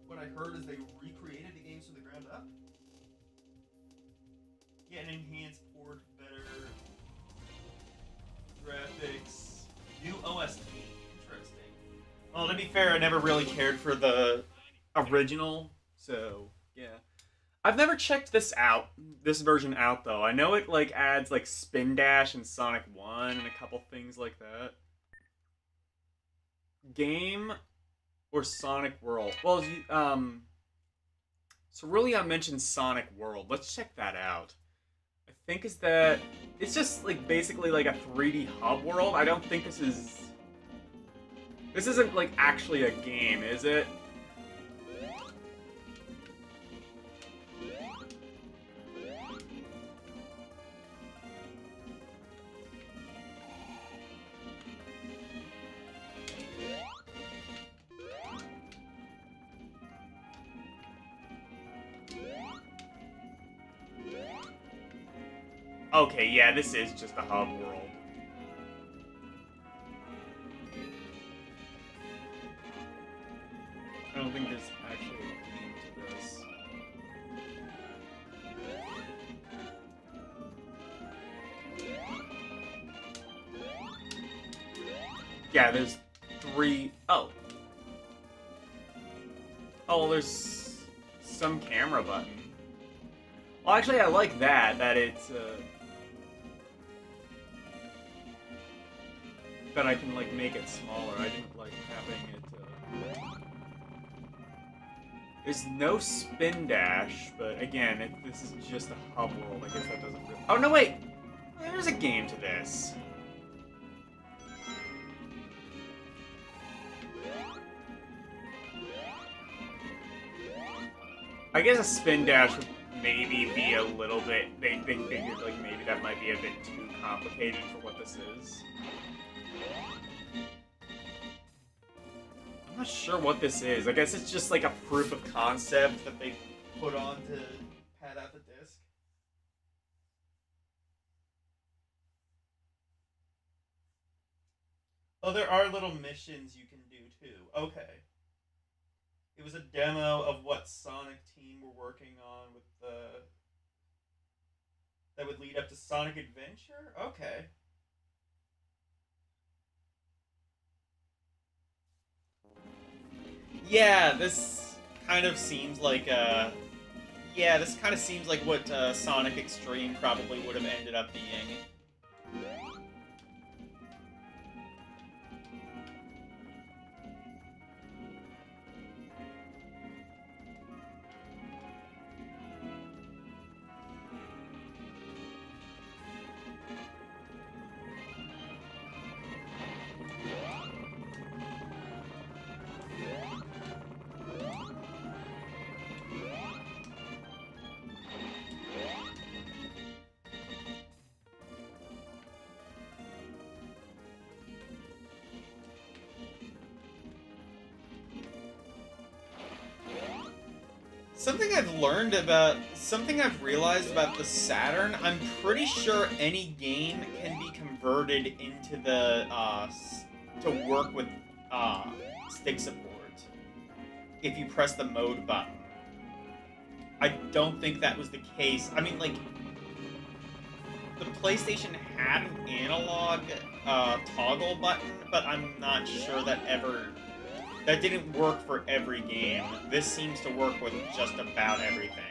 What I heard is they recreated the games from the ground up. Yeah, an enhanced port, better graphics, new OST. Interesting. Well, to be fair, I never really cared for the original, so yeah. I've never checked this version out though. I know it like adds like Spin Dash and Sonic 1 and a couple things like that. Game or Sonic World? Well, so really I mentioned Sonic World. Let's check that out. I think it's just like basically like a 3D hub world. I don't think this isn't like actually a game, is it? Okay, yeah, this is just a hub world. I don't think there's actually a theme to this. Yeah, there's 3... Oh. Oh, there's some camera button. Well, actually, I like that it's, that I can, like, make it smaller. I didn't like having it, There's no spin dash, but again, this is just a hub world. I guess that doesn't really... Oh, no, wait! There's a game to this. I guess a spin dash would maybe be a little bit... They figured, like, maybe that might be a bit too complicated for what this is. I'm not sure what this is. I guess it's just like a proof of concept that they put on to pad out the disc. Oh, there are little missions you can do too. Okay. It was a demo of what Sonic Team were working on with the
That would lead up to Sonic Adventure? Okay. Yeah, this kind of seems like this kind of seems like what Sonic Extreme probably would have ended up being. Something I've realized about the Saturn, I'm pretty sure any game can be converted into the, to work with, stick support if you press the mode button. I don't think that was the case. I mean, like, the PlayStation had an analog, toggle button, but I'm not sure that didn't work for every game. This seems to work with just about everything.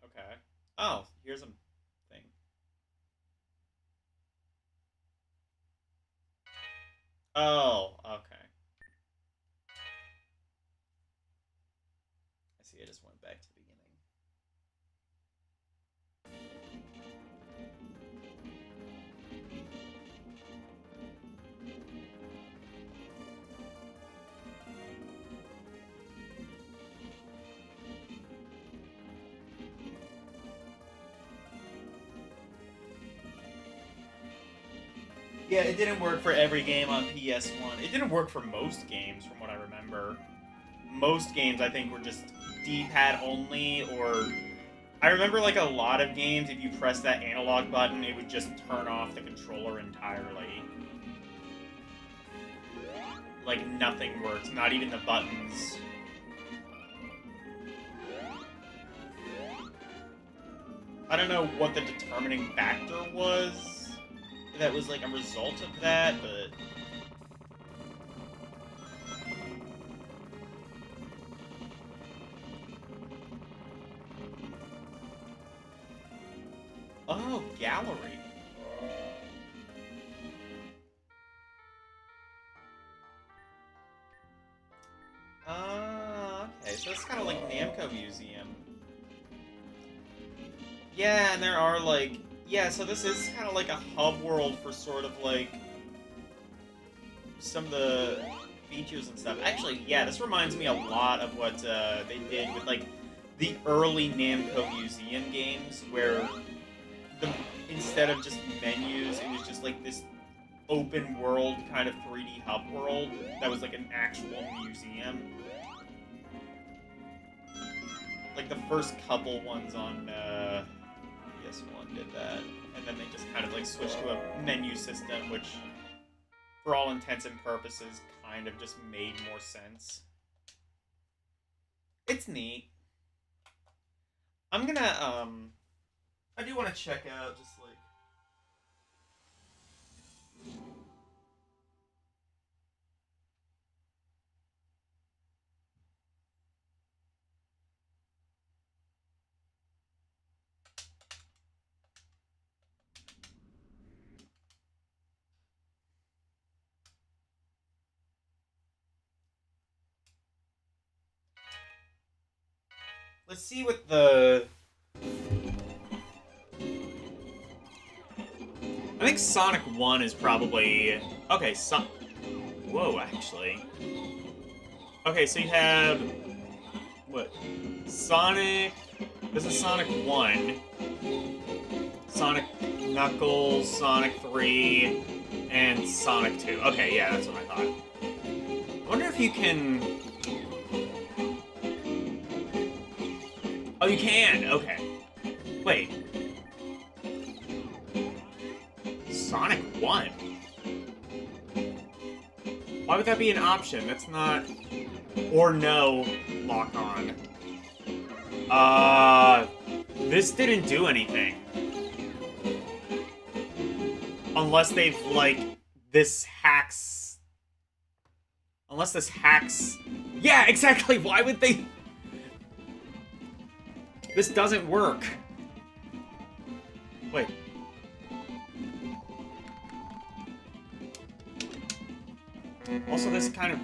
Okay. Oh, here's a thing. Oh, okay. I just went back to the beginning. Yeah, it didn't work for every game on PS1. It didn't work for most games, from what I remember. Most games, I think, were just D-pad only, or... I remember, like, a lot of games, if you press that analog button, it would just turn off the controller entirely. Like, nothing worked, not even the buttons. I don't know what the determining factor was that was, like, a result of that, but... Oh, gallery. Okay, so it's kind of like Namco Museum. Yeah, and there are, like... Yeah, so this is kind of like a hub world for sort of, like... some of the features and stuff. Actually, yeah, this reminds me a lot of what they did with, like, the early Namco Museum games, where... instead of just menus, it was just like this open world kind of 3D hub world that was like an actual museum. Like the first couple ones on PS1 did that, and then they just kind of like switched to a menu system, which for all intents and purposes kind of just made more sense. It's neat. I'm gonna I do want to check out just like... Let's see what the... I think Sonic 1 is probably... Okay, Whoa, actually. Okay, so you have... What? Sonic... This is Sonic 1. Sonic Knuckles, Sonic 3, and Sonic 2. Okay, yeah, that's what I thought. I wonder if you can... Oh, you can! Okay. Wait.
Sonic 1? Why would that be an option? That's not... Or no lock-on. This didn't do anything. Unless they've, like, this hacks... Unless this hacks... Yeah, exactly! Why would they... This doesn't work. Wait. Also, this kind of...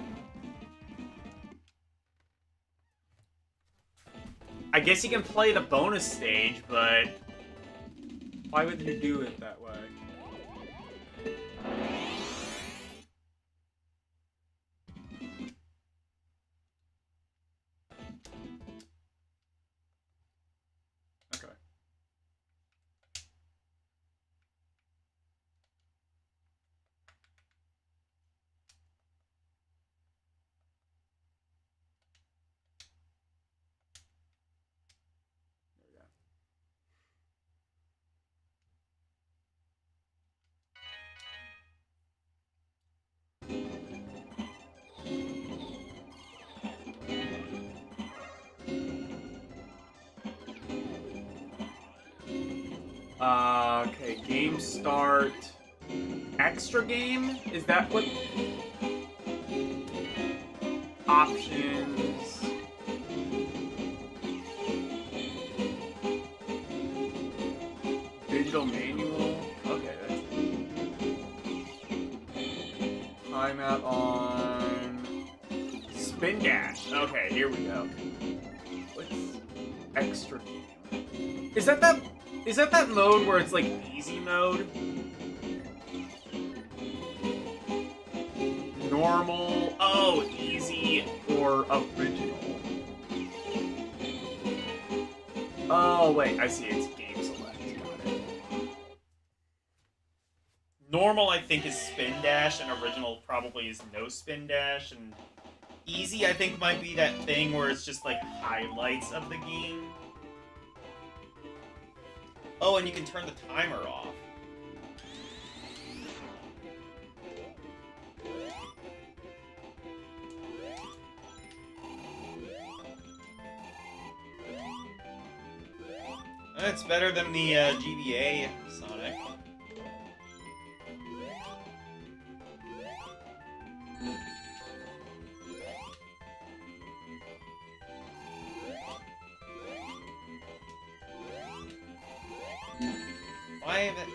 I guess you can play the bonus stage, but... Why would you do it that way? Okay. Okay, game start. Extra game? Is that what? Options. Digital manual. Okay, that's. Timeout on. Spin dash. Okay, here we go. What's extra game? Is that that? Is that that mode where it's like easy mode? Normal. Oh, easy or original. Oh, wait. I see. It's game select. Got it.
Normal, I think, is spin dash, and original probably is no spin dash, and easy, I think, might be that thing where it's just like highlights of the game. Oh, and you can turn the timer off. That's better than the GBA Sonic. Why have it...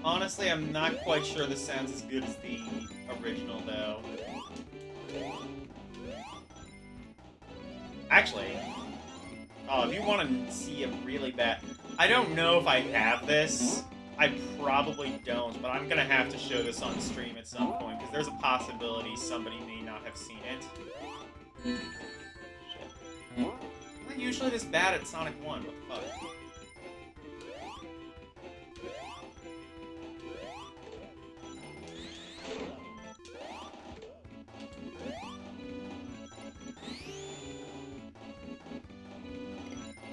Honestly, I'm not quite sure this sounds as good as the original, though. Actually... Oh, if you want to see a really bad... I don't know if I have this. I probably don't, but I'm going to have to show this on stream at some point, because there's a possibility somebody may not have seen it. Shit. I'm not usually this bad at Sonic 1. What the fuck?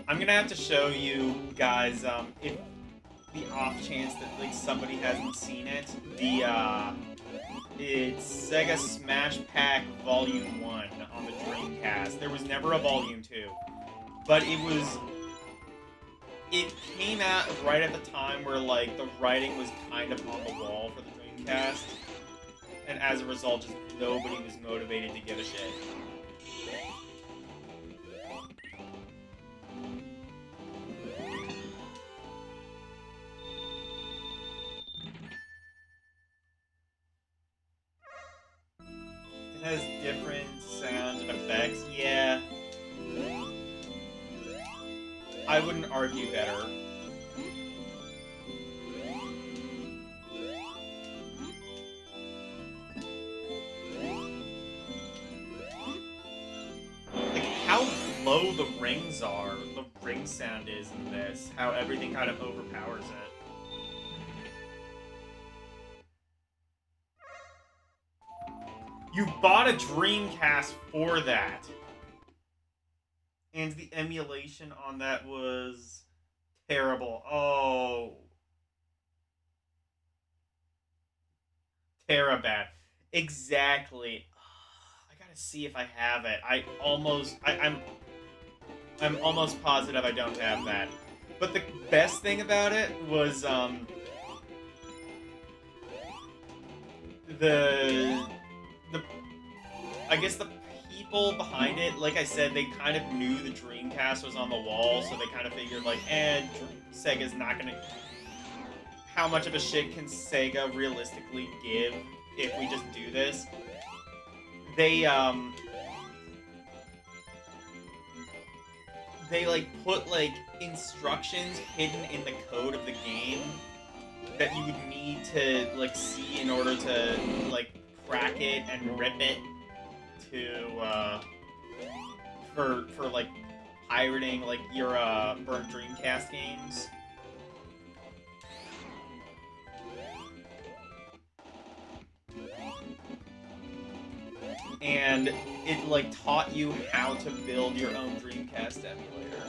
I'm gonna have to show you guys, if the off chance that like somebody hasn't seen it, it's Sega Smash Pack Volume 1 on the Dreamcast. There was never a Volume 2, but it came out right at the time where like the writing was kind of on the wall for the Dreamcast, and as a result, just nobody was motivated to give a shit. Has different sound effects. Yeah. I wouldn't argue better. Like how low the rings are, the ring sound is in this, how everything kind of overpowers it. You bought a Dreamcast for that. And the emulation on that was terrible. Oh. Terabad. Exactly. I gotta see if I have it. I'm almost positive I don't have that. But the best thing about it was the I guess the people behind it, like I said, they kind of knew the Dreamcast was on the wall, so they kind of figured like, Sega's not gonna. How much of a shit can Sega realistically give if we just do this? They like put like instructions hidden in the code of the game that you would need to like see in order to like crack it and rip it to for like pirating like your burnt Dreamcast games. And it like taught you how to build your own Dreamcast emulator.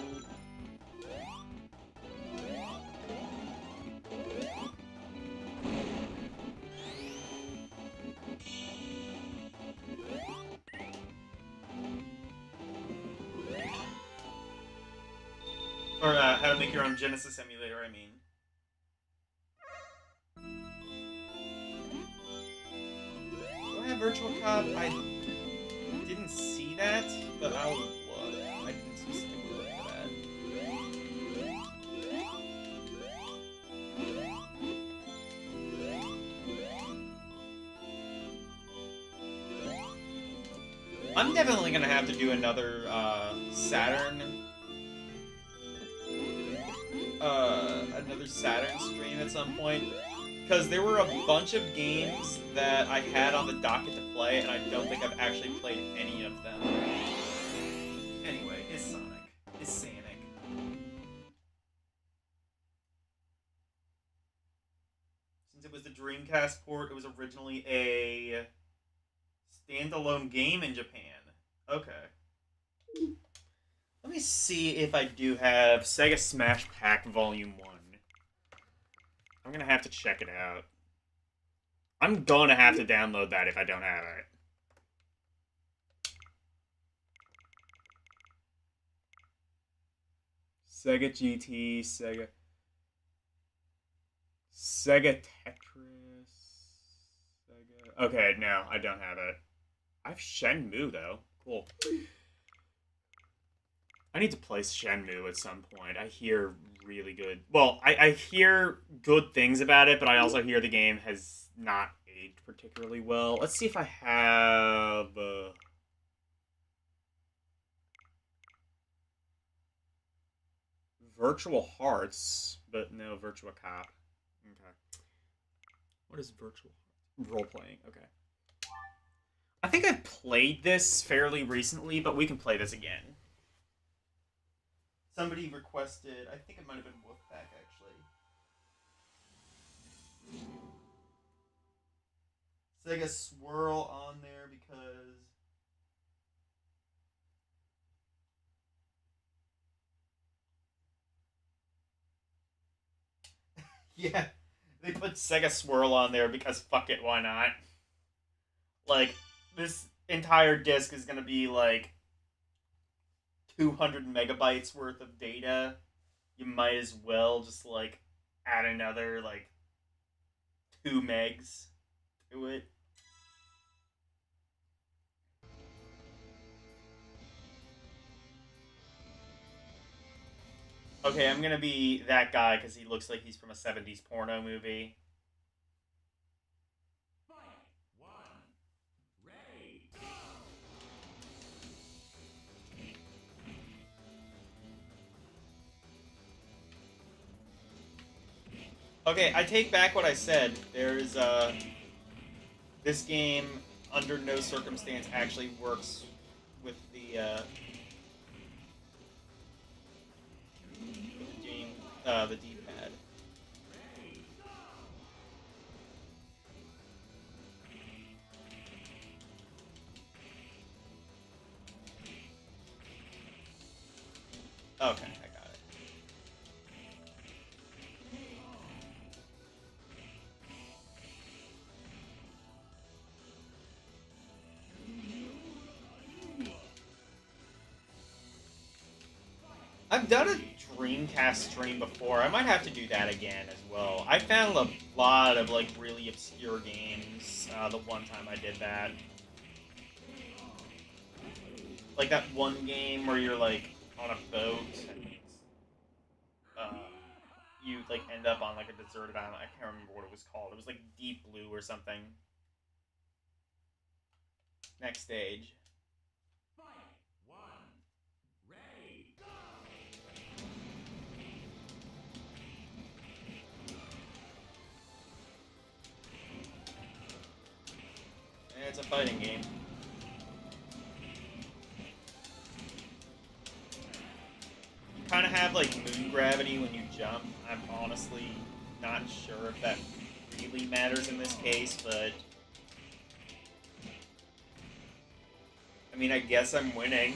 Or how to make your own Genesis emulator, I mean. Do I have Virtual Cop? I didn't see that, but I'll look. I didn't specifically look for that. I'm definitely gonna have to do another Saturn stream at some point, because there were a bunch of games that I had on the docket to play, and I don't think I've actually played any of them. Anyway, it's Sonic. It's Sonic. Since it was the Dreamcast port, it was originally a standalone game in Japan. Okay. Let me see if I do have Sega Smash Pack Volume 1. I'm gonna have to check it out. I'm gonna have to download that if I don't have it. Sega GT, Sega Tetris, Sega... Okay, no, I don't have it. I have Shenmue, though. Cool. I need to play Shenmue at some point. I hear really good... Well, I hear good things about it, but I also hear the game has not aged particularly well. Let's see if I have... Virtual Hearts, but no Virtua Cop. Okay. What is Virtual Role-playing? Okay. I think I've played this fairly recently, but we can play this again. Somebody requested, I think it might have been Wolfpack, actually. Sega Swirl on there because... Yeah, they put Sega Swirl on there because fuck it, why not? Like, this entire disc is gonna be like 200 megabytes worth of data. You might as well just like add another like 2 megs to it. Okay, I'm gonna be that guy because he looks like he's from a 70s porno movie. Okay, I take back what I said. There's, this game, under no circumstance, actually works with the D-pad. Okay, I got it. I've done a Dreamcast stream before. I might have to do that again as well. I found a lot of like really obscure games the one time I did that. Like that one game where you're like on a boat and you like end up on like a deserted island. I can't remember what it was called. It was like Deep Blue or something. Next stage. Yeah, it's a fighting game. You kind of have like moon gravity when you jump. I'm honestly not sure if that really matters in this case, but I mean, I guess I'm winning.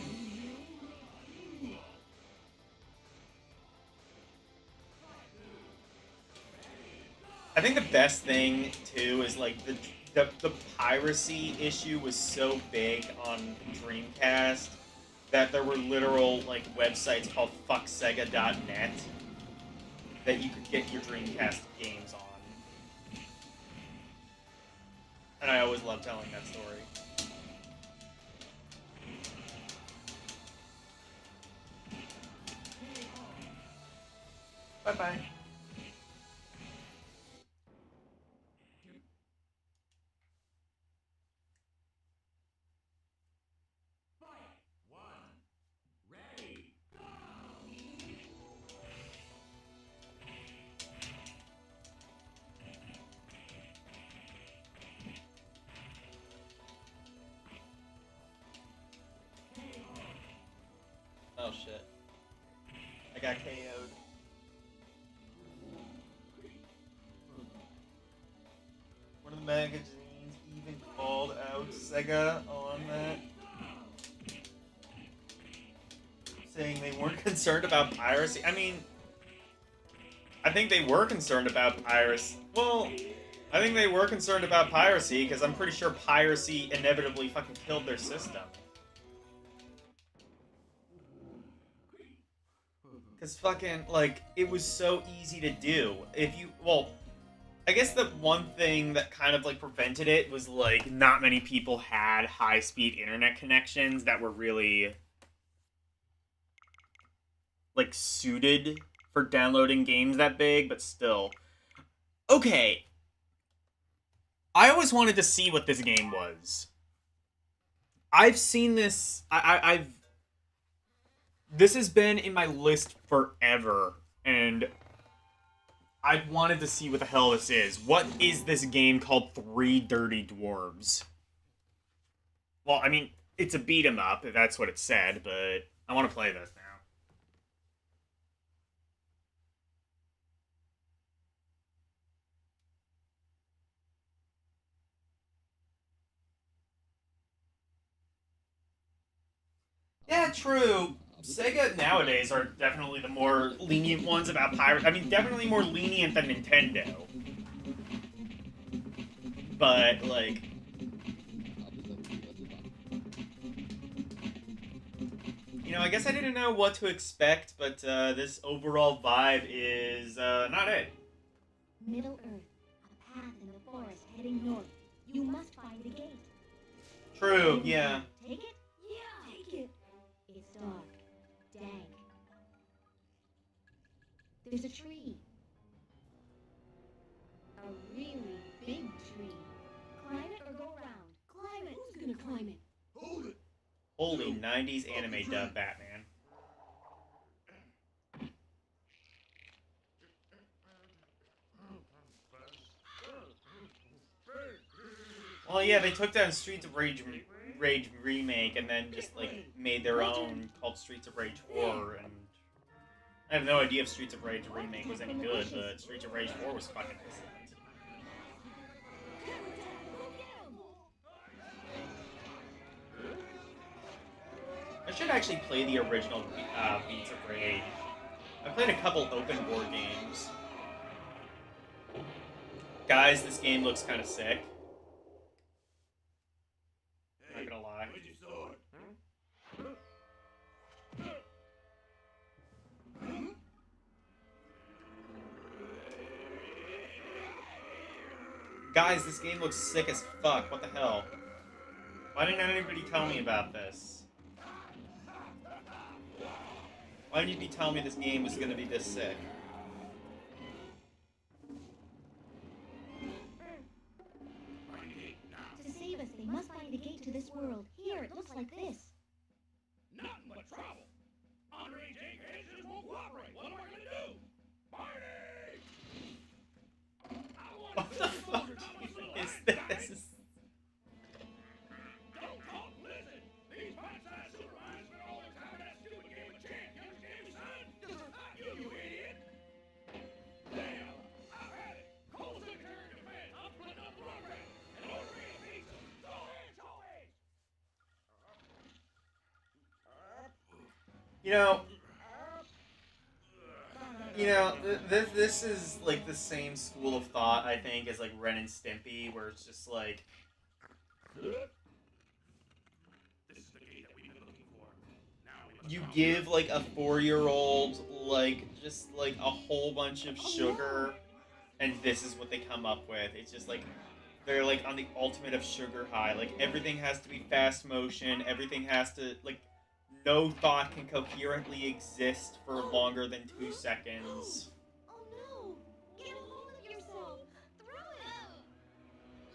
I think the best thing too is like the piracy issue was so big on Dreamcast that there were literal like websites called fucksega.net that you could get your Dreamcast games on. And I always love telling that story. Bye-bye. Oh shit. I got KO'd. One of the magazines even called out Sega on that, saying they weren't concerned about piracy. I mean, I think they were concerned about piracy. Well, I think they were concerned about piracy because I'm pretty sure piracy inevitably fucking killed their system. Because fucking, like, it was so easy to do. If you, well, I guess the one thing that kind of, like, prevented it was, like, not many people had high-speed internet connections that were really, like, suited for downloading games that big, but still. Okay. I always wanted to see what this game was. I've seen this, I've this has been in my list forever, and I wanted to see what the hell this is. What is this game called Three Dirty Dwarves? Well, I mean, it's a beat 'em up, if that's what it said, but I want to play this now. Yeah, true. Sega nowadays are definitely the more lenient ones about pirates. I mean, definitely more lenient than Nintendo. But, like, you know, I guess I didn't know what to expect, but this overall vibe is not it.
Middle Earth, a path in the forest heading north. You must find the gate.
True, yeah.
Take it? Yeah, take it. It's dark, dank. There's a tree. A really big tree. Climb it or go around. Climb it. Who's gonna climb it?
Hold it!
Holy 90s anime dub Batman. Well, yeah, they took down Streets of Rage remake and then just like made their own called Streets of Rage 4, and I have no idea if Streets of Rage remake was any good, but Streets of Rage 4 was fucking excellent. I should have actually played the original Beats of Rage. I played a couple open board games. Guys, this game looks kind of sick. I'm not gonna lie.
Where's your sword?
Guys, this game looks sick as fuck. What the hell? Why didn't anybody tell me about this? Why didn't you tell me this game was gonna be this sick?
To save us, they must find the gate to this world. Here, it looks like this.
Nothing but trouble. Underage English won't cooperate. What am I gonna do? Marty!
What the fuck is this?
Don't talk, listen. These bite-sized supervisors spend all their time in that stupid game of chance. You understand me, son? Not you, you idiot. Damn, I've had it. Call the secretary of defense. I'm splitting up the program and ordering a pizza. Go ahead, Joey.
This is like the same school of thought, I think, as like Ren and Stimpy, where it's just like,
This is the gate that we've been looking for. Now we must
you
follow
give
it.
like a 4-year-old like just like a whole bunch of sugar, and this is what they come up with. It's just like they're like on the ultimate of sugar high. Like everything has to be fast motion. Everything has to like no thought can coherently exist for longer than 2 seconds.
Oh no! Get a hold of yourself! Throw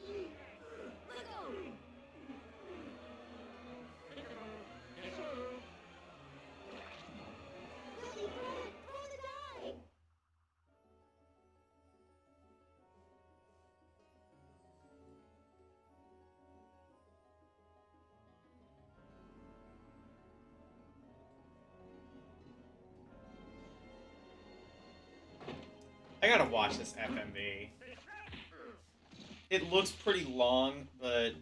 it! Let go! Willie, throw it! Throw the die!
I gotta watch this FMV. It looks pretty long, but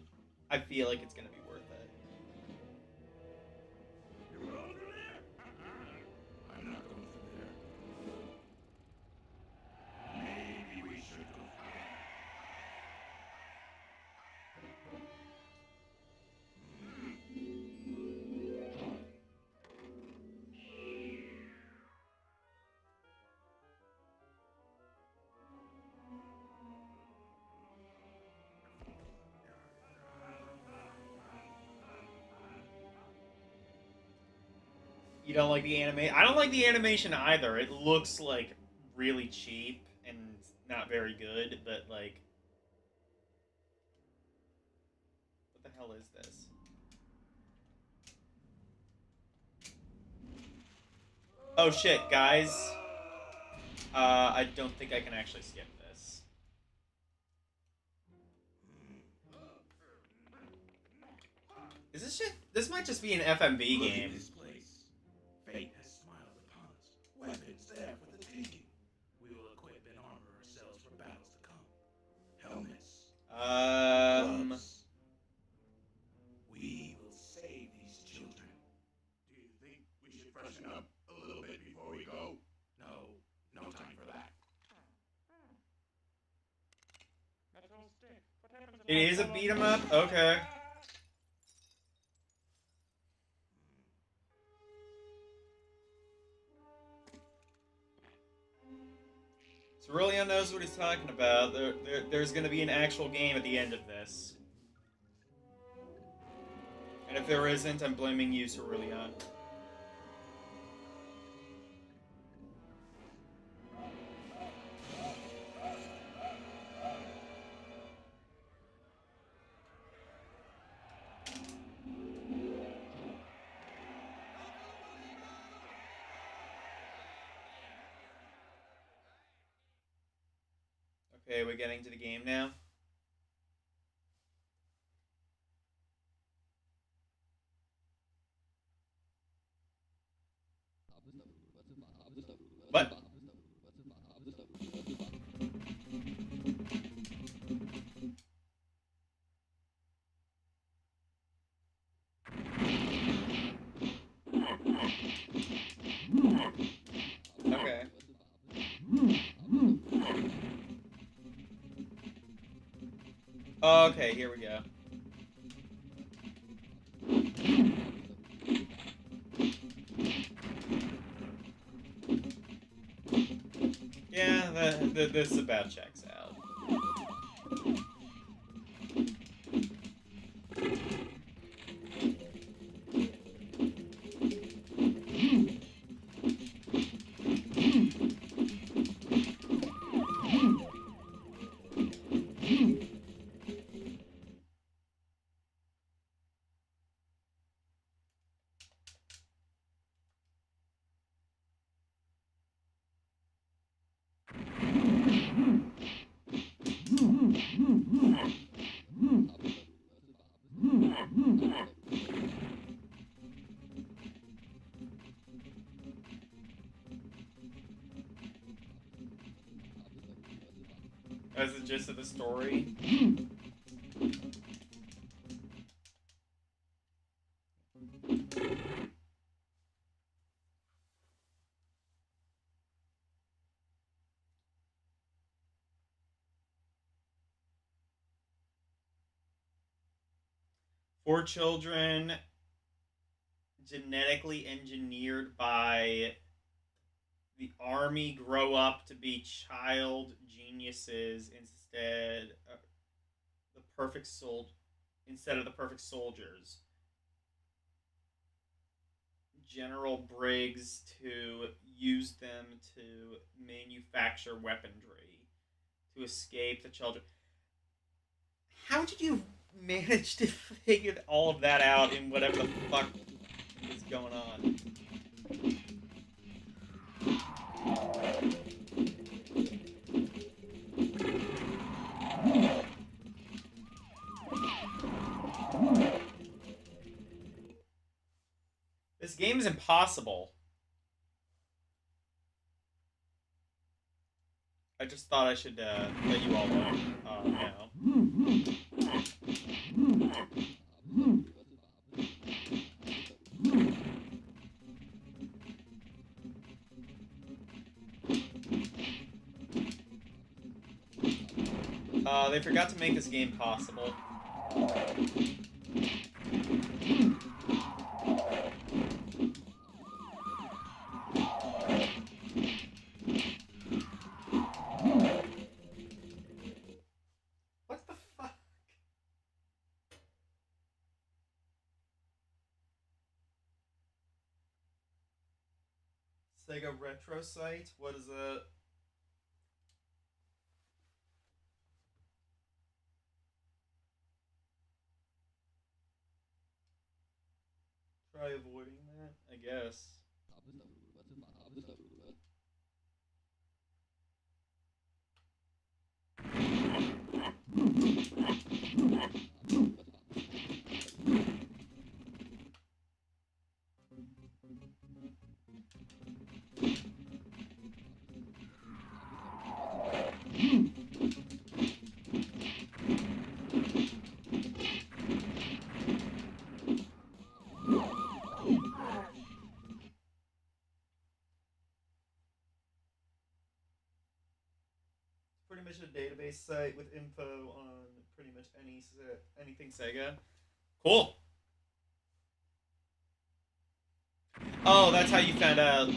I feel like it's gonna be worth it.
You were all through there? I'm not going through there. Maybe we should go through there.
You don't like the anime? I don't like the animation either. It looks like really cheap and not very good, but like, what the hell is this? Oh shit, guys. I don't think I can actually skip this. Is this shit? This might just be an FMV
Look at
game.
this place. Fate has smiled upon us. Weapons there for the taking. We will equip and armor ourselves for battles to come. Helmets. Gloves. We will save these children. Do you think we should freshen up a little bit before we go? No time for that.
It is a beat 'em up? Okay. Cerulean knows what he's talking about. There's going to be an actual game at the end of this. And if there isn't, I'm blaming you, Cerulean. Okay, we're getting to the game now. What? Okay, here we go. Yeah, this about checks out. That's the gist of the story. Four children genetically engineered by the army grow up to be child geniuses instead of the perfect soldiers. General Briggs to use them to manufacture weaponry to escape the children. How did you manage to figure all of that out in whatever the fuck is going on? This game is impossible. I just thought I should let you all know now. They forgot to make this game possible. What the fuck? Sega Retro Site? What is that? Try avoiding that, I guess. Pretty much a database site with info on pretty much anything Sega. Cool. Oh, that's how you found out.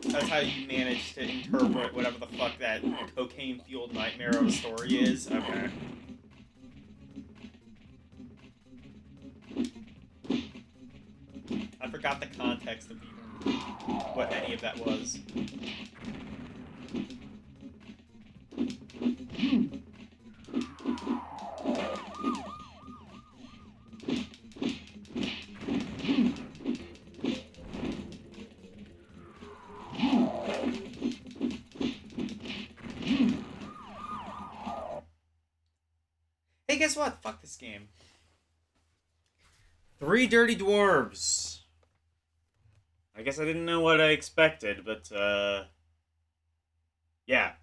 That's how you managed to interpret whatever the fuck that cocaine-fueled nightmare of a story is. Okay. I forgot the context of even what any of that was. Hey, guess what? Fuck this game. 3 Dirty Dwarves. I guess I didn't know what I expected, but, yeah.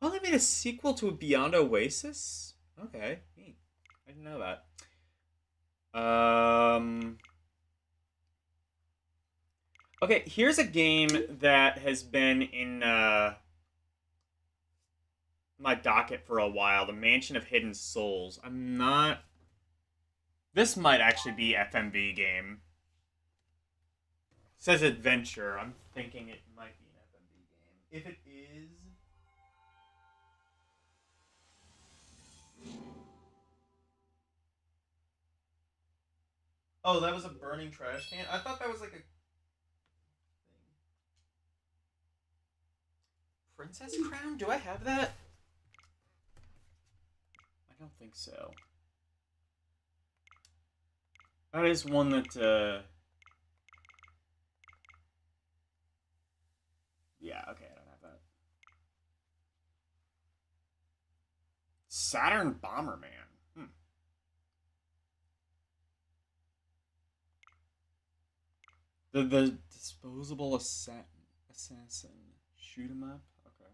Oh, they made a sequel to Beyond Oasis? Okay, neat. I didn't know that.
Okay, here's a game that has been in my docket for a while. The Mansion of Hidden Souls. I'm not... This might actually be FMV game. It says adventure. I'm thinking it might be an FMV game. If it is... Oh, that was a burning trash can? I thought that was like a... Princess Crown? Do I have that? I don't think so. That is one that, yeah, okay, I don't have that. Saturn Bomberman. The disposable assassin. Shoot 'em up? Okay.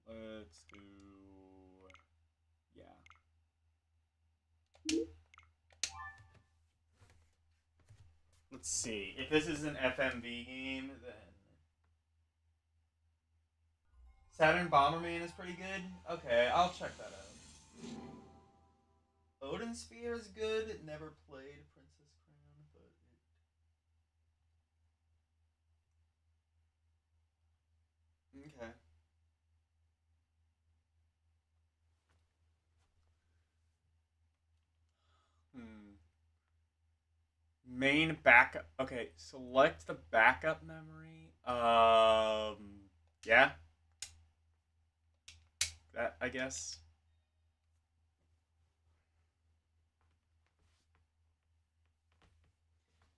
Let's do... yeah. Let's see. If this is an FMV game, then... Saturn Bomberman is pretty good? Okay, I'll check that out. Odin Sphere is good. It never played Princess Crown, but it... Okay. Main backup. Okay, select the backup memory. Yeah. That, I guess.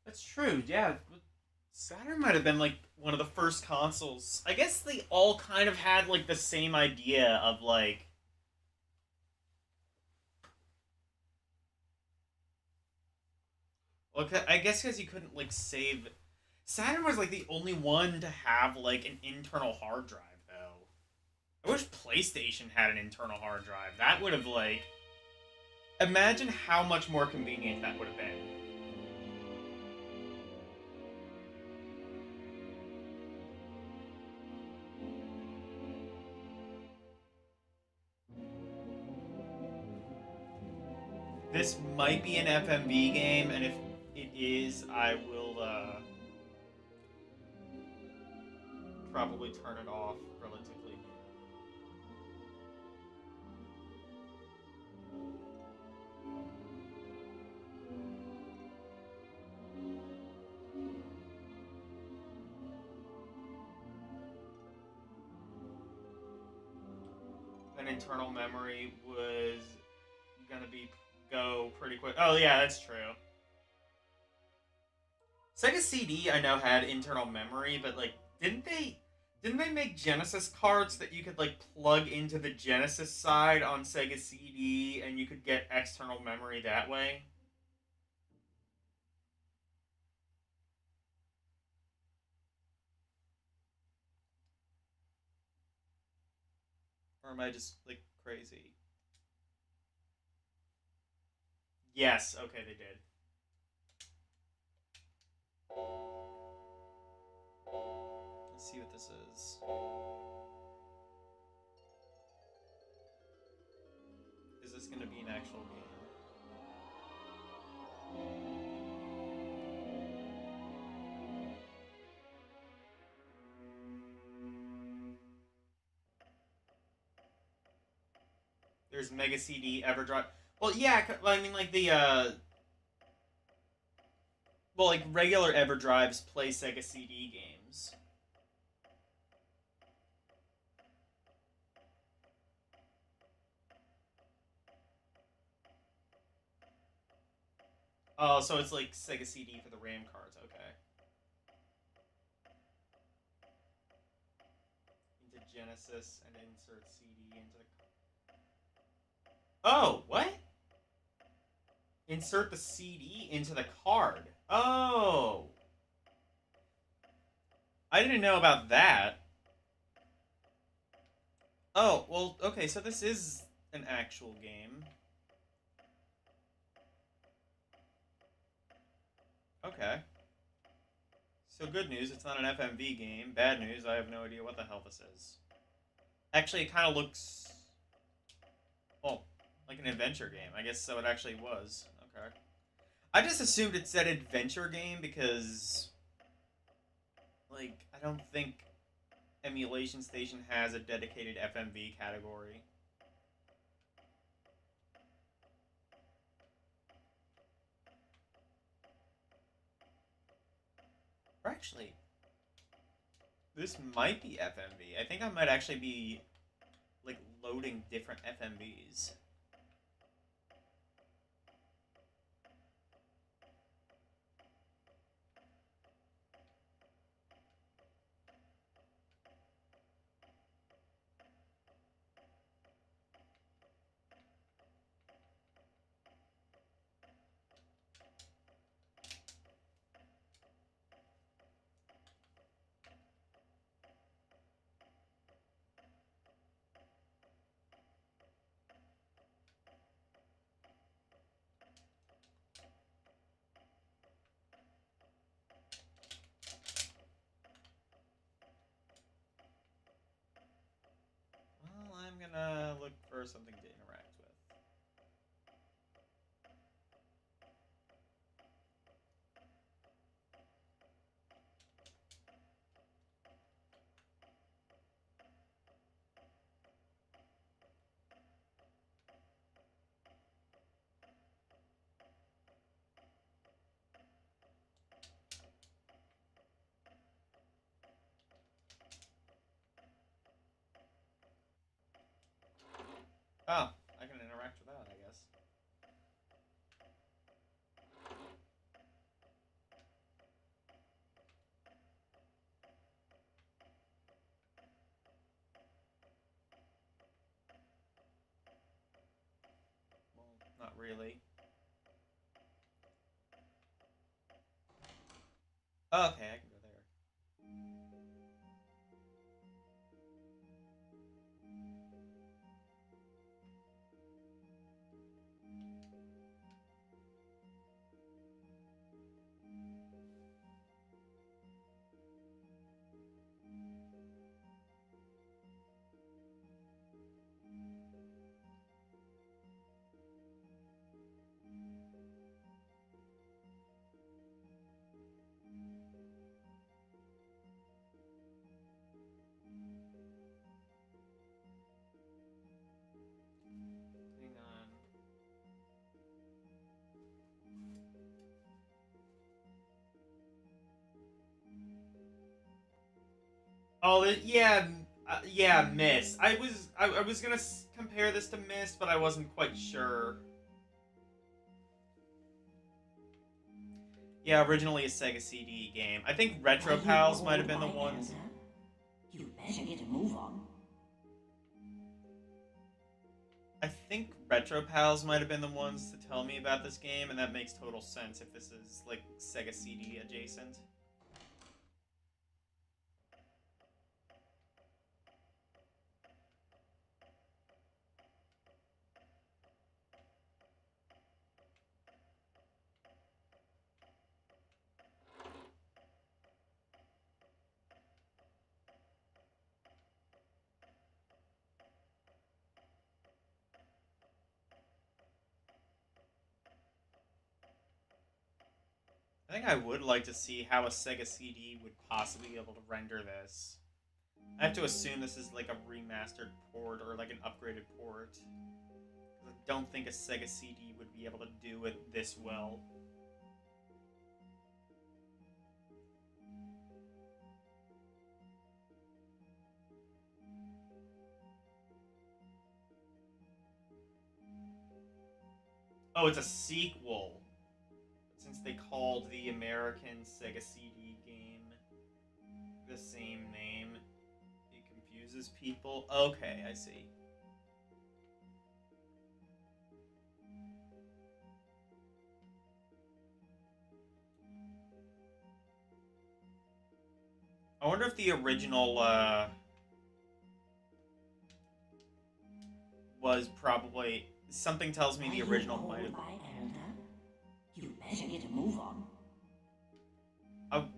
That's true, yeah. Saturn might have been like one of the first consoles. I guess they all kind of had like the same idea of like... Well, I guess because you couldn't like save... Saturn was like the only one to have like an internal hard drive, though. I wish PlayStation had an internal hard drive. That would have like... Imagine how much more convenient that would have been. This might be an FMV game, and if it is, I will probably turn it off relatively. An internal memory was gonna go pretty quick. Oh yeah, that's true. Sega CD I know had internal memory, but like didn't they make Genesis carts that you could like plug into the Genesis side on Sega CD and you could get external memory that way? Or am I just like crazy? Yes, okay, they did. Let's see what this is. Is this going to be an actual game? There's Mega CD, Everdrive. Well, yeah, I mean, like the, well, like regular Everdrives play Sega CD games. Oh, so it's like Sega CD for the RAM cards, okay. Into Genesis and insert CD into the... Oh, what? Insert the CD into the card. Oh.
I didn't know about that. Oh, well, okay, so this is an actual game. Okay. So good news, it's not an FMV game. Bad news, I have no idea what the hell this is. Actually, it kind of looks... well, like an adventure game. I guess so it actually was. Okay. I just assumed it said adventure game because... like, I don't think Emulation Station has a dedicated FMV category. Or actually, this might be FMV. I think I might actually be, like, loading different FMVs. Well, I'm gonna look for something to interact with. Oh, I can interact with that, I guess. Well, not really. Oh, okay, I can go there. Hang on. Oh, yeah, yeah, Mist. I was gonna compare this to Mist, but I wasn't quite sure. Yeah, originally a Sega CD game. I think Retro Pals might have been the ones.
You better get a move on.
I think Retro Pals might have been the ones to tell me about this game, and that makes total sense if this is, like, Sega CD adjacent. I think I would like to see how a Sega CD would possibly be able to render this. I have to assume this is like a remastered port or like an upgraded port. I don't think a Sega CD would be able to do it this well. Oh, it's a sequel. Since they called the American Sega CD game the same name, it confuses people. Okay, I see. I wonder if the original was probably... Something tells me the original might have...
My elder? You better get a move on.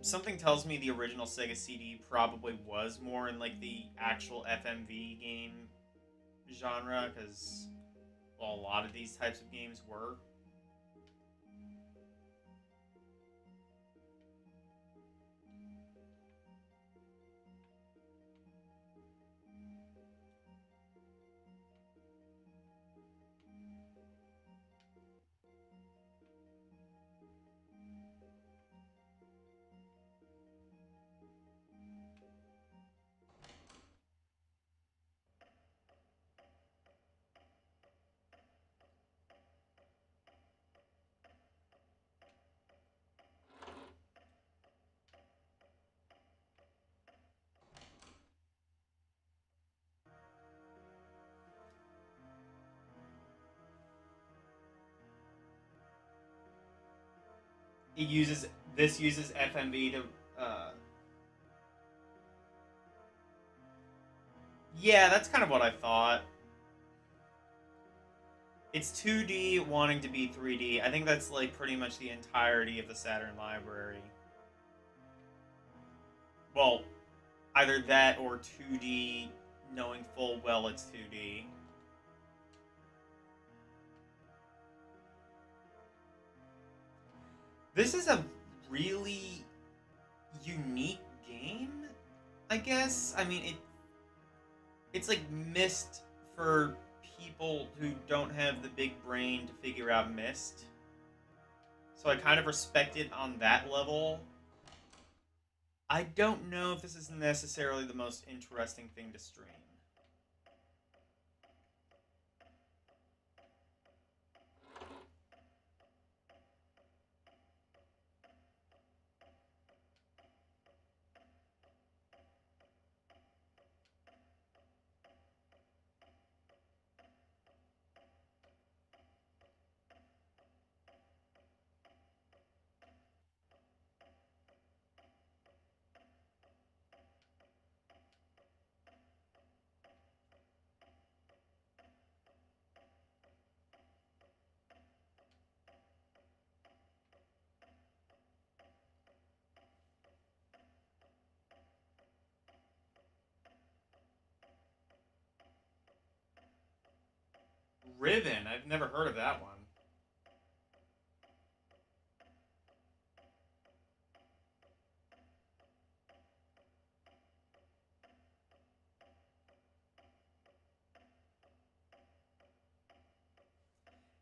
Something tells me the original Sega CD probably was more in like the actual FMV game genre, because well, a lot of these types of games were. This uses FMV to yeah, that's kind of what I thought. It's 2D wanting to be 3D. I think that's like pretty much the entirety of the Saturn library. Well, either that or 2D knowing full well it's 2D. This is a really unique game, I guess. I mean, it's like Myst for people who don't have the big brain to figure out Myst. So I kind of respect it on that level. I don't know if this is necessarily the most interesting thing to stream. Riven? I've never heard of that one.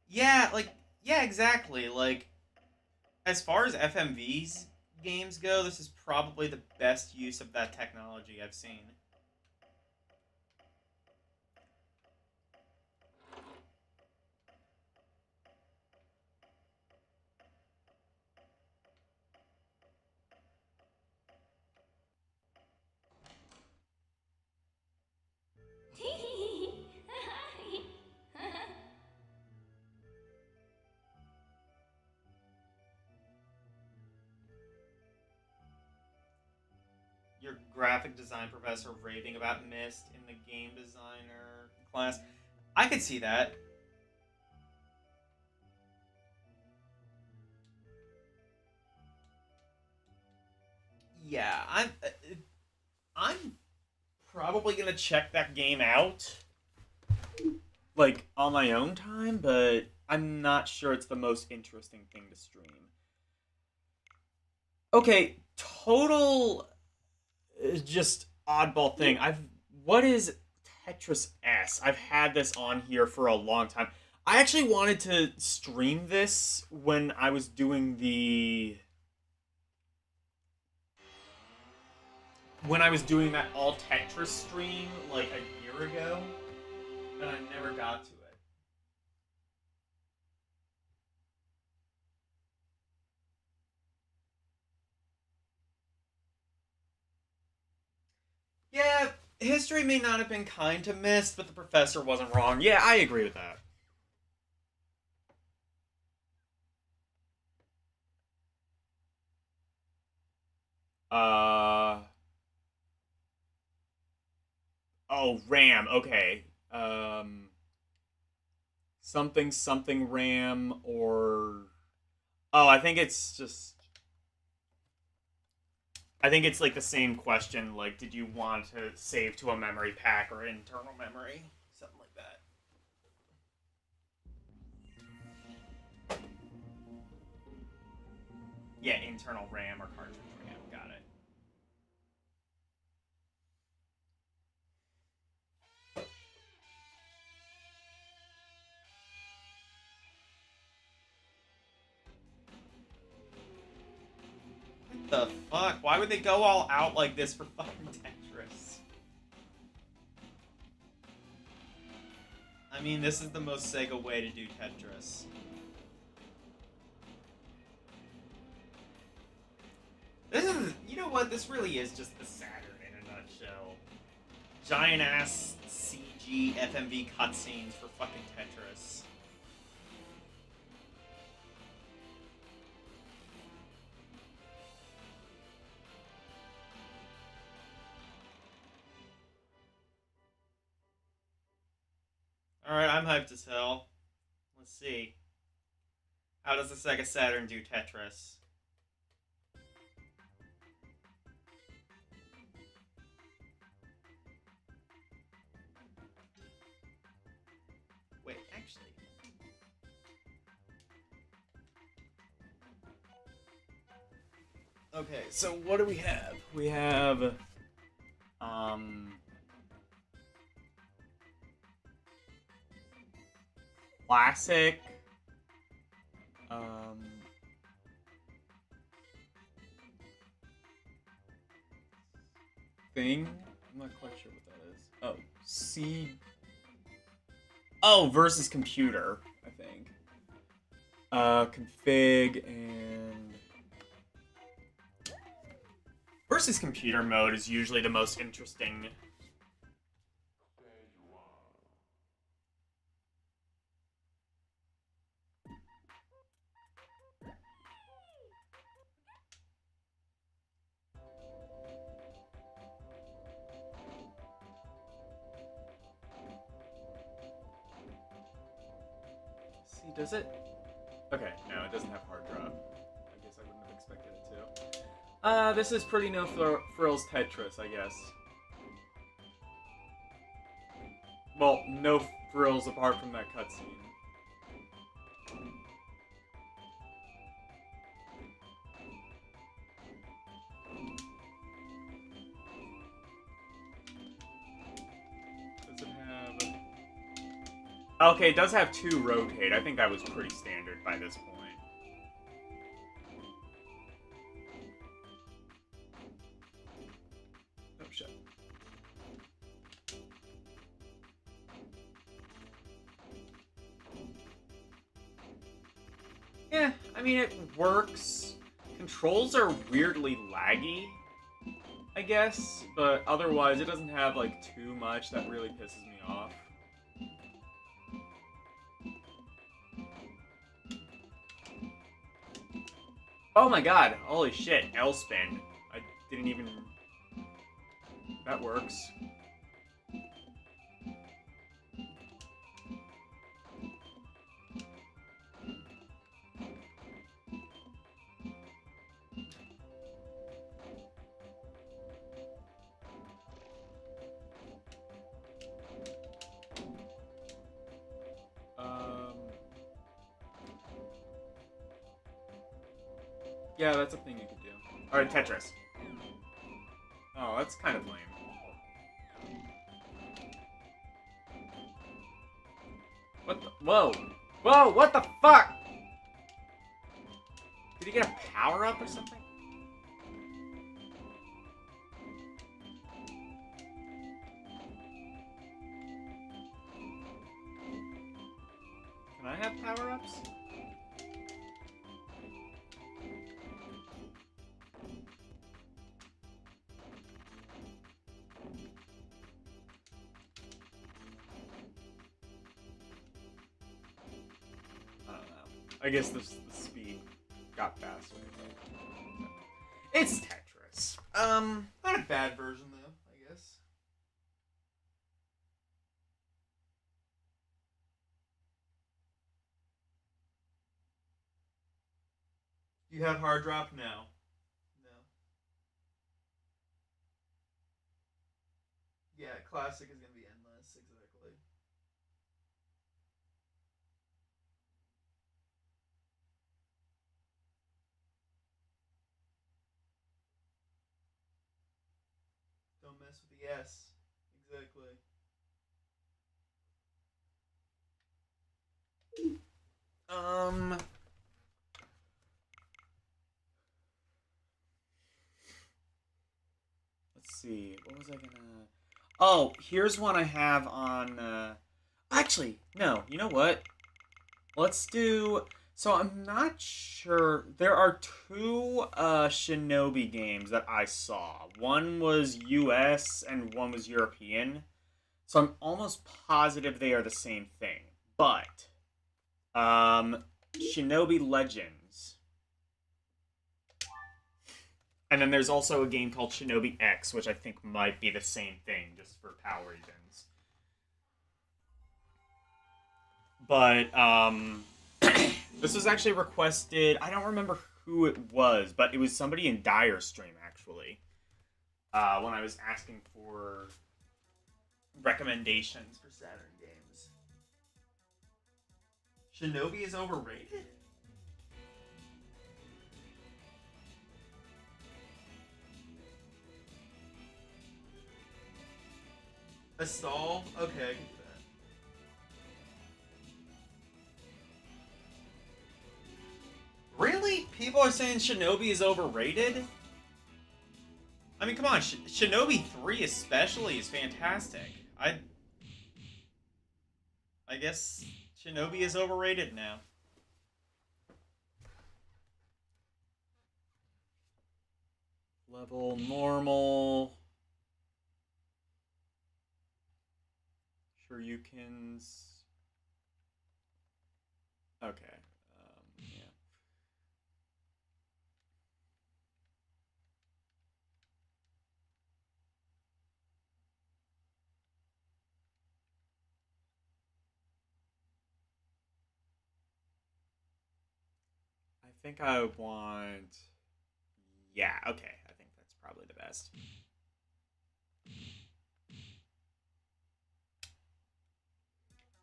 Yeah, yeah, exactly. Like, as far as FMV's games go, this is probably the best use of that technology I've seen. Your graphic design professor raving about Myst in the game designer class. I could see that. Yeah, I'm probably gonna check that game out, like on my own time, but I'm not sure it's the most interesting thing to stream. Okay, total just oddball thing. What is Tetris S? I've had this on here for a long time. I actually wanted to stream this when I was doing that all Tetris stream like a year ago, and I never got to it. Yeah, history may not have been kind to Myst, but the professor wasn't wrong. Yeah, I agree with that. Uh,
Oh, RAM. Okay. Something RAM or... Oh, I think it's just... I think it's like the same question, like, did you want to save to a memory pack or internal memory? Something like that. Yeah, internal RAM or cartridge RAM. Got it.
What the fuck? Why would they go all out like this for fucking Tetris? I mean, this is the most Sega way to do Tetris. This is, you know what? This really is just the Saturn in a nutshell. Giant ass CG FMV cutscenes for fucking Tetris. Alright, I'm hyped as hell. Let's see. How does the Sega Saturn do Tetris? Wait, actually.
Okay, so what do we have? We have... Classic... Thing? I'm not quite sure what that is. Oh, C... Oh, versus computer, I think. Config and... Versus computer mode is usually the most interesting. See, does it? Okay, no, it doesn't have hard drop. I guess I wouldn't have expected it to. This is pretty no frills Tetris, I guess. Well, no frills apart from that cutscene. Does it have... Okay, it does have 2 rotate. I think that was pretty standard by this point. Oh, shit. Yeah, I mean, it works. Controls are weirdly laggy, I guess, but otherwise it doesn't have, like, too much that really pisses me off. Oh my god, holy shit, L-spin. I didn't even... That works. Yeah, that's a thing you could do. Alright, Tetris. Oh, that's kind of lame. What the? Whoa! Whoa, what the fuck? Did he get a power-up or something? Can I have power-ups? I guess the speed got faster. It's Tetris. Not a bad version though, I guess.
Do you have hard drop? No. No. Yeah, classic is gonna be endless. Exactly. Don't mess with the S. Exactly. Um.
Let's see. What was I gonna? Oh, here's one I have on. Actually, no. You know what? Let's do. So I'm not sure. There are two Shinobi games that I saw. One was US and one was European. So I'm almost positive they are the same thing. But Shinobi Legends. And then there's also a game called Shinobi X, which I think might be the same thing, just for power reasons. But this was actually requested. I don't remember who it was, but it was somebody in Dire Stream actually. When I was asking for recommendations for Saturn games. Shinobi is overrated? A stall? Okay, I can do that. Really? People are saying Shinobi is overrated? I mean, come on. Shinobi 3 especially is fantastic. I guess Shinobi is overrated now. Level normal. Shoryukens. Okay. Yeah. I think I want. Yeah, okay. I think that's probably the best.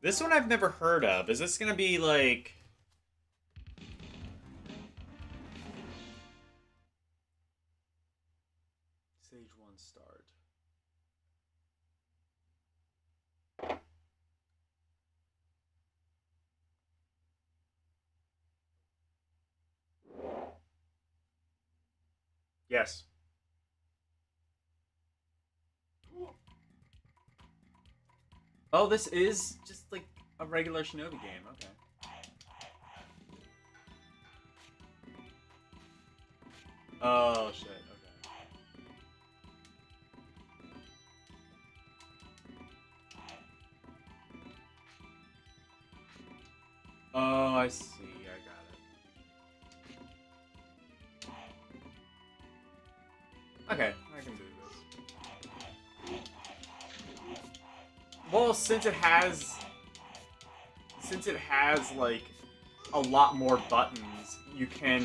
This one I've never heard of. Is this gonna be like. Stage 1 start. Yes. Oh, this is just like a regular Shinobi game. Okay. Oh, shit. Okay. Oh, I see. I got it. Okay, I can do this. Well, since it has like a lot more buttons, you can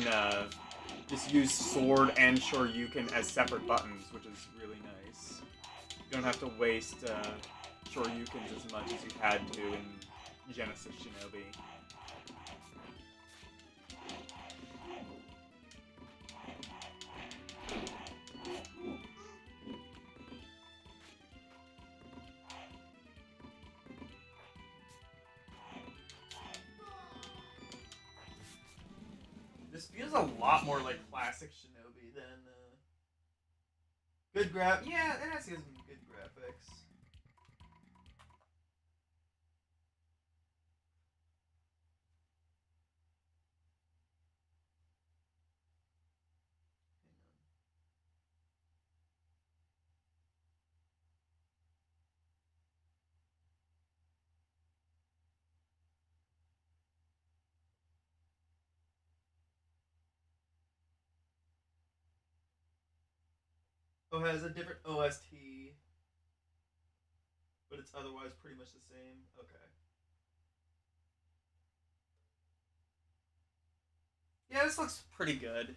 just use sword and Shoryuken as separate buttons, which is really nice. You don't have to waste Shoryukens as much as you had to in Genesis Shinobi. This feels a lot more like classic Shinobi than good Yeah, it has some good graphics. Oh, it has a different OST, but it's otherwise pretty much the same. Okay.
Yeah, this looks pretty good.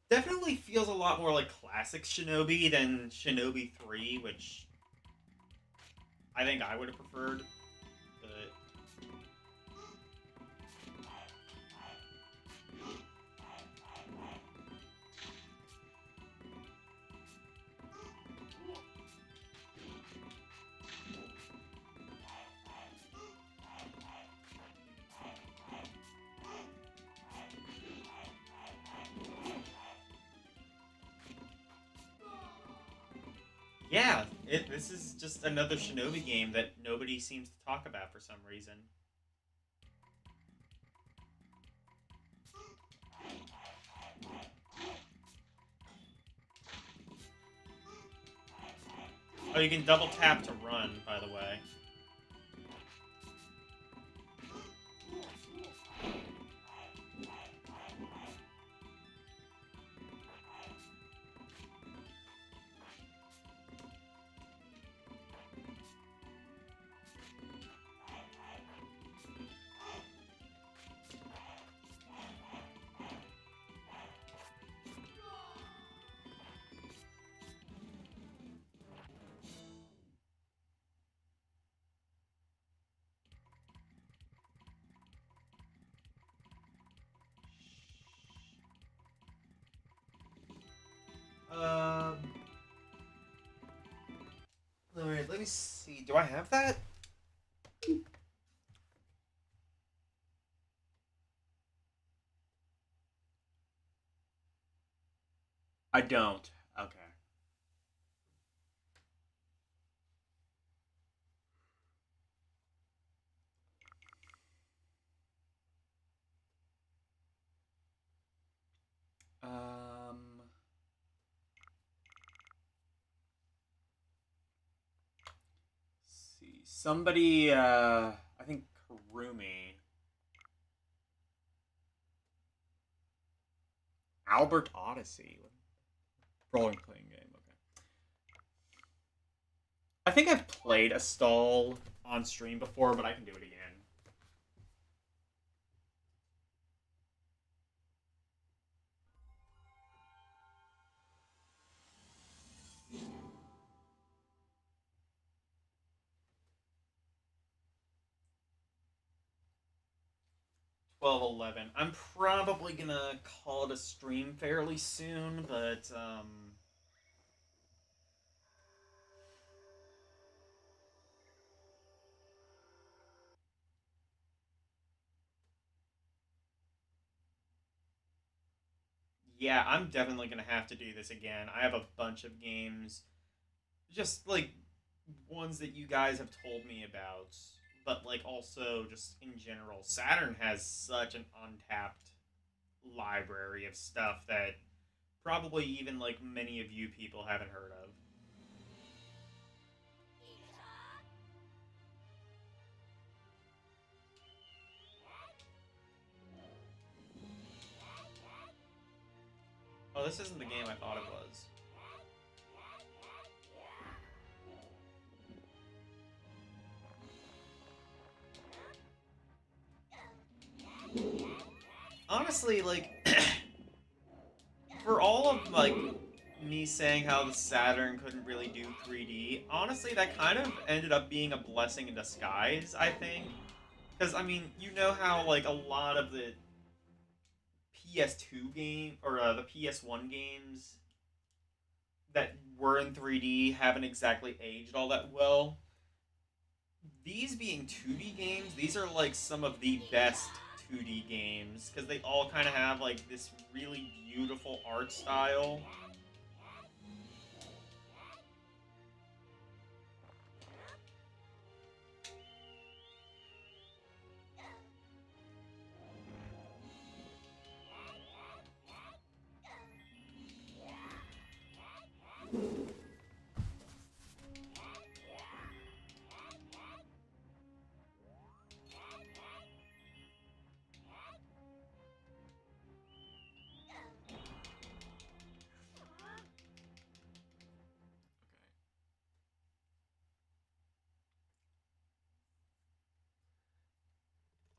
Definitely feels a lot more like classic Shinobi than Shinobi 3, which I think I would have preferred. But yeah, this is just another Shinobi game that nobody seems to talk about for some reason. Oh, you can double tap to run, by the way. Alright, let me see. Do I have that?
I don't. Okay. Um. Let's see. Somebody, I think Karumi. Albert Odyssey. Role playing game, okay. I think I've played a stall on stream before, but I can do it again.
12:11. I'm probably gonna call it a stream fairly soon, but yeah, I'm definitely gonna have to do this again. I have a bunch of games, just like ones that you guys have told me about, but like also just in general. Saturn has such an untapped library of stuff that probably even like many of you people haven't heard of. Oh, this isn't the game I thought it was. Honestly, like, for all of, like, me saying how the Saturn couldn't really do 3D, honestly, that kind of ended up being a blessing in disguise, I think. Because, I mean, you know how, like, a lot of the PS2 game, or the PS1 games that were in 3D haven't exactly aged all that well. These being 2D games, these are like some of the best 2D games because they all kind of have like this really beautiful art style.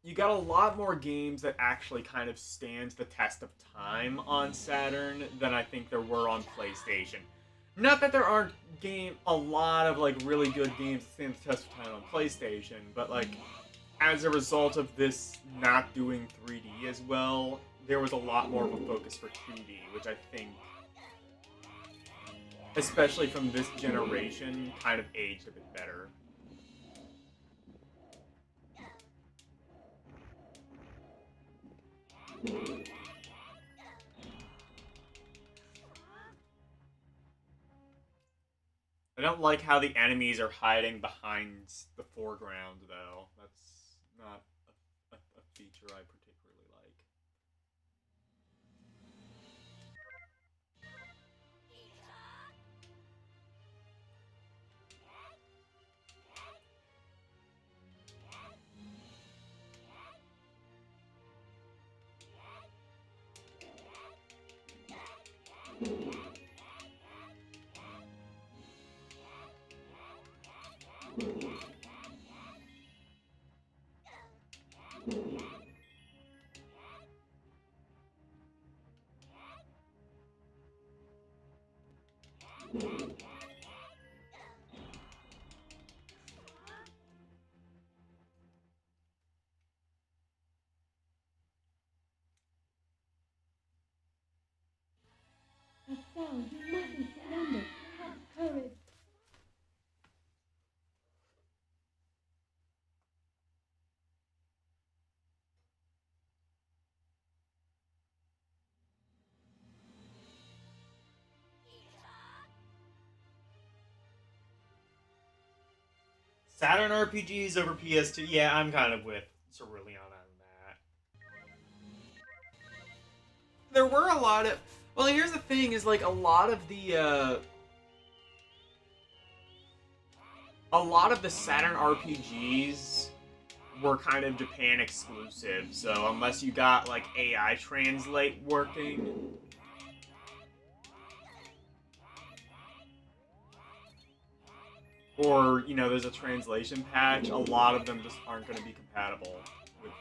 you got a lot more games that actually kind of stand the test of time on Saturn than I think there were on PlayStation. Not that there aren't a lot of like really good games that stand the test of time on PlayStation, but like as a result of this not doing 3D as well, there was a lot more of a focus for 2D, which I think, especially from this generation, kind of aged a bit better. I don't like how the enemies are hiding behind the foreground, though. That's not a feature I particularly like.
Estelle, you mustn't surrender. Have courage.
Saturn RPGs over PS2. Yeah, I'm kind of with Cerulean on that.
There were a lot of... Well, here's the thing, is like a lot of the Saturn RPGs were kind of Japan exclusive, so unless you got like AI translate working, or you know there's a translation patch, a lot of them just aren't going to be compatible with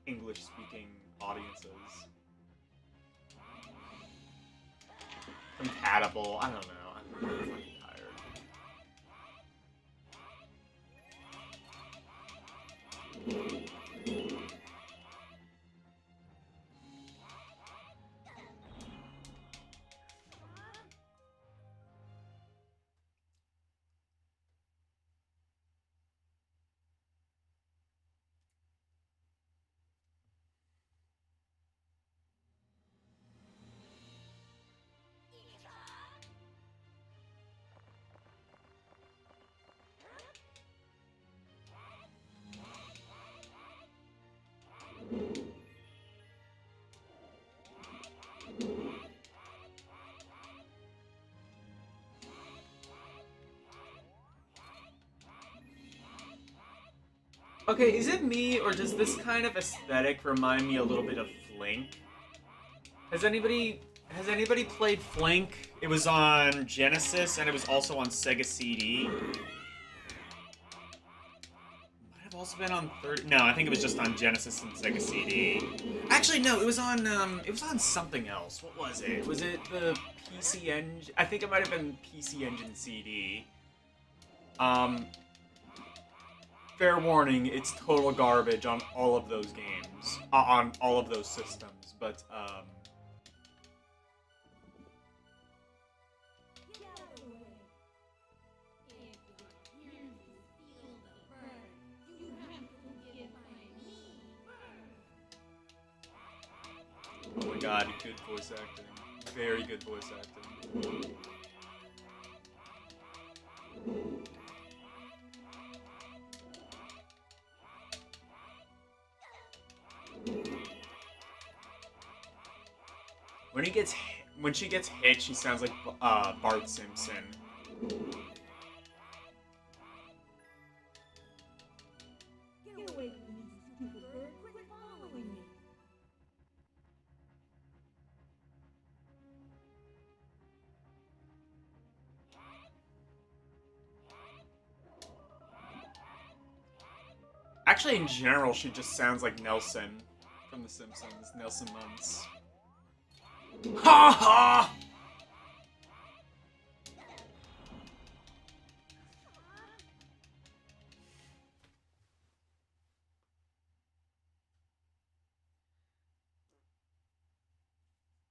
English speaking audiences. Compatible, I don't know, I'm really fucking tired. Okay, is it me, or does this kind of aesthetic remind me a little bit of Flink? Has anybody played Flink? It was on Genesis, and it was also on Sega CD. Might have also been on No, I think it was just on Genesis and Sega CD. Actually, no, it was on something else. What was it? Was it the PC Engine? I think it might have been PC Engine CD. Fair warning, it's total garbage on all of those games, on all of those systems, but, oh my god, good voice acting. Very good voice acting. When she gets hit, she sounds like Bart Simpson.
Get away from me, stupid bird. Quit following me.
Actually, in general, she just sounds like Nelson from The Simpsons. Nelson Muntz. Ha ha!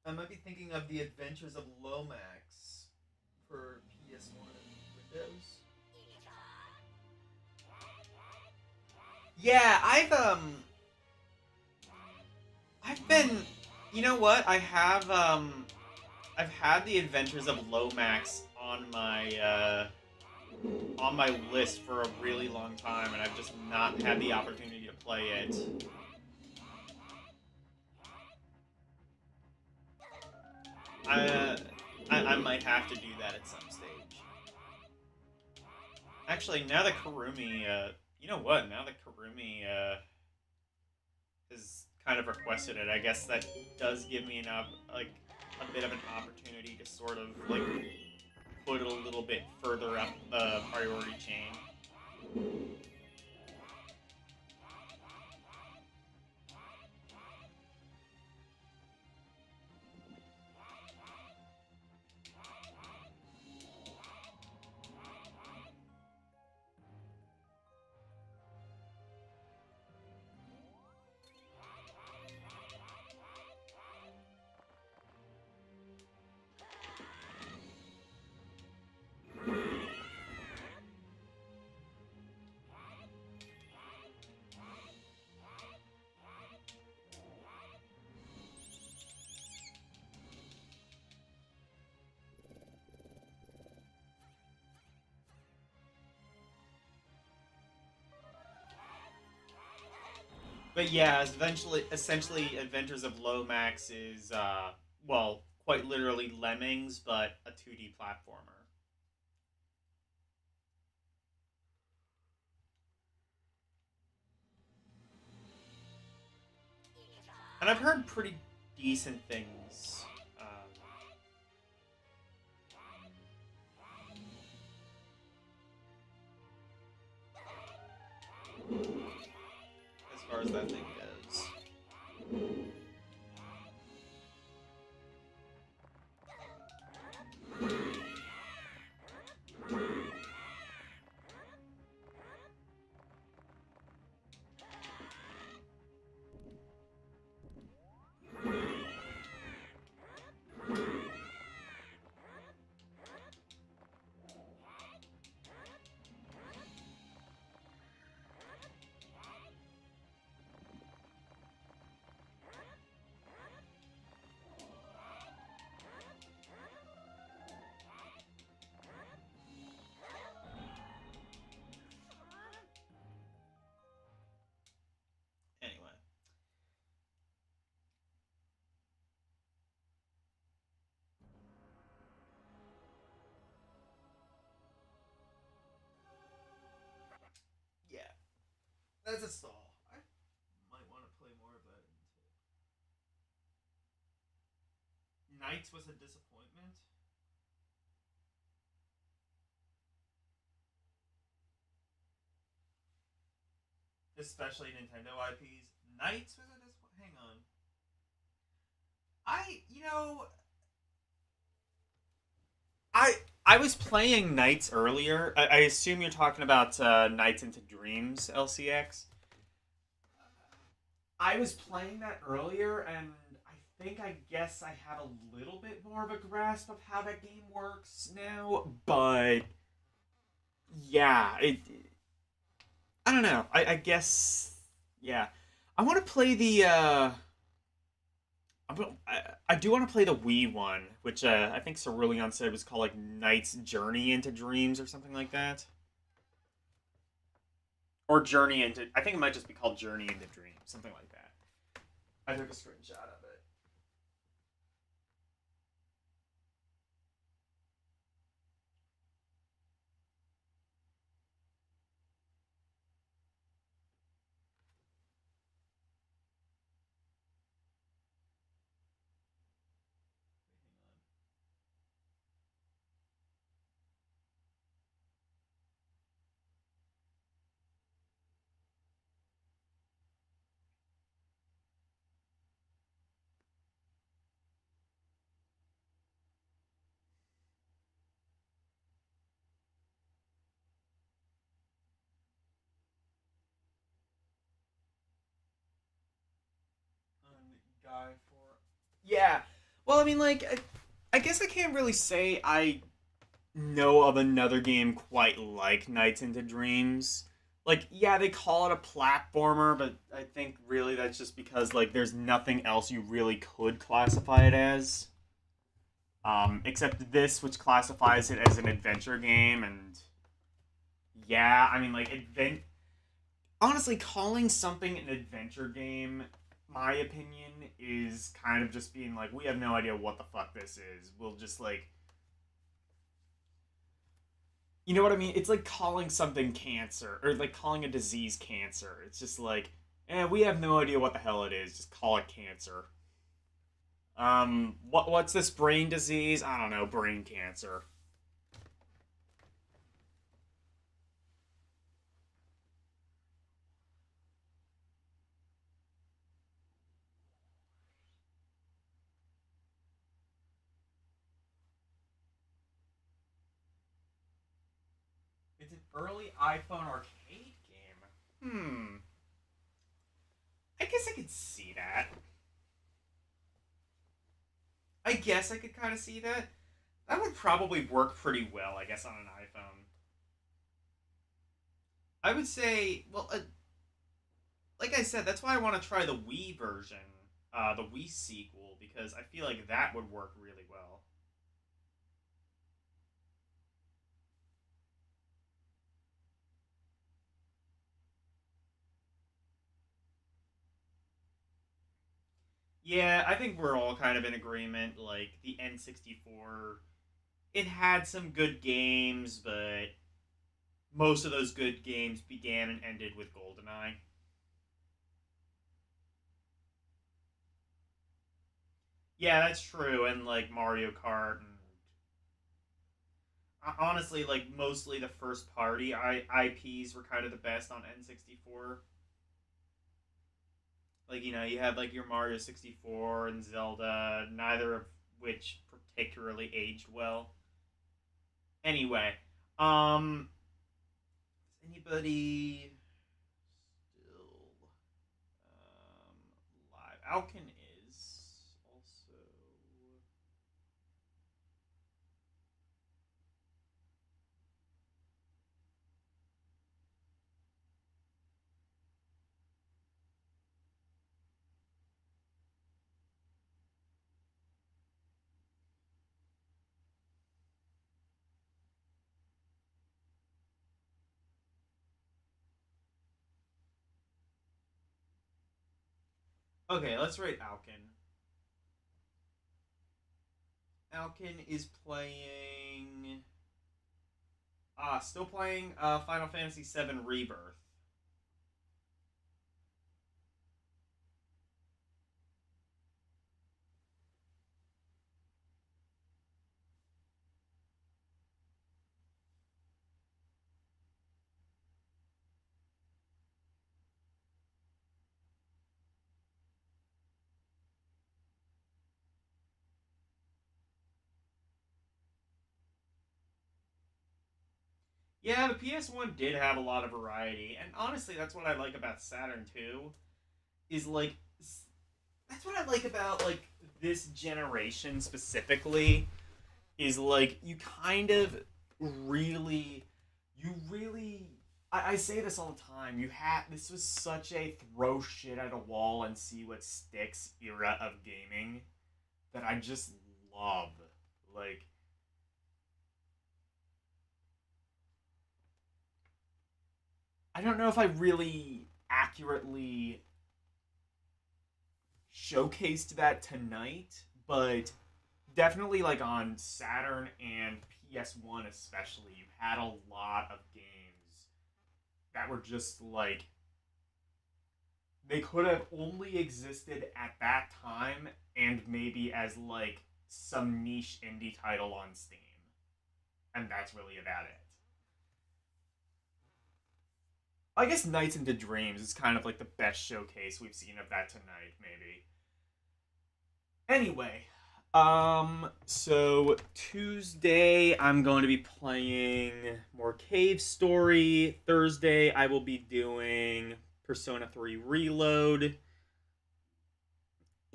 I might be thinking of The Adventures of Lomax for PS1 and Windows. Yeah, I've been, you know what? I've had The Adventures of Lomax on my list for a really long time, and I've just not had the opportunity to play it. I might have to do that at some stage. Actually, now that Karumi, you know what? Now that Karumi, has kind of requested it, I guess that does give me like, a bit of an opportunity to sort of, like, put it a little bit further up the priority chain. But yeah, essentially, Adventures of Lomax is, well, quite literally Lemmings, but a 2D platformer. And I've heard pretty decent things. As far as that thing goes. Anyway. Yeah. That's a stall. I might want to play more of that. Knights was a disappointment. Especially Nintendo IPs. Knights was a disappointment. Hang on. I was playing Knights earlier. I assume you're talking about Knights into Dreams LCX. I was playing that earlier, and I guess I have a little bit more of a grasp of how that game works now. But yeah, I don't know. I guess yeah. I want to play the. I do want to play the Wii one, which I think Cerulean said was called like Knight's Journey into Dreams or something like that. Or Journey into. I think it might just be called Journey into Dreams, something like that. I took a screenshot of it.
eye for. Yeah. Well, I mean, like, I guess I can't really say I know of another game quite like Nights into Dreams. Like, yeah, they call it a platformer, but I think really that's just because, like, there's nothing else you really could classify it as. Except this, which classifies it as an adventure game, and yeah, I mean, like, honestly, calling something an adventure game, my opinion, is kind of just being like, we have no idea what the fuck this is. We'll just, like, you know what I mean? It's like calling something cancer, or like calling a disease cancer. It's just like, we have no idea what the hell it is. Just call it cancer. What's this brain disease? I don't know, brain cancer. It's an early iPhone arcade game. I guess I could see that. I guess I could kind of see that. That would probably work pretty well, I guess, on an iPhone. I would say, well, like I said, that's why I want to try the Wii version, the Wii sequel, because I feel like that would work really well. Yeah, I think we're all kind of in agreement. Like, the N64, it had some good games, but most of those good games began and ended with GoldenEye. Yeah, that's true, and like Mario Kart, and honestly, like mostly the first party IPs were kind of the best on N64. Like, you know, you had like your Mario 64 and Zelda, neither of which particularly aged well. Anyway, is anybody still live? Alkin is also. Okay, let's rate Alkin. Alkin is playing. Still playing Final Fantasy VII Rebirth. Yeah, the PS1 did have a lot of variety, and honestly, that's what I like about Saturn too. Is like, that's what I like about like this generation specifically. Is like you kind of really, you really. I say this all the time. This was such a throw shit at a wall and see what sticks era of gaming that I just love. Like, I don't know if I really accurately showcased that tonight, but definitely like on Saturn and PS1 especially, you had a lot of games that were just like they could have only existed at that time and maybe as like some niche indie title on Steam. And that's really about it. I guess Nights into Dreams is kind of like the best showcase we've seen of that tonight, maybe. Anyway, so Tuesday I'm going to be playing more Cave Story. Thursday I will be doing Persona 3 Reload.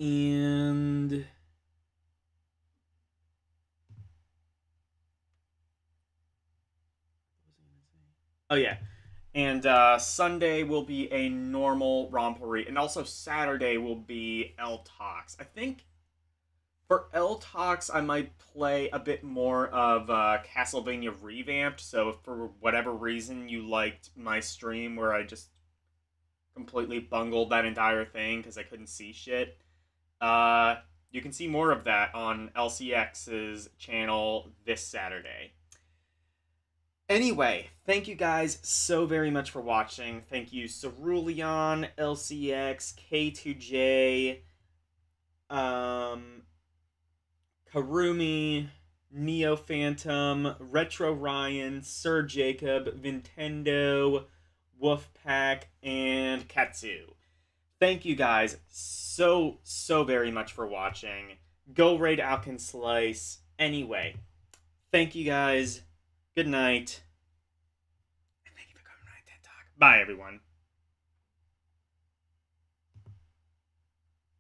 And oh yeah, and Sunday will be a normal ROMpourri, and also Saturday will be L Talks. I think for L Talks I might play a bit more of Castlevania Revamped. So if for whatever reason you liked my stream where I just completely bungled that entire thing because I couldn't see shit, you can see more of that on LCX's channel this Saturday. Anyway, thank you guys so very much for watching. Thank you, Cerulean, LCX, K2J, Karumi, Neo Phantom, Retro Ryan, Sir Jacob, Nintendo, Wolfpack, and Katsu. Thank you guys so very much for watching. Go raid Alkin Slice. Anyway, thank you guys. Good night. And thank you for coming to my TED Talk. Bye, everyone.